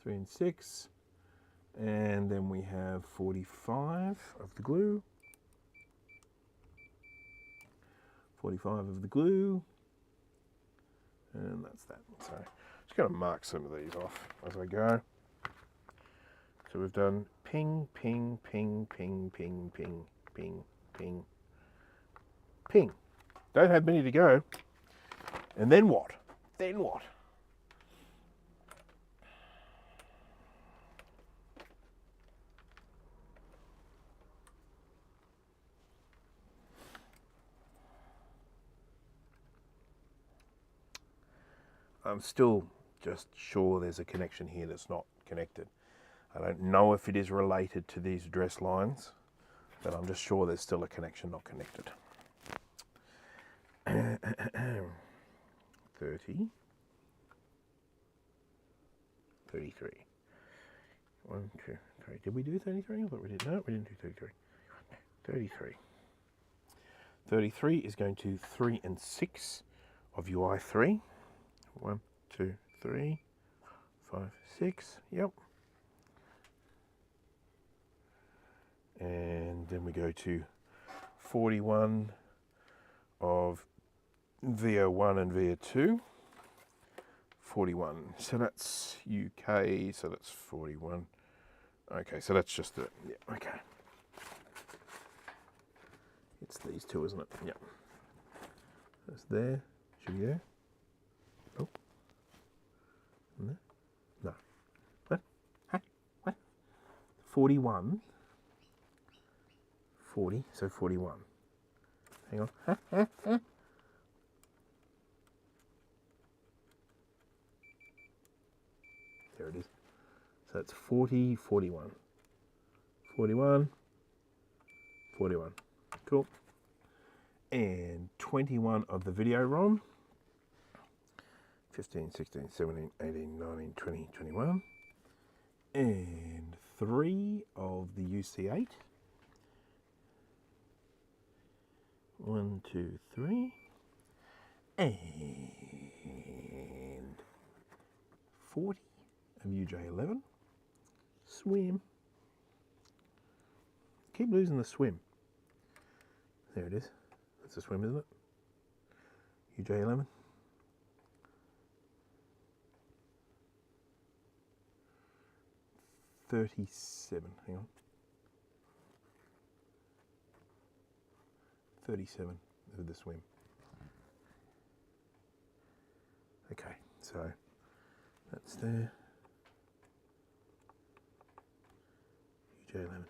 3 and 6. And then we have 45 of the glue. 45 of the glue. And that's that. So just going to mark some of these off as I go. So we've done ping, ping, ping, ping, ping, ping, ping, ping, ping. Don't have many to go. And then what? Then what? I'm still just sure there's a connection here that's not connected. I don't know if it is related to these address lines, but I'm just sure there's still a connection not connected. 30. 33. 1, 2, 3. Did we do 33? I thought we did. No, we didn't do 33. 33. 33 is going to 3 and 6 of UI3. 1, 2, 3, 5, 6. Yep. And then we go to 41 of VO1 and VO2. 41. So that's UK, so that's 41. Okay, so that's just the, yeah, okay. It's these two, isn't it? Yep. That's there. Should be there. Oh. No. No. What? Huh? What? 41. 40, so 41. Hang on. There it is. So it's 40, 41. 41, 41. Cool. And 21 of the video ROM. 15, 16, 17, 18, 19, 20, 21. And 3 of the UC8. 1, 2, 3. And 40 of UJ11. Swim. Keep losing the swim. There it is. That's the swim, isn't it? UJ11. $37. Hang on. 37 of the swim. Okay, so that's there. UJ11.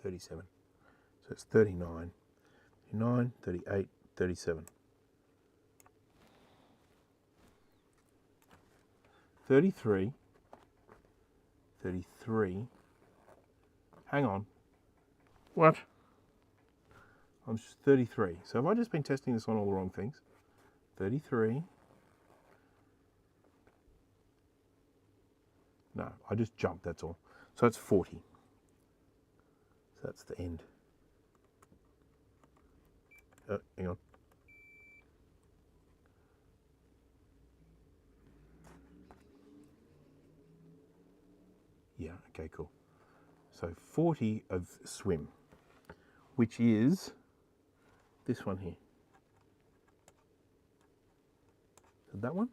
37. So it's 39. 39, 38, 37. 33. 33. Hang on. What? I'm just 33. So have I just been testing this on all the wrong things? 33. No, I just jumped, that's all. So it's 40. So that's the end. Hang on. Yeah, okay, cool. So 40 of swim, which is this one here. Is that one?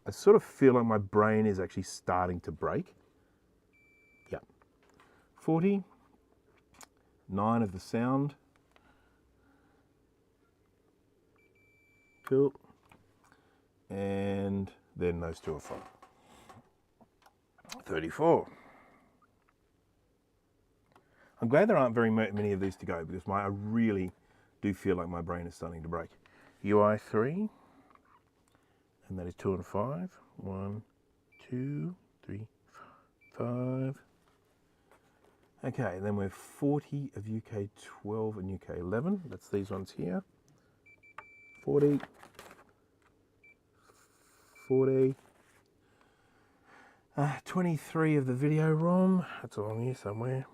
I sort of feel like my brain is actually starting to break. Yeah. 40, 9 of the sound. Cool. And then those two are from 34. I'm glad there aren't very many of these to go, because I really do feel like my brain is starting to break. UI 3, and that is 2 and 5. 1, 2, 3, 5. Okay, then we're 40 of UK 12 and UK 11. That's these ones here. 40. 40. 23 of the video ROM. That's along here somewhere.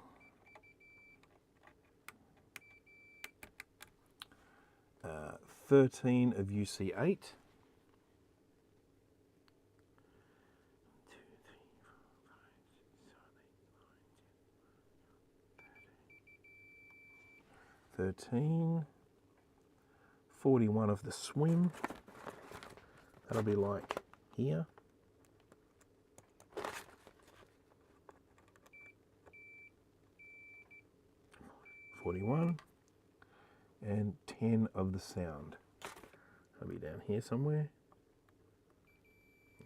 13 of UC8. 13. 41 of the swim. That'll be like here. 41. And 10 of the sound. That'll be down here somewhere.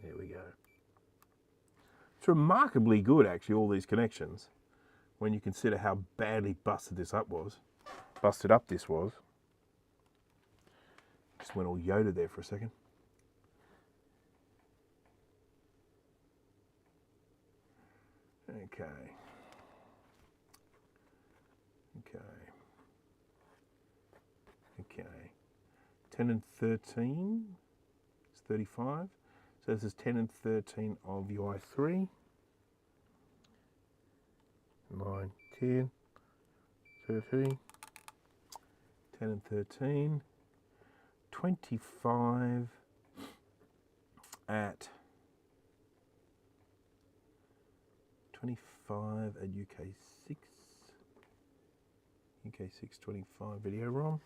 There we go. It's remarkably good, actually, all these connections, when you consider how badly busted this up was. Busted up this was. Just went all Yoda there for a second. Okay. Okay. Okay. 10 and 13 is 35. So this is 10 and 13 of UI3. 9, 10, 13. 10 and 13. 25 at 25 at UK6. UK6 25 video ROM.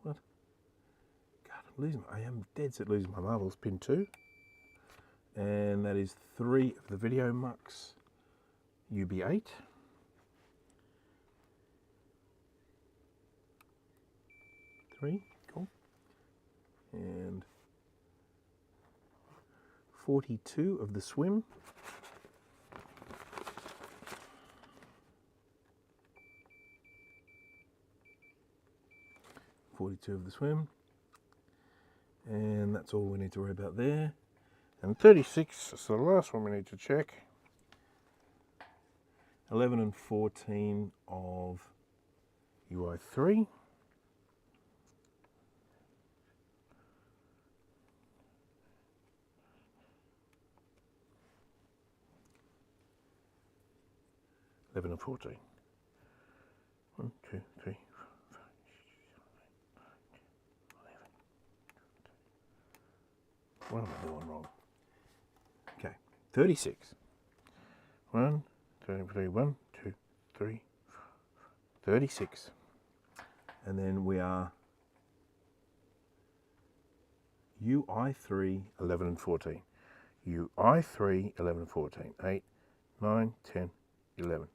What? God, I'm losing. I am dead set losing my marbles. Pin 2. And that is 3 of the video mux UB8. Three, cool. And 42 of the swim. Of the swim. And that's all we need to worry about there. And 36 is the last one we need to check. 11 and 14 of UI3. 11 and 14. 1, 2, 3, 4, 5, 6, 7, 8, 9, 10, 11. What am I doing wrong? Okay, 36. 1, 2, 1, 2, 3, 36. And then we are UI3, 11 and 14. UI3, 11 and 14. 8, 9, 10, 11.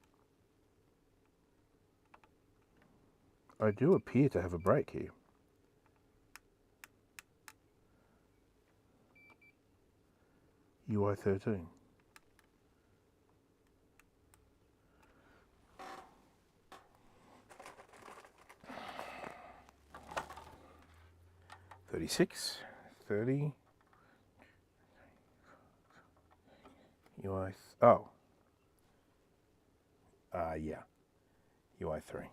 I do appear to have a break here. UI13. .36, 30, UI, oh, yeah, UI3.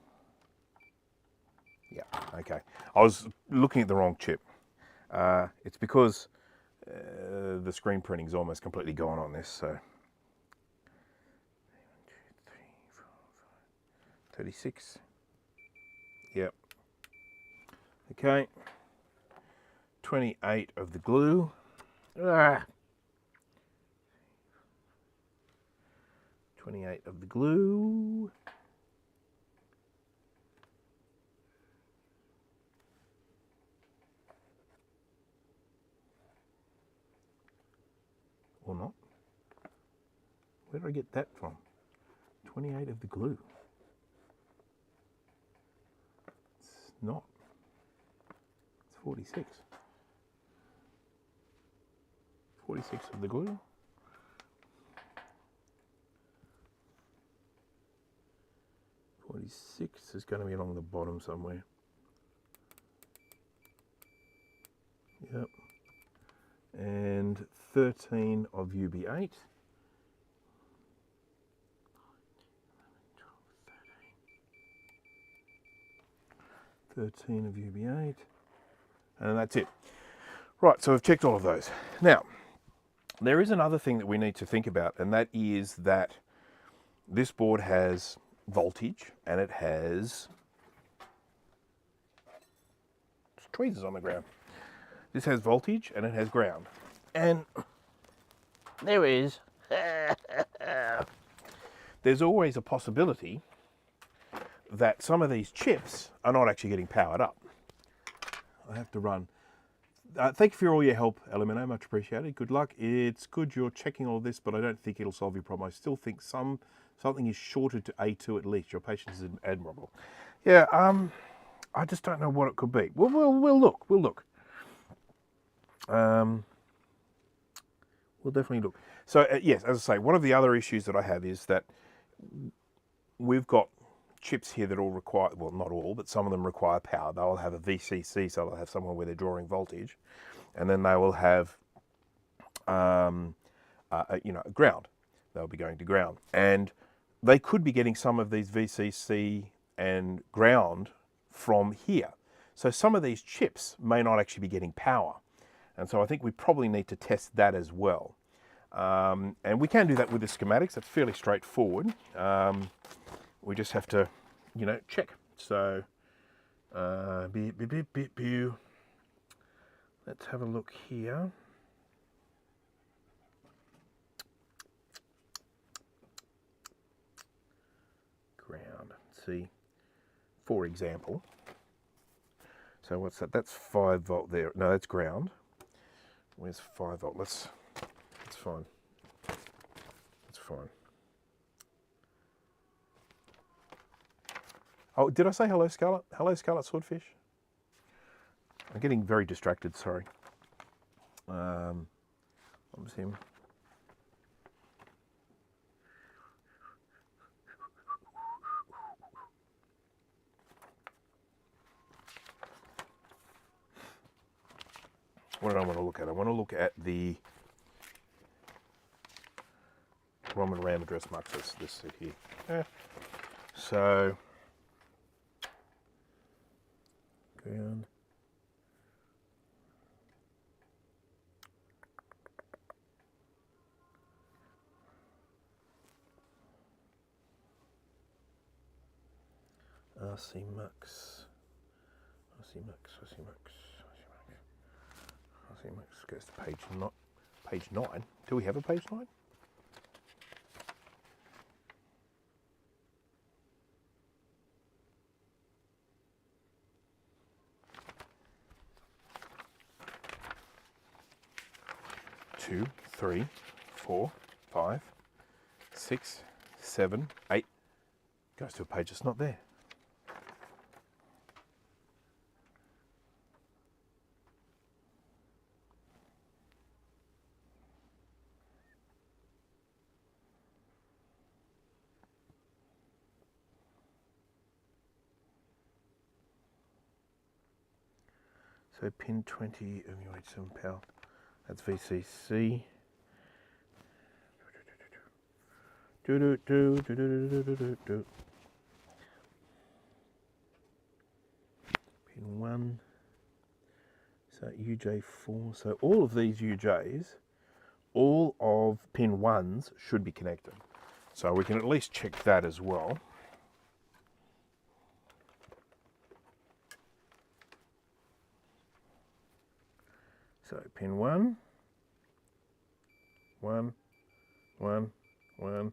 Yeah, okay. I was looking at the wrong chip. It's because the screen printing is almost completely gone on this, so. 1, 2, 3, 4, 5, 36. Yep. Okay. 28 of the glue. 28 of the glue. Or not. Where did I get that from? 28 of the glue. It's not. It's 46. 46 of the glue. 46 is going to be along the bottom somewhere. Yep. And 13 of UB8. 13 of UB8. And that's it. Right, so we've checked all of those. Now, there is another thing that we need to think about, and that is that this board has voltage and it has tweezers on the ground. This has voltage and it has ground. And there is there's always a possibility that some of these chips are not actually getting powered up. I have to run. Thank you for all your help, Elemino, much appreciated. Good luck. It's good you're checking all this, but I don't think it'll solve your problem. I still think something is shorted to A2 at least. Your patience is admirable. Yeah, I just don't know what it could be. We'll look. We'll look. We'll definitely look. So yes, as I say, one of the other issues that I have is that we've got chips here that all require, well, not all, but some of them require power. They'll have a VCC, so they'll have somewhere where they're drawing voltage, and then they will have, ground. They'll be going to ground, and they could be getting some of these VCC and ground from here. So some of these chips may not actually be getting power, and so I think we probably need to test that as well. And we can do that with the schematics. It's fairly straightforward. We just have to, check. So, let's have a look here. Ground. Let's see, for example. So what's that? That's 5 volt there. No, that's ground. Where's 5 volt? That's fine. That's fine. Oh, did I say hello, Scarlet? Hello, Scarlet Swordfish. I'm getting very distracted, sorry. What was him? What did I want to look at? I want to look at the ROM and RAM address marks, this here. Yeah. So, ground. RC Mux. RC Mux, RC Mux, RC Mux goes to page 9. Do we have a page 9? Two, 3, 4, 5, 6, 7, 8. Goes to a page that's not there. So pin 20 of your H7 power. That's VCC. Pin 1. So UJ4. So all of these UJs, all of pin 1s should be connected. So we can at least check that as well. So pin 1, 1, 1, 1,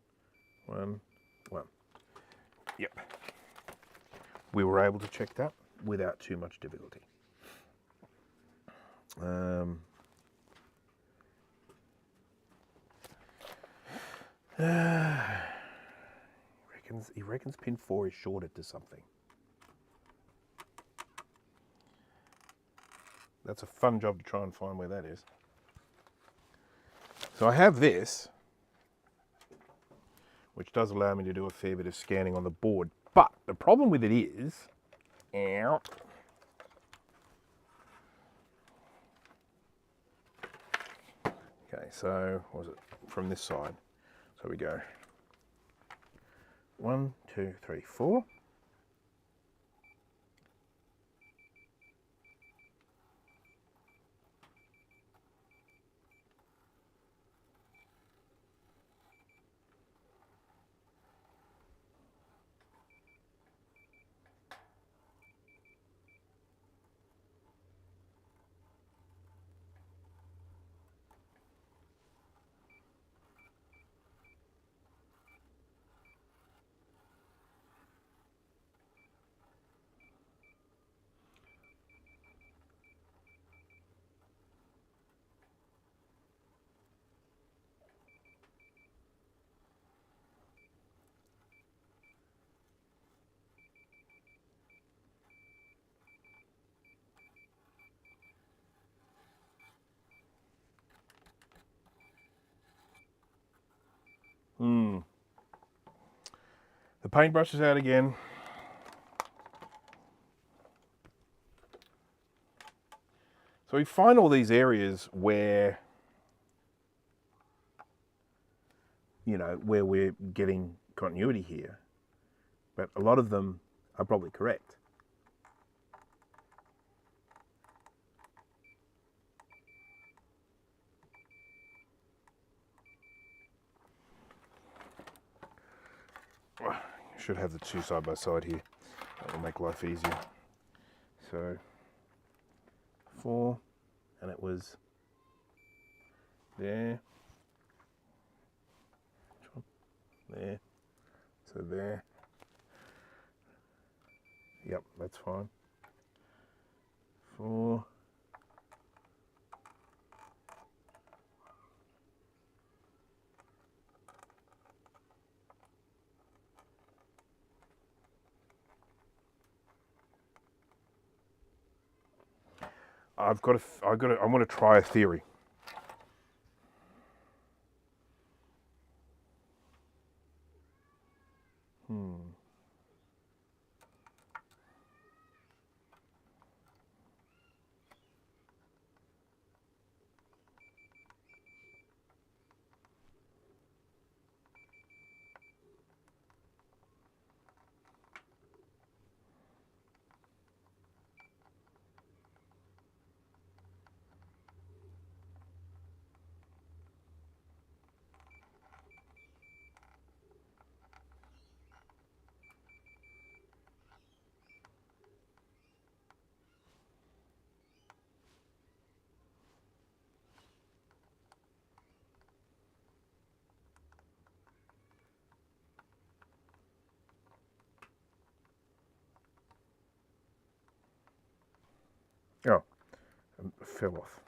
1, 1. Yep. We were able to check that without too much difficulty. He reckons pin 4 is shorted to something. That's a fun job to try and find where that is. So I have this, which does allow me to do a fair bit of scanning on the board. But the problem with it is, okay, so what was it from this side? So we go 1, 2, 3, 4. The paintbrush is out again. So we find all these areas where, where we're getting continuity here, but a lot of them are probably correct. Should have the two side by side here. That will make life easier. So 4, and it was there. There. So there. Yep, that's fine. 4. I want to try a theory. Oh, it fell off.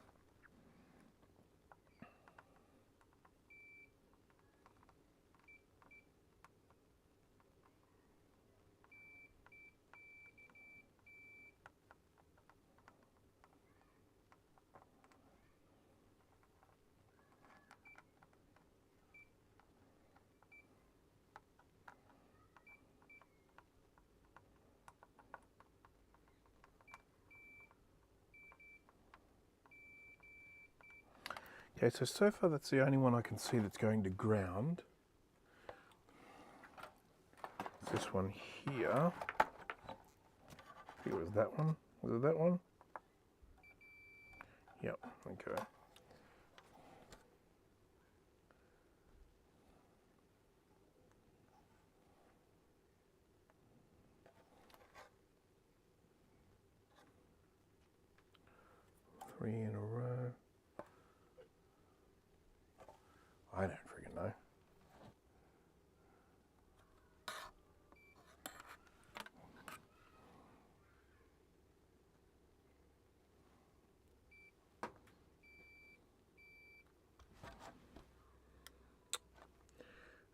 Okay, so far that's the only one I can see that's going to ground. It's this one here. I think it was that one. Was it that one? Yep, okay. Three in a row. I don't freaking know.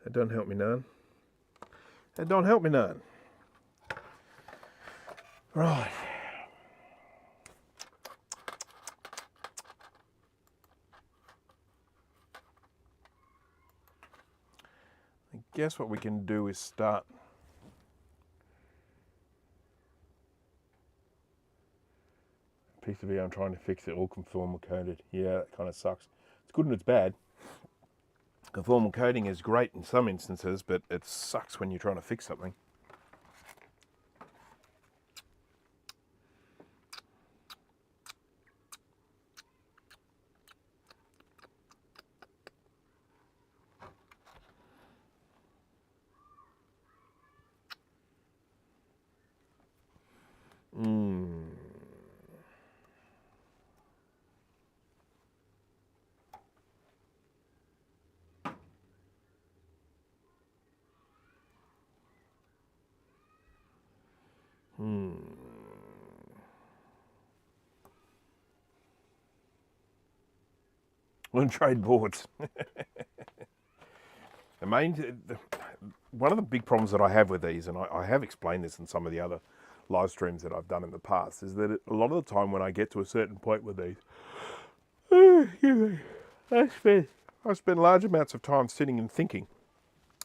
That don't help me none. That don't help me none. Right. I guess what we can do is start PCB I'm trying to fix it all conformal coated. Yeah, that kind of sucks. It's good and it's bad. Conformal coating is great in some instances, but it sucks when you're trying to fix something. On trade boards. One of the big problems that I have with these, and I have explained this in some of the other live streams that I've done in the past, is that a lot of the time when I get to a certain point with these, I spend large amounts of time sitting and thinking,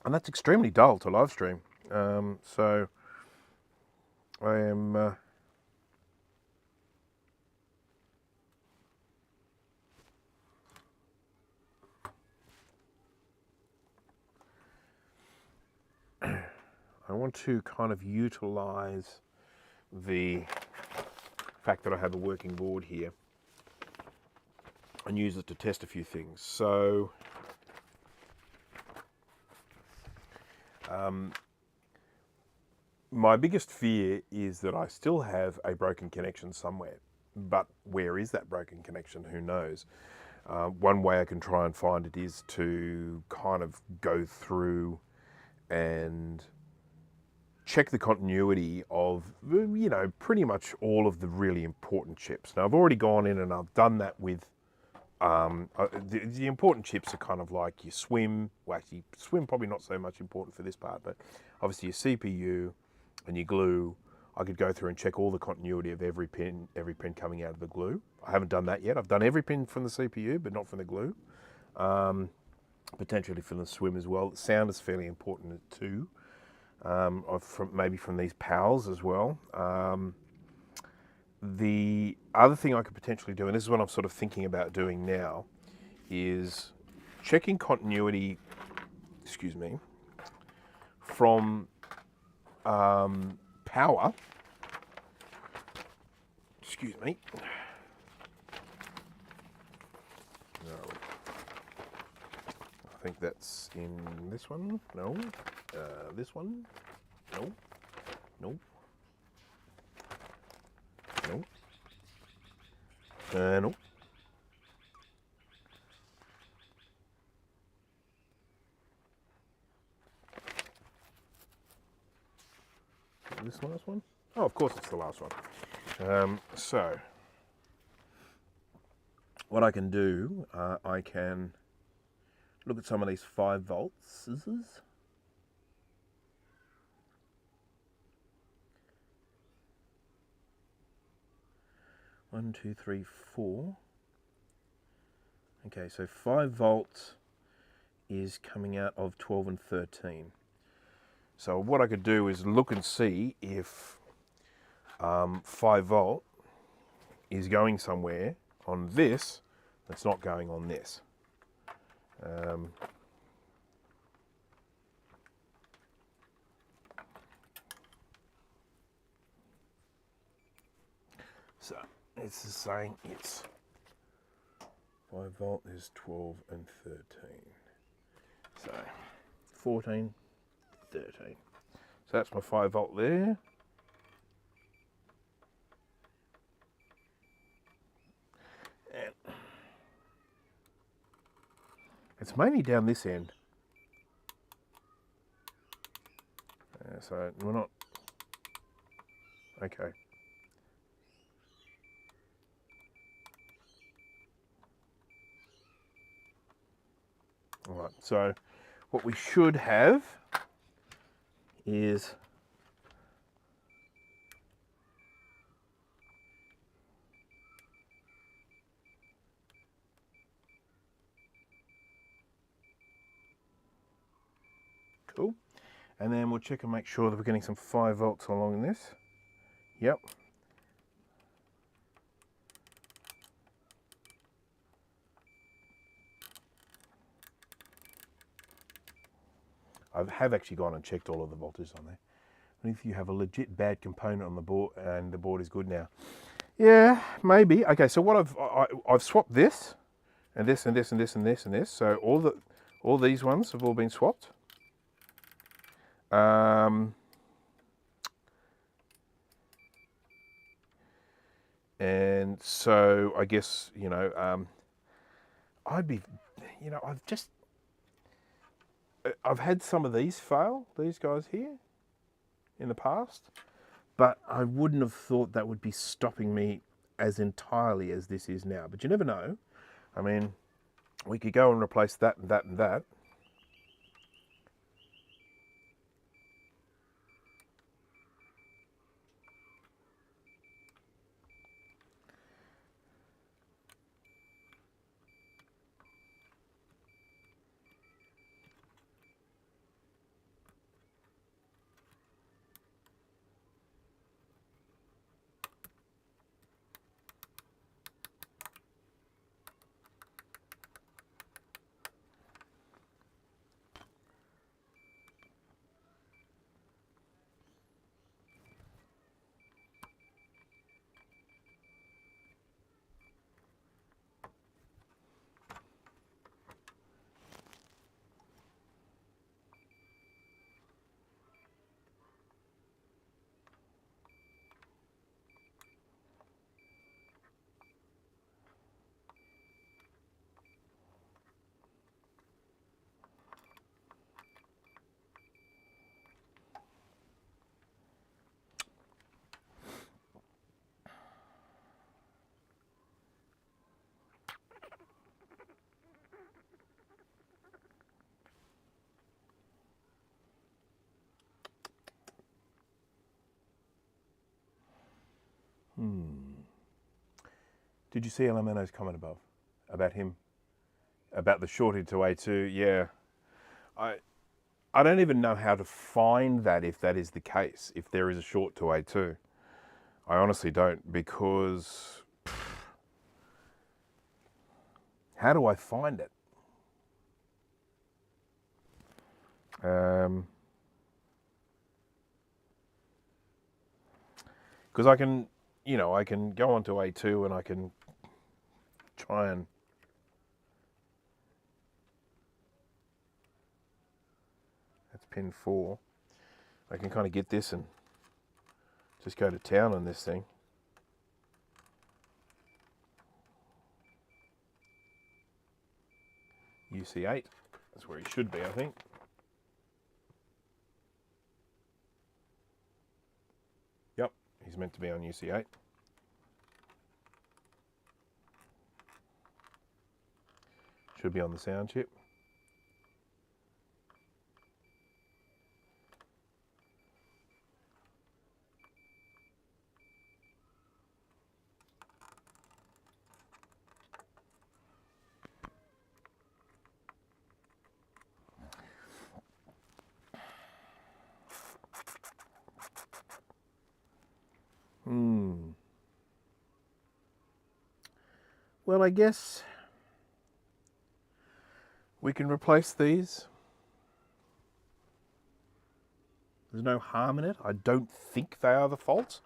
and that's extremely dull to live stream. So I am. I want to kind of utilize the fact that I have a working board here and use it to test a few things. So my biggest fear is that I still have a broken connection somewhere, but where is that broken connection? Who knows? One way I can try and find it is to kind of go through and check the continuity of, you know, pretty much all of the really important chips. Now, I've already gone in and I've done that with, the important chips are kind of like your SWIM, well actually SWIM probably not so much important for this part, but obviously your CPU and your glue. I could go through and check all the continuity of every pin coming out of the glue. I haven't done that yet. I've done every pin from the CPU, but not from the glue. Potentially from the SWIM as well. The sound is fairly important too. Maybe from these PALs as well. The other thing I could potentially do, and this is what I'm sort of thinking about doing now, is checking continuity, from power. No. I think that's in this one. No. This one. No. Nope. Nope. Nope. This last one? Oh, of course it's the last one. So what I can do, I can look at some of these 5-volt scissors. One, two, three, 4. Okay, so 5 volts is coming out of 12 and 13. So what I could do is look and see if 5 volt is going somewhere on this that's not going on this. So it's saying it's 5 volt is 12 and 13. So 14, 13. So that's my 5 volt there. And it's mainly down this end. So we're not, okay. All right, so what we should have is cool. And then we'll check and make sure that we're getting some 5 volts along this. Yep. I have actually gone and checked all of the voltages on there. And if you have a legit bad component on the board and the board is good now. Yeah, maybe. Okay, so what I've swapped this and this and this and this and this and this. So all these ones have all been swapped. And so I guess, you know, I've had some of these fail, these guys here, in the past, but I wouldn't have thought that would be stopping me as entirely as this is now. But you never know. I mean, we could go and replace that and that and that. Did you see Elemeno's comment above about him, about the shorted to A2? Yeah, I don't even know how to find that if that is the case, if there is a short to A2. I honestly don't, because how do I find it? Because I can, you know, I can go onto A2 and I can try and that's pin 4. I can kind of get this and just go to town on this thing. UC8, that's where he should be, I think. Yep, he's meant to be on UC8. Should be on the sound chip. Well, I guess we can replace these. There's no harm in it. I don't think they are the fault.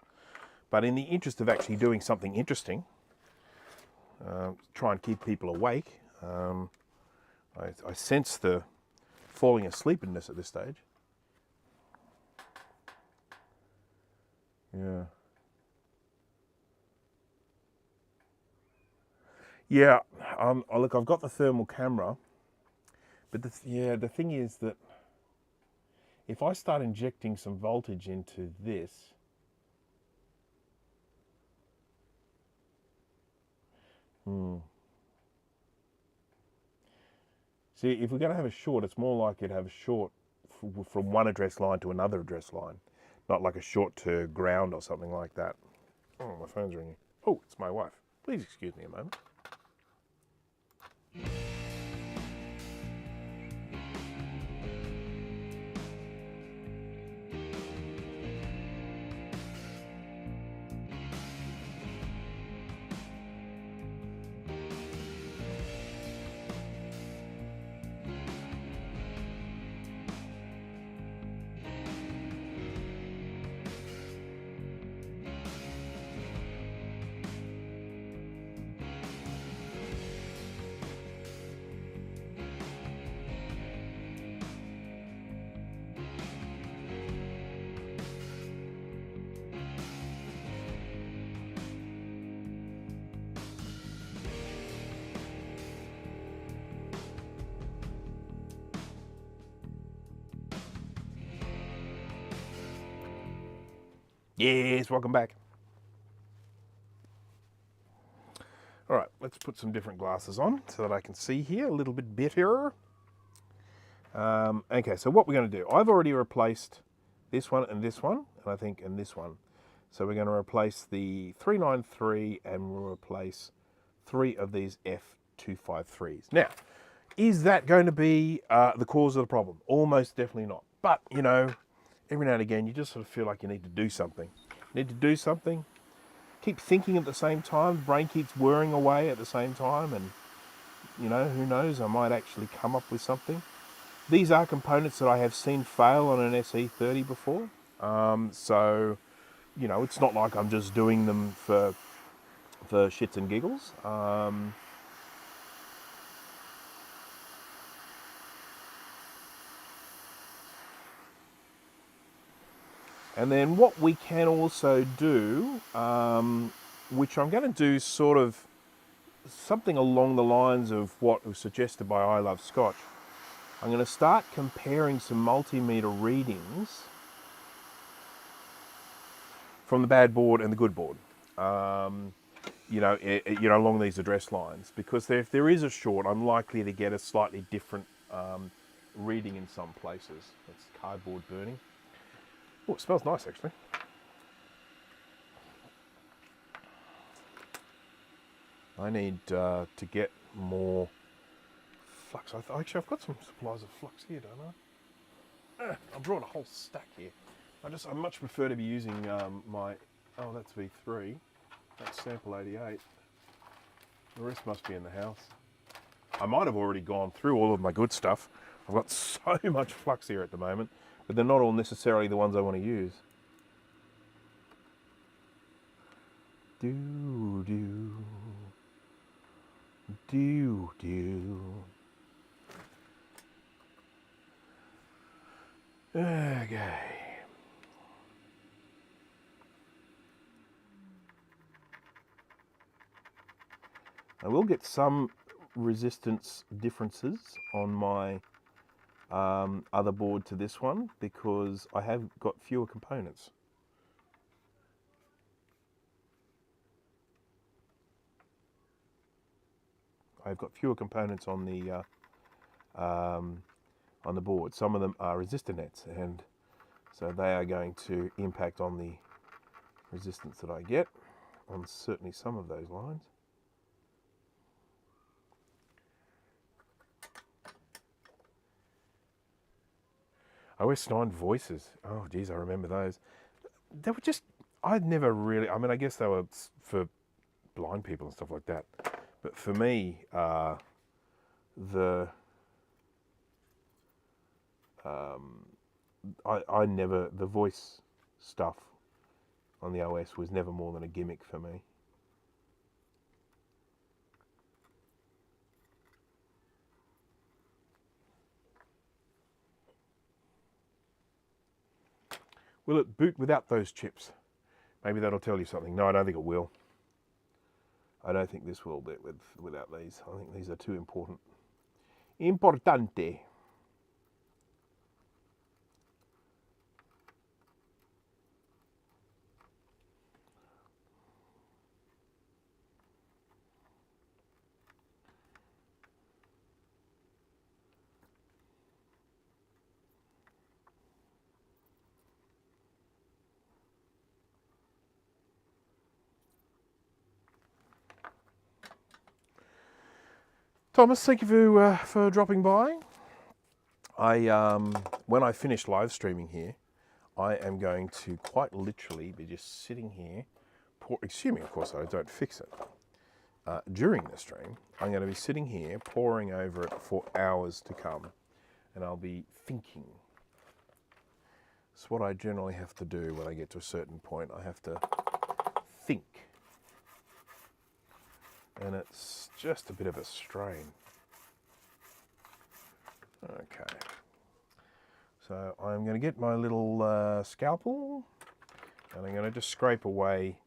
But in the interest of actually doing something interesting, try and keep people awake, I sense the falling asleepiness at this stage. Yeah. Yeah, look, I've got the thermal camera, but the thing is that if I start injecting some voltage into this, see, if we're going to have a short, it's more likely to have a short from one address line to another address line, not like a short to ground or something like that. Oh, my phone's ringing. Oh, it's my wife. Please excuse me a moment. Yes, welcome back. All right, let's put some different glasses on so that I can see here a little bit better. Okay, so what we're going to do, I've already replaced this one, and this one. So we're going to replace the 393 and we'll replace 3 of these F253s. Now, is that going to be the cause of the problem? Almost definitely not. But, you know, every now and again, you just sort of feel like you need to do something. Keep thinking at the same time. The brain keeps whirring away at the same time. And, you know, who knows, I might actually come up with something. These are components that I have seen fail on an SE30 before. So, you know, it's not like I'm just doing them for shits and giggles. And then what we can also do, which I'm going to do sort of something along the lines of what was suggested by I Love Scotch. I'm going to start comparing some multimeter readings from the bad board and the good board, you know, along these address lines, because if there is a short, I'm likely to get a slightly different reading in some places. That's cardboard burning. Oh, it smells nice, actually. I need to get more flux. Actually, I've got some supplies of flux here, don't I? I brought a whole stack here. I much prefer to be using my, oh, that's V3. That's sample 88. The rest must be in the house. I might have already gone through all of my good stuff. I've got so much flux here at the moment, but they're not all necessarily the ones I want to use. Okay. I will get some resistance differences on my other board to this one because I have got fewer components. I've got fewer components on the board. Some of them are resistor nets, and so they are going to impact on the resistance that I get on certainly some of those lines. OS 9 voices. Oh, geez, I remember those. They were just, I'd never really, I mean, I guess they were for blind people and stuff like that. But for me, I never, the voice stuff on the OS was never more than a gimmick for me. Will it boot without those chips? Maybe that'll tell you something. No, I don't think it will. I don't think this will boot without these. I think these are too important. Importante. Thomas, thank you for dropping by. When I finish live streaming here, I am going to quite literally be just sitting here, assuming of course I don't fix it, during the stream. I'm going to be sitting here poring over it for hours to come, and I'll be thinking. It's what I generally have to do when I get to a certain point. I have to think. And it's just a bit of a strain. Okay. So I'm going to get my little scalpel, and I'm going to just scrape away.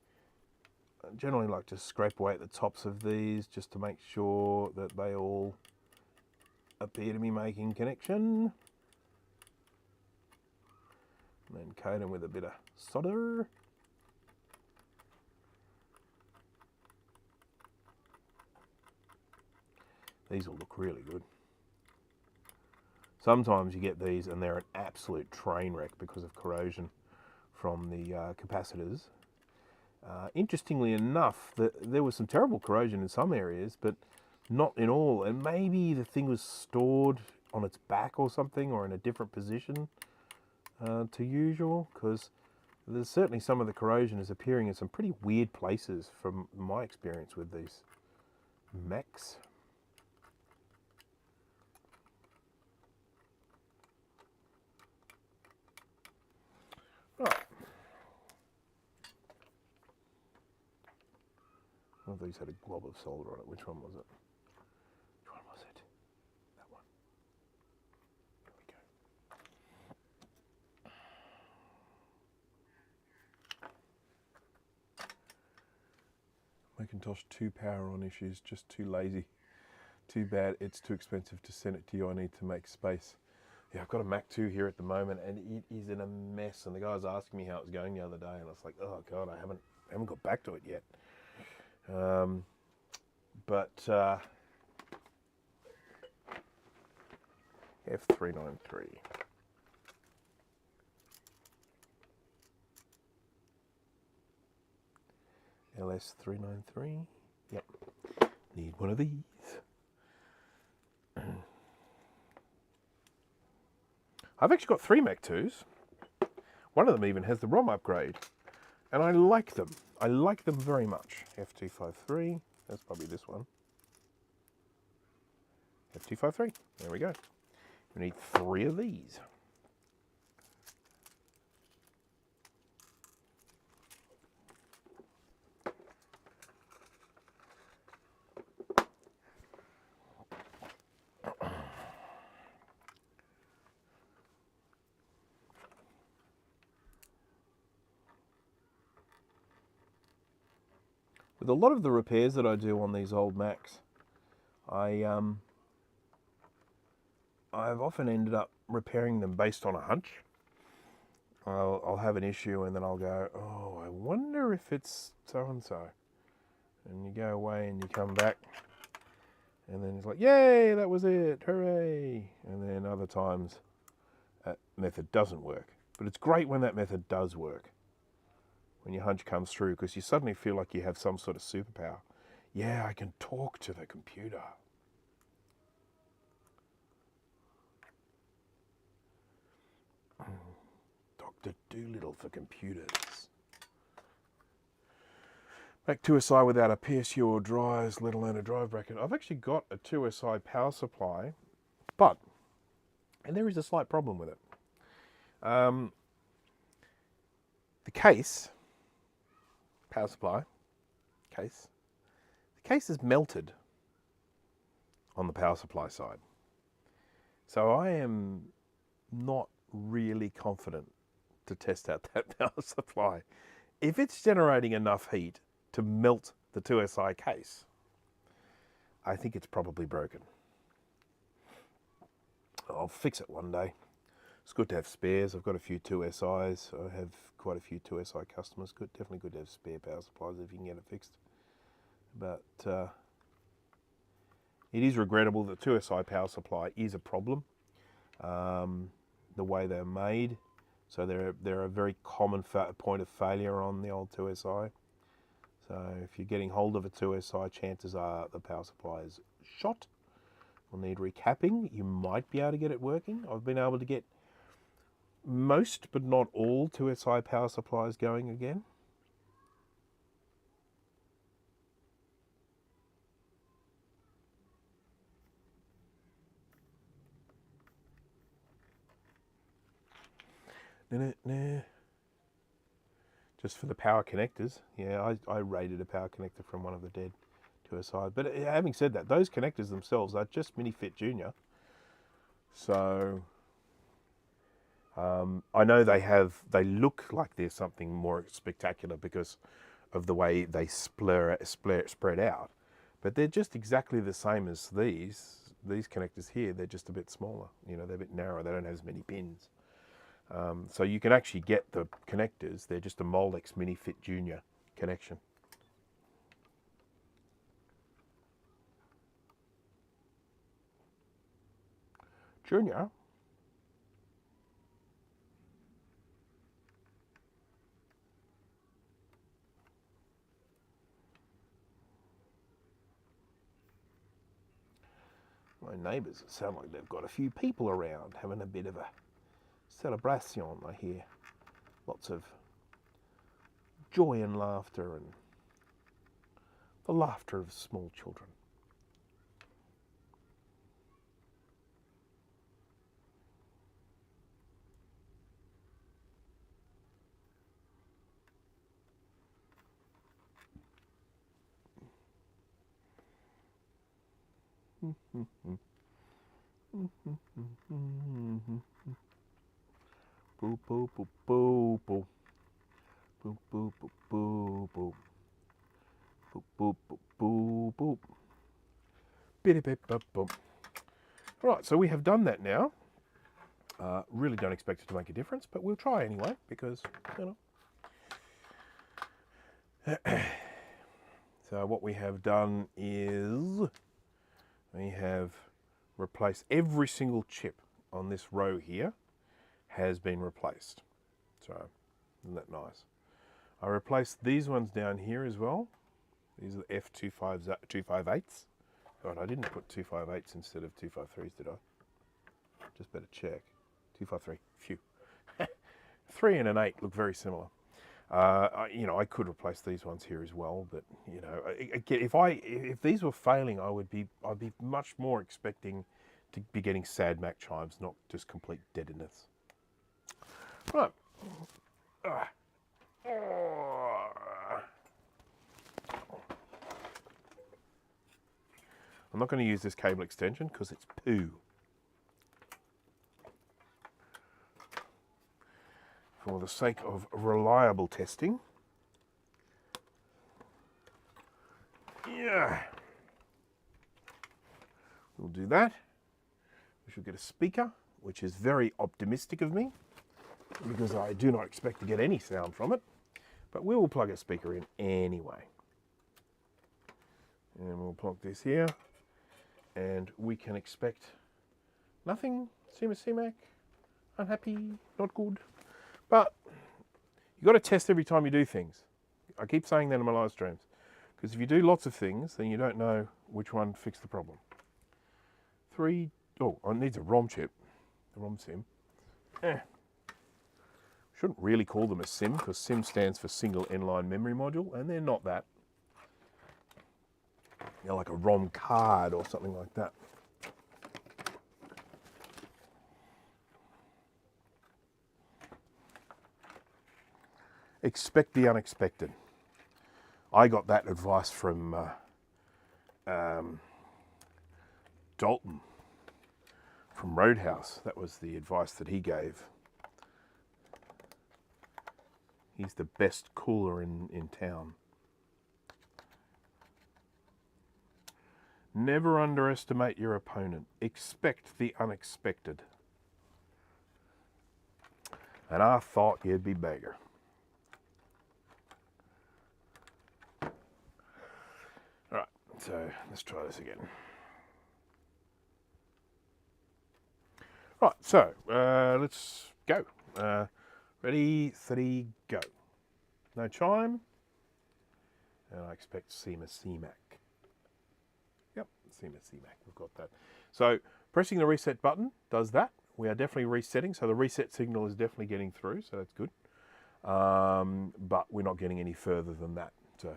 I generally like to scrape away at the tops of these just to make sure that they all appear to be making connection. And then coat them with a bit of solder. These will look really good. Sometimes you get these and they're an absolute train wreck because of corrosion from the capacitors. Interestingly enough, there was some terrible corrosion in some areas, but not in all. And maybe the thing was stored on its back or something, or in a different position to usual, because there's certainly some of the corrosion is appearing in some pretty weird places from my experience with these Macs. Right. One of these had a glob of solder on it. Which one was it? Which one was it? That one. There we go. Macintosh 2 power on issues, just too lazy. Too bad, it's too expensive to send it to you. I need to make space. Yeah, I've got a Mac 2 here at the moment, and it is in a mess. And the guy was asking me how it was going the other day, and I was like, oh God, I haven't got back to it yet. F393. LS393. Yep. Need one of these. I've actually got 3 Mac 2s. One of them even has the ROM upgrade. And I like them. I like them very much. F253. That's probably this one. F253. There we go. We need 3 of these. With a lot of the repairs that I do on these old Macs, I've often ended up repairing them based on a hunch. I'll have an issue and then I'll go, oh, I wonder if it's so-and-so. And you go away and you come back And then it's like, yay, that was it, hooray. And then other times that method doesn't work. But it's great when that method does work. When your hunch comes through, because you suddenly feel like you have some sort of superpower. Yeah, I can talk to the computer. Dr. Doolittle for computers. Make 2SI without a PSU or dryers, let alone a drive bracket. I've actually got a 2SI power supply, and there is a slight problem with it. The case, power supply case, the case is melted on the power supply side. So I am not really confident to test out that power supply. If it's generating enough heat to melt the 2SI case, I think it's probably broken. I'll fix it one day. It's good to have spares. I've got a few 2SIs. I have quite a few 2SI customers. Definitely good to have spare power supplies if you can get it fixed. But it is regrettable that 2SI power supply is a problem. The way they're made. So they're a very common point of failure on the old 2SI. So if you're getting hold of a 2SI, chances are the power supply is shot. Will need recapping. You might be able to get it working. I've been able to get most, but not all, 2SI power supplies going again. Just for the power connectors. Yeah, I raided a power connector from one of the dead 2SI. But having said that, those connectors themselves are just Minifit Junior. So I know they look like there's something more spectacular because of the way they spread out. But they're just exactly the same as these connectors here. They're just a bit smaller. You know, they're a bit narrower. They don't have as many pins. So you can actually get the connectors. They're just a Molex Minifit Junior connection. Junior? My neighbours sound like they've got a few people around having a bit of a celebration, I hear. Lots of joy and laughter, and the laughter of small children. Boop, boop, boop, boop, boop. Boop, boop, boop, boop, boop. Boop, boop, boop, boop, boop. Biddy, bip, bop, boop. Right, so we have done that now. Really don't expect it to make a difference, but we'll try anyway, because, you know. So what we have done is we have replaced every single chip on this row here has been replaced. So, isn't that nice? I replaced these ones down here as well. These are the F258s. God, I didn't put 258s instead of 253s, did I? Just better check. 253, phew. 3 and an 8 look very similar. I could replace these ones here as well, but you know, again, if these were failing, I'd be much more expecting to be getting sad Mac chimes, not just complete deadness. Right. I'm not going to use this cable extension because it's poo. For the sake of reliable testing. Yeah. We'll do that. We should get a speaker, which is very optimistic of me, because I do not expect to get any sound from it. But we will plug a speaker in anyway. And we'll plug this here. and we can expect nothing. CMAC, unhappy, not good. But you've got to test every time you do things. I keep saying that in my live streams, because if you do lots of things, then you don't know which one fixed the problem. Oh, it needs a ROM chip, a ROM sim. Shouldn't really call them a sim, because sim stands for single inline memory module, and they're not that. They're like a ROM card or something like that. Expect the unexpected. I got that advice from Dalton from Roadhouse. That was the advice that he gave. He's the best cooler in town. Never underestimate your opponent. Expect the unexpected. And I thought you'd be bigger. Alright, so let's try this again. Right, so let's go. Ready, steady, go. No chime. And I expect CMAC. Yep, CMAC, we've got that. So pressing the reset button does that. We are definitely resetting, so the reset signal is definitely getting through, so that's good. But we're not getting any further than that. So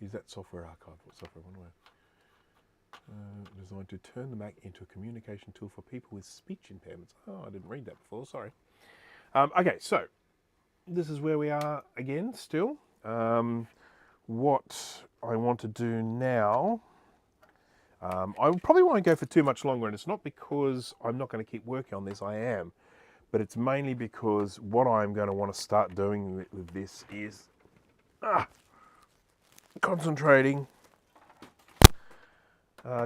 use that software archive. What software? One way. Designed to turn the Mac into a communication tool for people with speech impairments. Oh, I didn't read that before, sorry. Okay, so this is where we are again still. What I want to do now, I probably won't go for too much longer, and it's not because I'm not going to keep working on this, I am, but it's mainly because what I'm going to want to start doing with this is concentrating,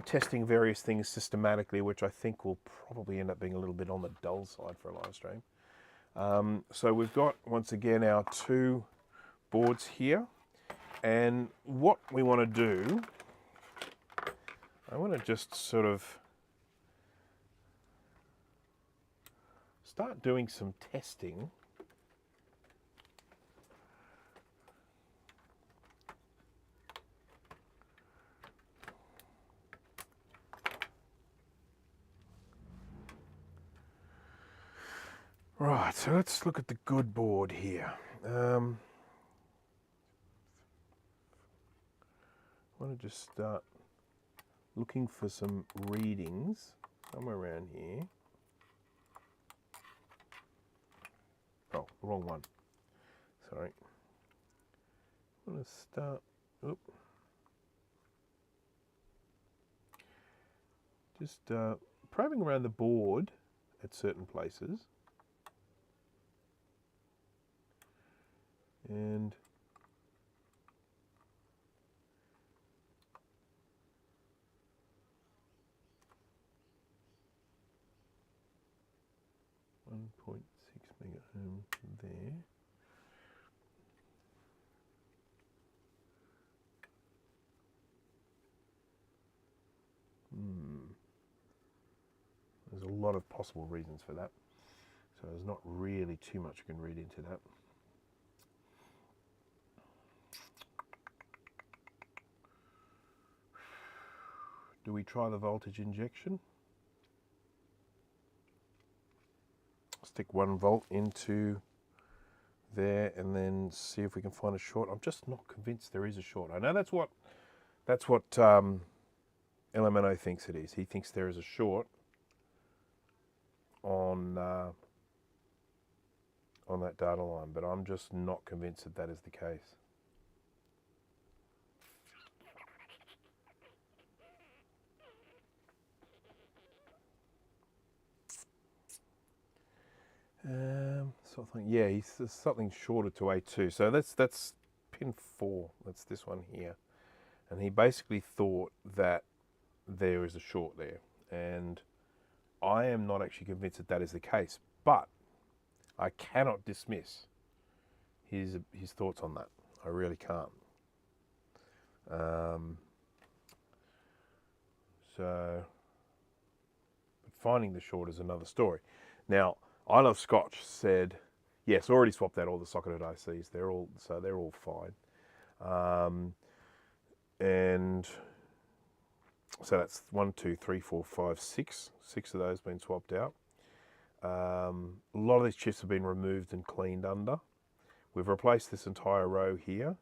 testing various things systematically, which I think will probably end up being a little bit on the dull side for a live stream. So we've got, once again, our two boards here. And what we want to do, I want to just sort of start doing some testing. Right, so let's look at the good board here. I want to just start looking for some readings somewhere around here. Oh, wrong one. Sorry. I want to start, just probing around the board at certain places. And .6 megaohm there. There's a lot of possible reasons for that. So there's not really too much you can read into that. Do we try the voltage injection? Stick 1 volt into there and then see if we can find a short. I'm just not convinced there is a short. I know that's what LMNO thinks it is. He thinks there is a short on that data line, but I'm just not convinced that that is the case. Something, yeah, he's something shorter to A2. So that's pin 4. That's this one here, and he basically thought that there is a short there, and I am not actually convinced that that is the case, but I cannot dismiss his thoughts on that. I really can't. So, but finding the short is another story. Now, I Love Scotch said, yes, already swapped out all the socketed ICs. They're all fine. And so that's 1, 2, 3, 4, 5, 6. 6 of those been swapped out. A lot of these chips have been removed and cleaned under. We've replaced this entire row here.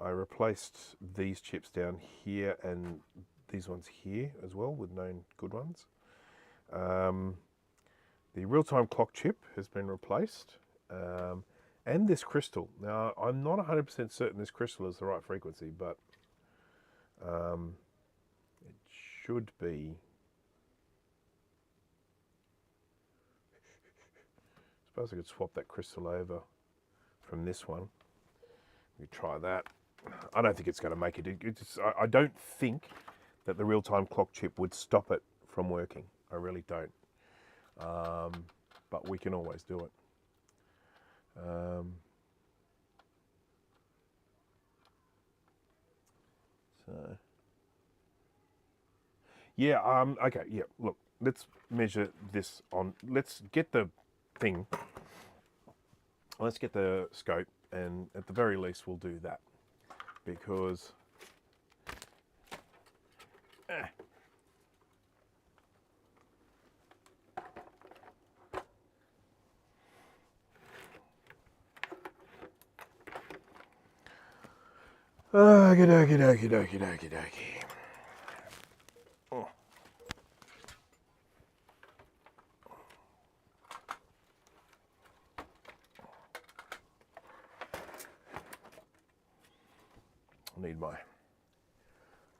I replaced these chips down here and these ones here as well with known good ones. The real-time clock chip has been replaced, and this crystal. Now, I'm not 100% certain this crystal is the right frequency, but it should be. I suppose I could swap that crystal over from this one. We try that. I don't think it's going to make it. I don't think that the real-time clock chip would stop it from working. I really don't. But we can always do it. So, yeah. Okay. Yeah. Look, let's measure this on. Let's get the thing. Let's get the scope, and at the very least, we'll do that because. Okie dokie dokie dokie dokie dokie. Oh. I need my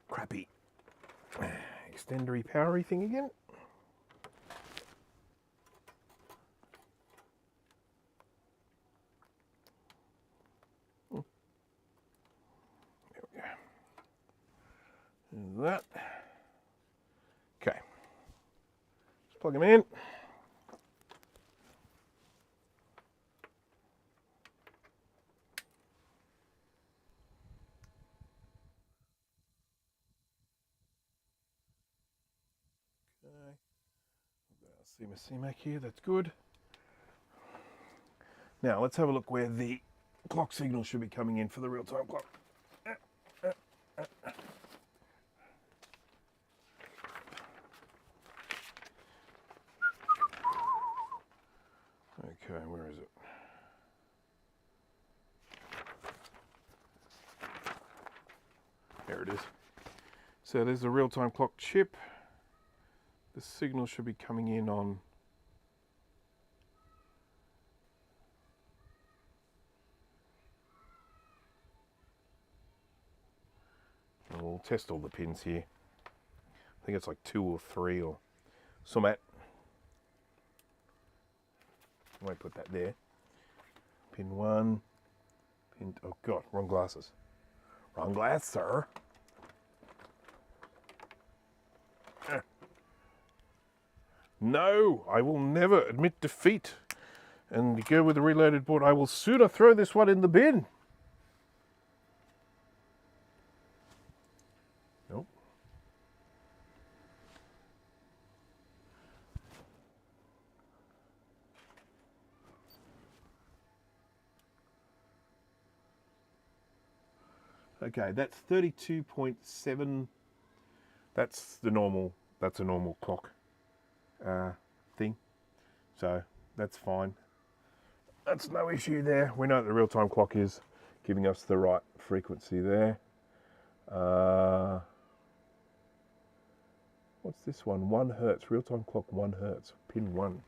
crappy extendery powery thing again. That. Okay. Let's plug them in. Okay. See my CMAC here, that's good. Now let's have a look where the clock signal should be coming in for the real-time clock. Okay, where is it? There it is. So there's the real-time clock chip. The signal should be coming in on and we'll test all the pins here. I think it's like 2 or 3 or something. I won't put that there. Pin 1. Pin, oh God, wrong glasses. Wrong glass, sir. No, I will never admit defeat and go with the reloaded board. I will sooner throw this one in the bin. Nope. Okay, that's 32.7. That's the normal. That's a normal clock thing. So that's fine. That's no issue there. We know that the real-time clock is giving us the right frequency there. What's this one? 1 hertz. Real-time clock 1 hertz. Pin 1.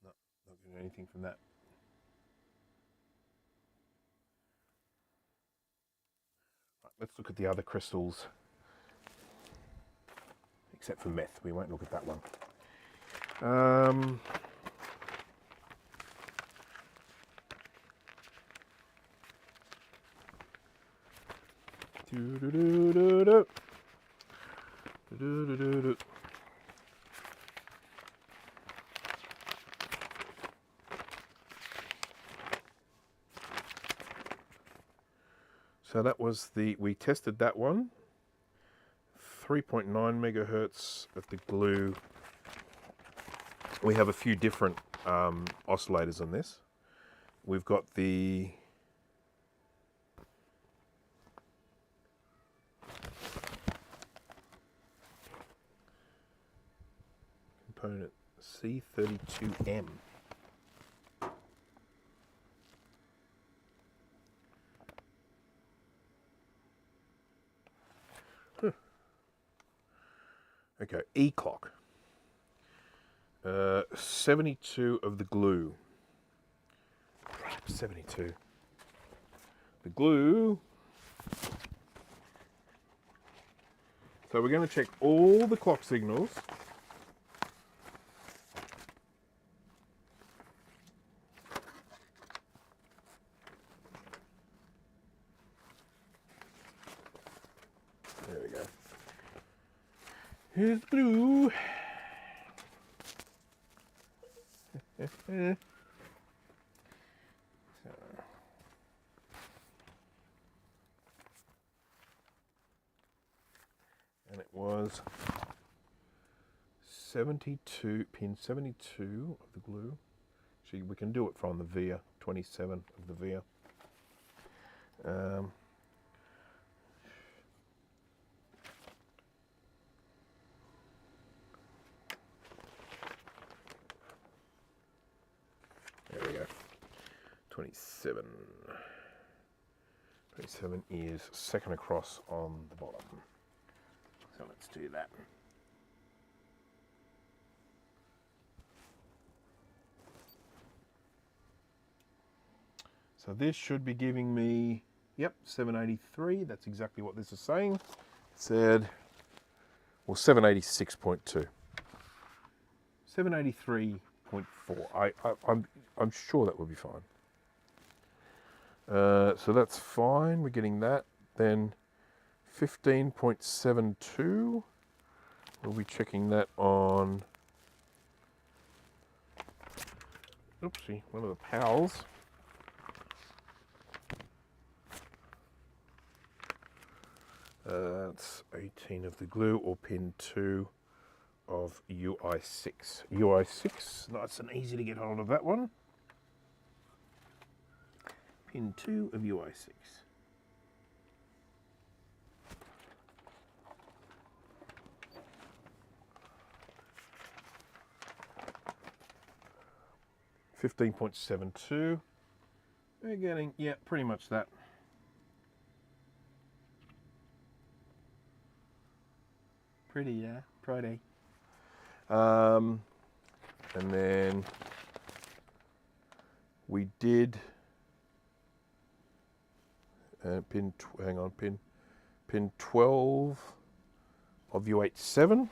No, not doing anything from that. Right, let's look at the other crystals. Except for meth. We won't look at that one. So that was we tested that one. 3.9 megahertz at the glue. We have a few different oscillators on this. We've got the component C32M. Okay, E-clock. 72 of the glue. 72. The glue. So we're going to check all the clock signals. There we go. Here's the glue. And it was 72, pin 72 of the glue. See, we can do it from the via, 27 of the via. There we go. 27. 27 is second across on the bottom. So let's do that. So this should be giving me, yep, 783. That's exactly what this is saying. It said, well, 786.2. 783.4. I'm sure that will be fine. So that's fine. We're getting that. Then 15.72. We'll be checking that on, oopsie, one of the pals. That's 18 of the glue, or pin 2 of UI6. UI6, nice and easy to get hold of that one. Pin 2 of UI6. $15.72. We're getting, yeah, pretty much that. Pretty, yeah, pretty. And then we did pin 12 of U87.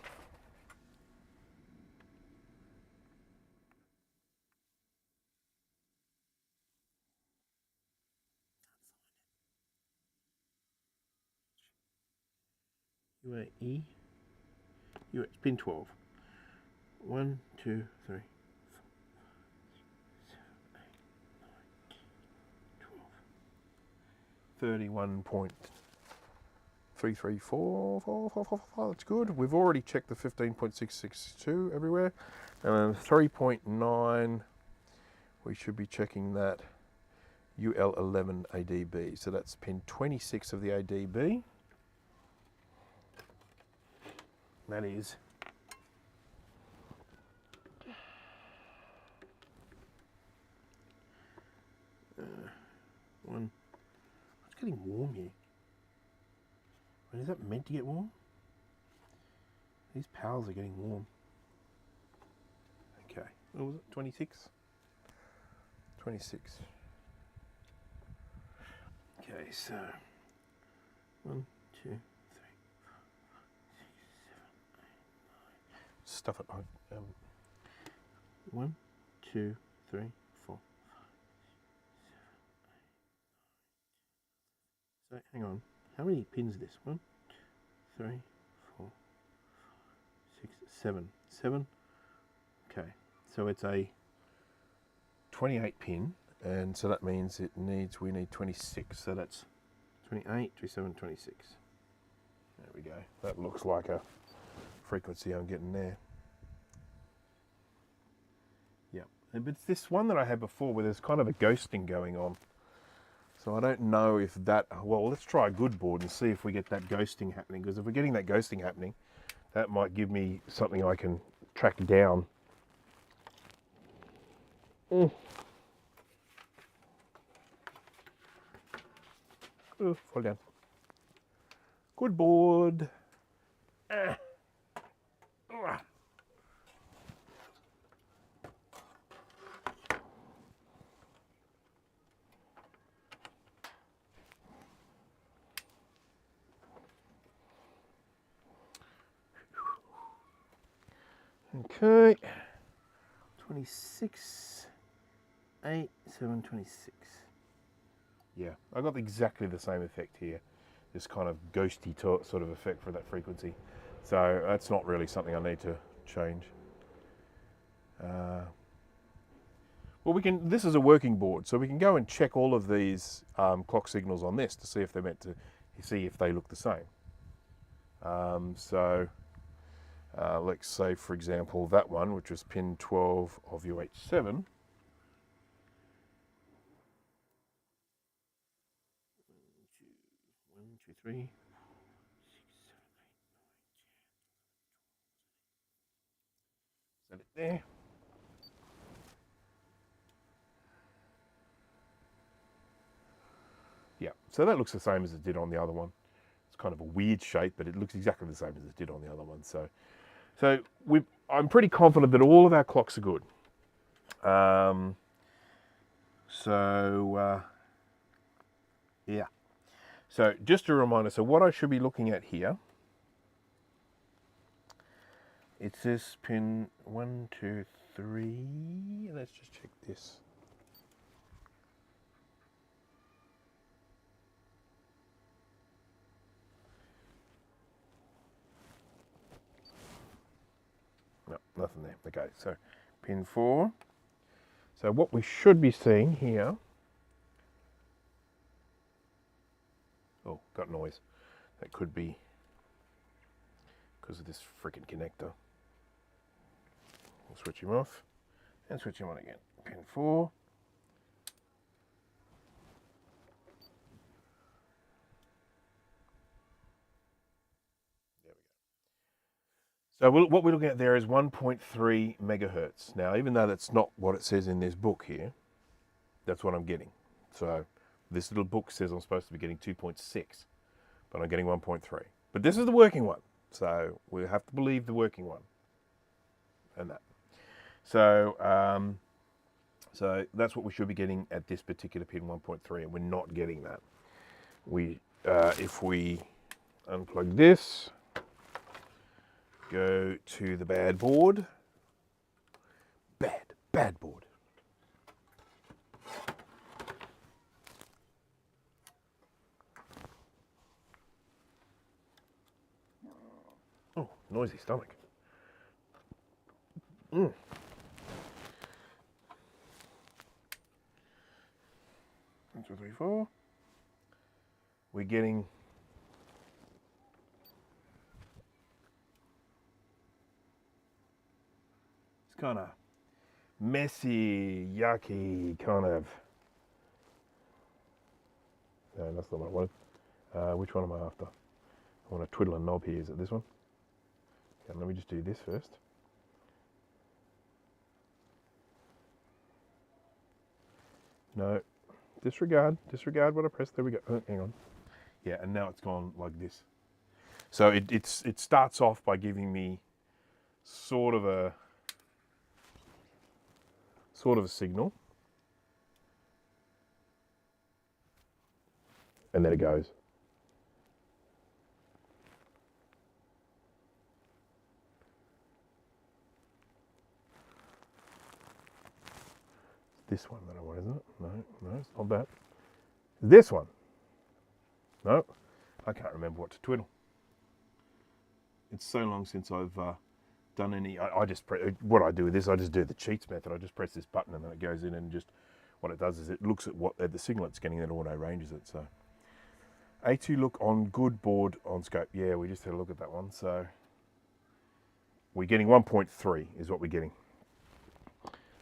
UAE. Pin 12. 1, 2, 3, 4, 7, 8, 9, 12. 31.334. That's good. We've already checked the 15.662 everywhere. And 3.9, we should be checking that UL11 ADB. So that's pin 26 of the ADB. That is one. It's getting warm here. Wait, is that meant to get warm? These pals are getting warm. Okay. What was it? 26? 26. Okay, so 1, 2, 3, 4, 5, 6, 7, 8, 9. Stuff it. 1, 2, 3, 4, 5, 6, 7, 8, 9. So hang on. How many pins is this? 1, 2, 3, 4, 5, 6, 7. 7. Okay. So it's a 28 pin, and so that means we need 26. So that's 28, 27, 26. There we go. That looks like a frequency I'm getting there. Yep. But it's this one that I had before where there's kind of a ghosting going on. So I don't know if that, well, let's try a good board and see if we get that ghosting happening. Because if we're getting that ghosting happening, that might give me something I can track down. Oh, fall down. Good board. Okay, 26, 8, 7, 26. Yeah, I got exactly the same effect here. This kind of ghosty sort of effect for that frequency. So that's not really something I need to change. Well, we can. This is a working board, so we can go and check all of these clock signals on this to see if they're meant to, see if they look the same. Let's say, for example, that one, which was pin 12 of UH7. 1, 2, 3, 6, 7, 8, 9, 10. Set it there. Yeah, so that looks the same as it did on the other one. It's kind of a weird shape, but it looks exactly the same as it did on the other one. So I'm pretty confident that all of our clocks are good. Yeah. So just a reminder, so what I should be looking at here, it's this pin 1, 2, 3. Let's just check this. No, nothing there. Okay, so pin 4. So what we should be seeing here, oh, got noise. That could be because of this freaking connector. We'll switch him off and switch him on again. Pin 4. There we go. So what we're looking at there is 1.3 megahertz. Now, even though that's not what it says in this book here, that's what I'm getting. So this little book says I'm supposed to be getting 2.6, but I'm getting 1.3. But this is the working one, so we have to believe the working one. And that. So that's what we should be getting at this particular pin 1.3, and we're not getting that. If we unplug this, go to the bad board. Bad board. Oh, noisy stomach. 1, 2, 3, 4. We're getting it's kind of messy, yucky, kind of. No, that's not what I wanted. Which one am I after? I want to twiddle a knob here. Is it this one? Okay, let me just do this first. No, disregard what I pressed. There we go. Oh, hang on. Yeah, and now it's gone like this. So it starts off by giving me sort of a signal, and then it goes. This one that I want, isn't it? No, it's not that. This one. No, I can't remember what to twiddle. It's so long since I've done any. I just what I do with this. I just do the cheats method. I just press this button and then it goes in, and just what it does is it looks at the signal it's getting and it auto ranges it. So A2 look on good board on scope. Yeah, we just had a look at that one. So we're getting 1.3 is what we're getting.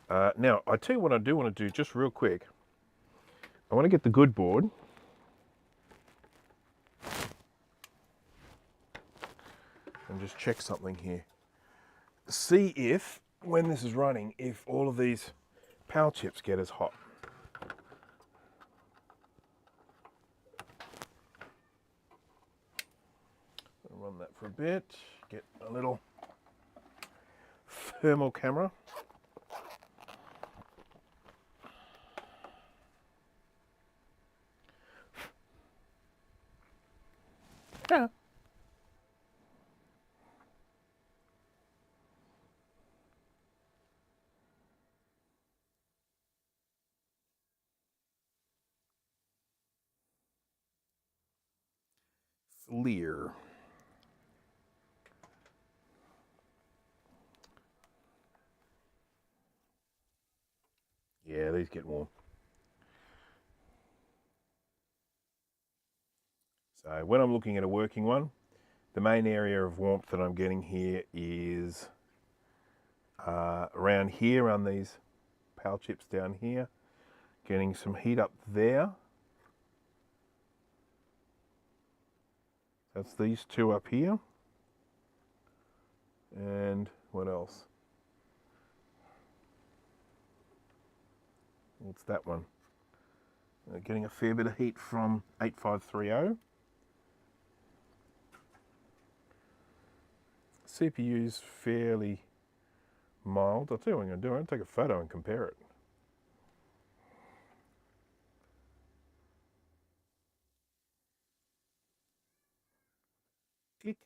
Now, I tell you what I do want to do just real quick. I want to get the good board. And just check something here. See if, when this is running, if all of these power chips get as hot. I'll run that for a bit. Get a little thermal camera. Yeah. Lear. Yeah, these get warm. So when I'm looking at a working one, the main area of warmth that I'm getting here is around here, around these power chips down here. Getting some heat up there. That's these two up here. And what else? What's that one? Getting a fair bit of heat from 8530. CPU's fairly mild. I'll tell you what I'm going to do. I'm going to take a photo and compare it. Click.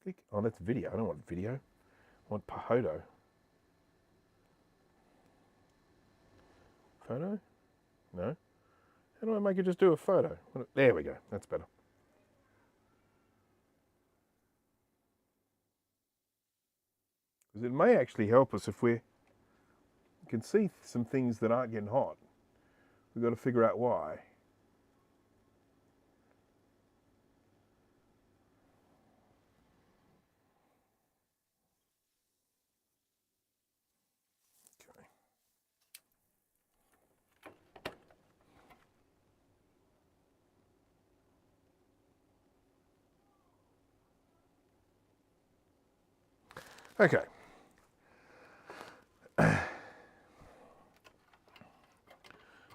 Click. Oh, that's video. I don't want video. I want photo. Photo? No. How do I make it just do a photo? There we go. That's better. Because it may actually help us if we can see some things that aren't getting hot. We've got to figure out why. Okay.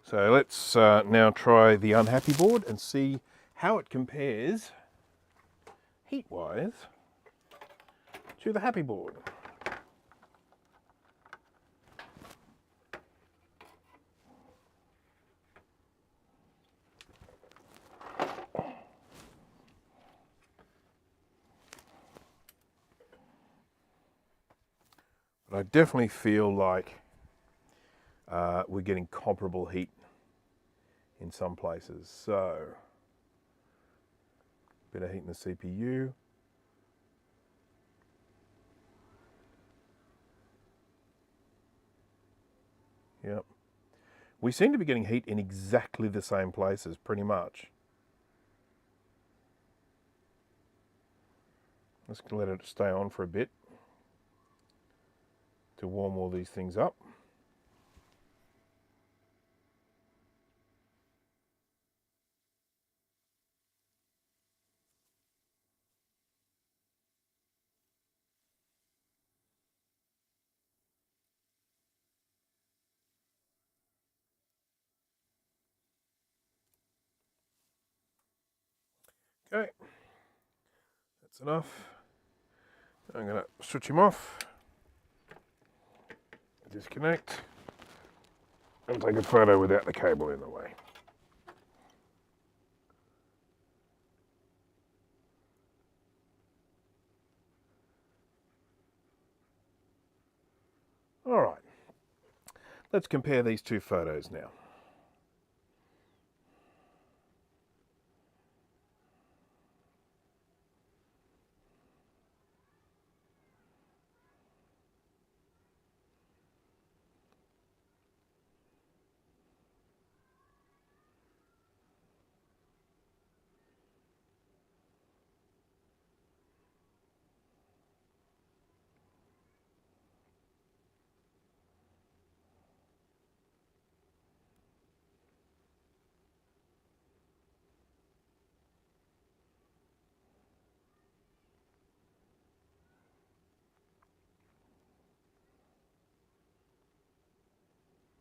So let's now try the unhappy board and see how it compares heat-wise to the happy board. But I definitely feel like we're getting comparable heat in some places. So, bit of heat in the CPU. Yep. We seem to be getting heat in exactly the same places, pretty much. Let's let it stay on for a bit to warm all these things up. Okay, that's enough. I'm going to switch him off, disconnect, and take a photo without the cable in the way. All right, let's compare these two photos now.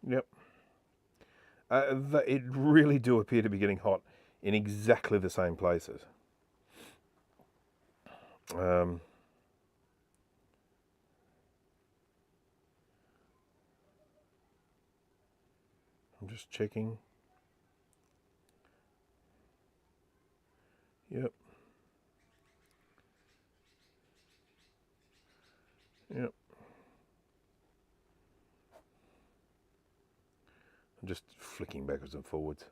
Yep. It really do appear to be getting hot in exactly the same places. I'm just checking. Yep. Yep. I'm just flicking backwards and forwards.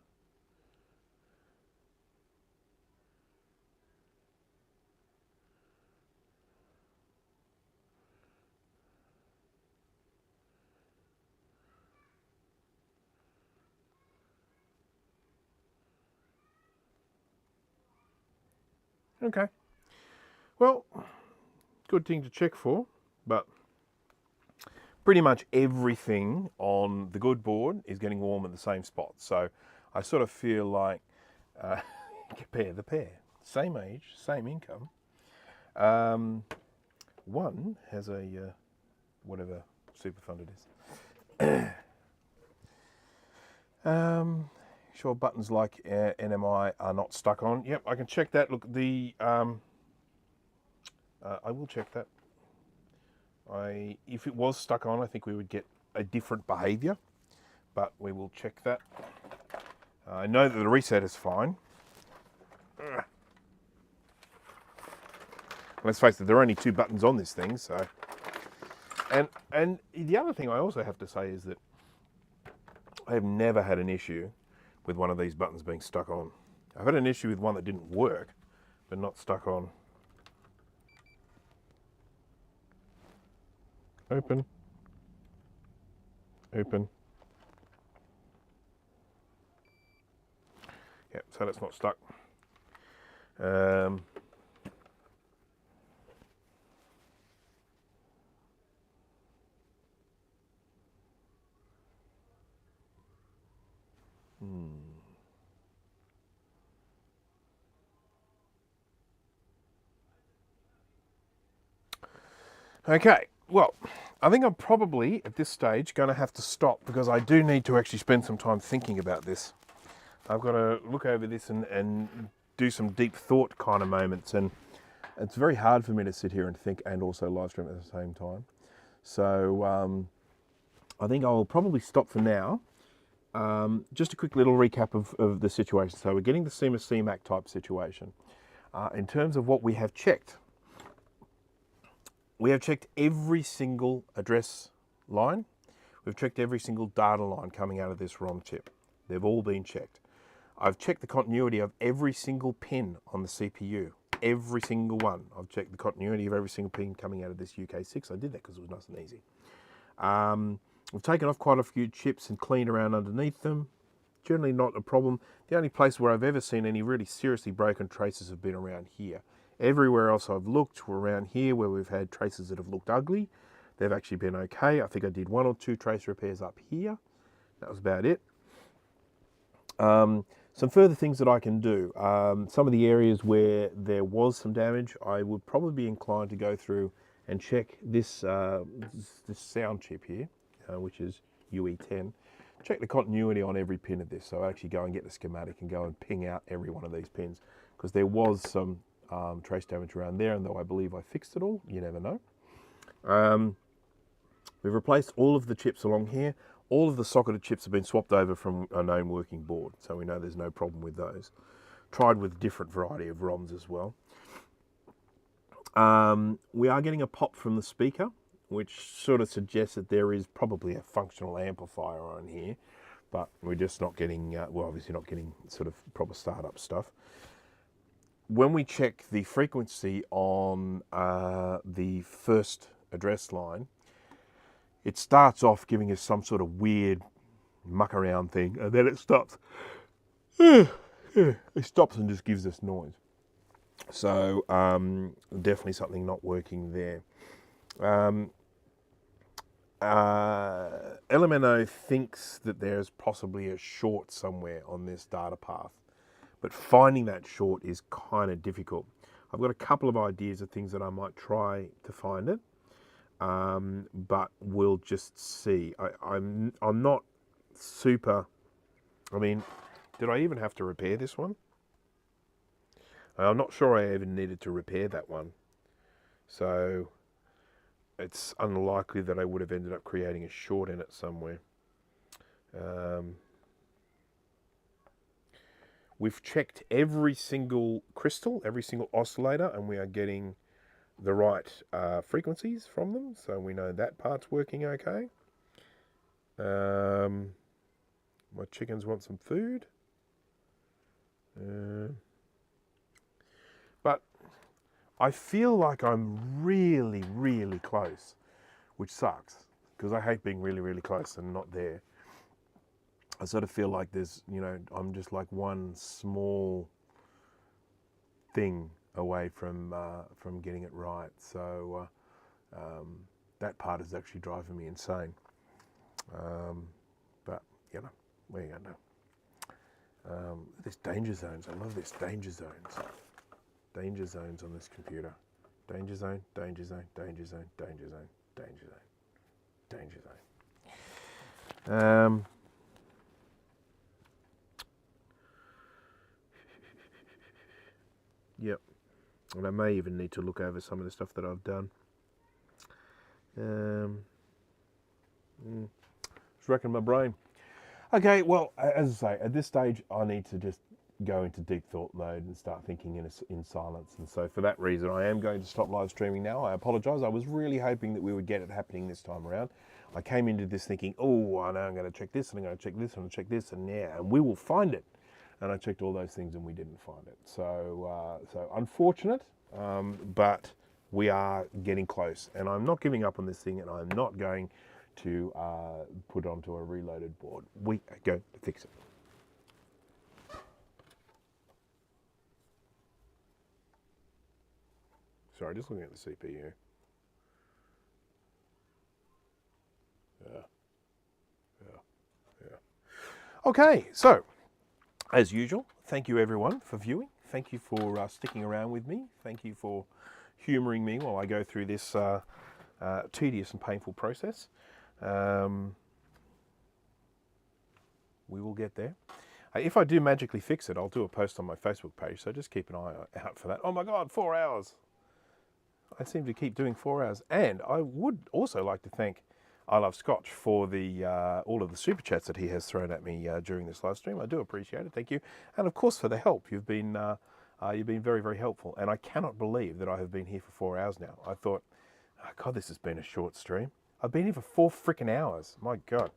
Okay. Well, good thing to check for, but pretty much everything on the good board is getting warm at the same spot. So I sort of feel like compare the pair, same age, same income. One has a whatever super fund it is. Sure, buttons like NMI are not stuck on. Yep, I can check that. Look, I will check that. If it was stuck on, I think we would get a different behaviour, but we will check that. I know that the reset is fine. Let's face it, there are only 2 buttons on this thing, so. And the other thing I also have to say is that I have never had an issue with one of these buttons being stuck on. I've had an issue with one that didn't work, but not stuck on. Open. Open. Yep, so that's not stuck. Okay, well, I think I'm probably at this stage going to have to stop because I do need to actually spend some time thinking about this. I've got to look over this and do some deep thought kind of moments, and it's very hard for me to sit here and think and also live stream at the same time. So I think I'll probably stop for now. Just a quick little recap of the situation. So we're getting the CMA CMAC type situation. In terms of what we have checked, we have checked every single address line. We've checked every single data line coming out of this ROM chip. They've all been checked. I've checked the continuity of every single pin on the CPU. Every single one. I've checked the continuity of every single pin coming out of this UK6. I did that because it was nice and easy. We've taken off quite a few chips and cleaned around underneath them. Generally not a problem. The only place where I've ever seen any really seriously broken traces have been around here. Everywhere else I've looked, we're around here where we've had traces that have looked ugly. They've actually been okay. I think I did 1 or 2 trace repairs up here. That was about it. Some further things that I can do. Some of the areas where there was some damage, I would probably be inclined to go through and check this, this sound chip here, which is UE10. Check the continuity on every pin of this. So I actually go and get the schematic and go and ping out every one of these pins, because there was some trace damage around there, and though I believe I fixed it all, you never know. We've replaced all of the chips along here. All of the socketed chips have been swapped over from a known working board, so we know there's no problem with those. Tried with a different variety of ROMs as well. We are getting a pop from the speaker, which sort of suggests that there is probably a functional amplifier on here, but we're just not getting, well, obviously not getting sort of proper startup stuff. When we check the frequency on the first address line, it starts off giving us some sort of weird muck around thing, and then it stops. It stops and just gives us noise. So definitely something not working there. LMNO thinks that there's possibly a short somewhere on this data path, but finding that short is kind of difficult. I've got a couple of ideas of things that I might try to find it, but we'll just see. I'm not super. I mean, did I even have to repair this one? I'm not sure I even needed to repair that one. So it's unlikely that I would have ended up creating a short in it somewhere. We've checked every single crystal, every single oscillator, and we are getting the right frequencies from them. So we know that part's working okay. My chickens want some food. But I feel like I'm really, really close, which sucks because I hate being really, really close and not there. I sort of feel like there's, I'm just like one small thing away from getting it right. So that part is actually driving me insane. But what are you gonna do? There's danger zones. I love this danger zones. Danger zones on this computer. Danger zone, danger zone, danger zone, danger zone, danger zone, danger zone. Yep. And I may even need to look over some of the stuff that I've done. Just wrecking my brain. Okay, well, as I say, at this stage, I need to just go into deep thought mode and start thinking in silence. And so for that reason, I am going to stop live streaming now. I apologise. I was really hoping that we would get it happening this time around. I came into this thinking, oh, I know I'm going to check this, and I'm going to check this, and I'm going to check this, and and we will find it. And I checked all those things, and we didn't find it. So unfortunate, but we are getting close. And I'm not giving up on this thing, and I'm not going to put it onto a reloaded board. We are going to fix it. Sorry, just looking at the CPU. Yeah. Okay, so as usual, thank you everyone for viewing. Thank you for sticking around with me. Thank you for humouring me while I go through this tedious and painful process. We will get there. If I do magically fix it, I'll do a post on my Facebook page, so just keep an eye out for that. Oh my God, 4 hours. I seem to keep doing 4 hours. And I would also like to thank I Love Scotch for the all of the super chats that he has thrown at me during this live stream. I do appreciate it. Thank you. And of course for the help. You've been very, very helpful. And I cannot believe that I have been here for 4 hours now. I thought, oh God, this has been a short stream. I've been here for 4 freaking hours. My God.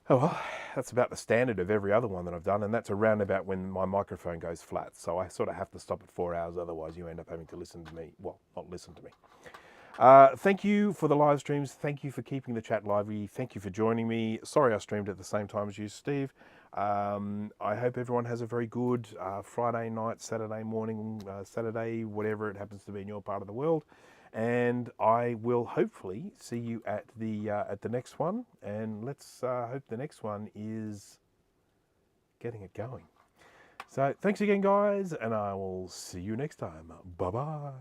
Oh, well, that's about the standard of every other one that I've done, and that's around about when my microphone goes flat. So I sort of have to stop at 4 hours, otherwise you end up having to listen to me. Well, not listen to me. Thank you for the live streams. Thank you for keeping the chat lively. Thank you for joining me. Sorry I streamed at the same time as you, Steve. I hope everyone has a very good Friday night, Saturday morning, Saturday, whatever it happens to be in your part of the world. And I will hopefully see you at the next one. And let's hope the next one is getting it going. So thanks again, guys, and I will see you next time. Bye-bye.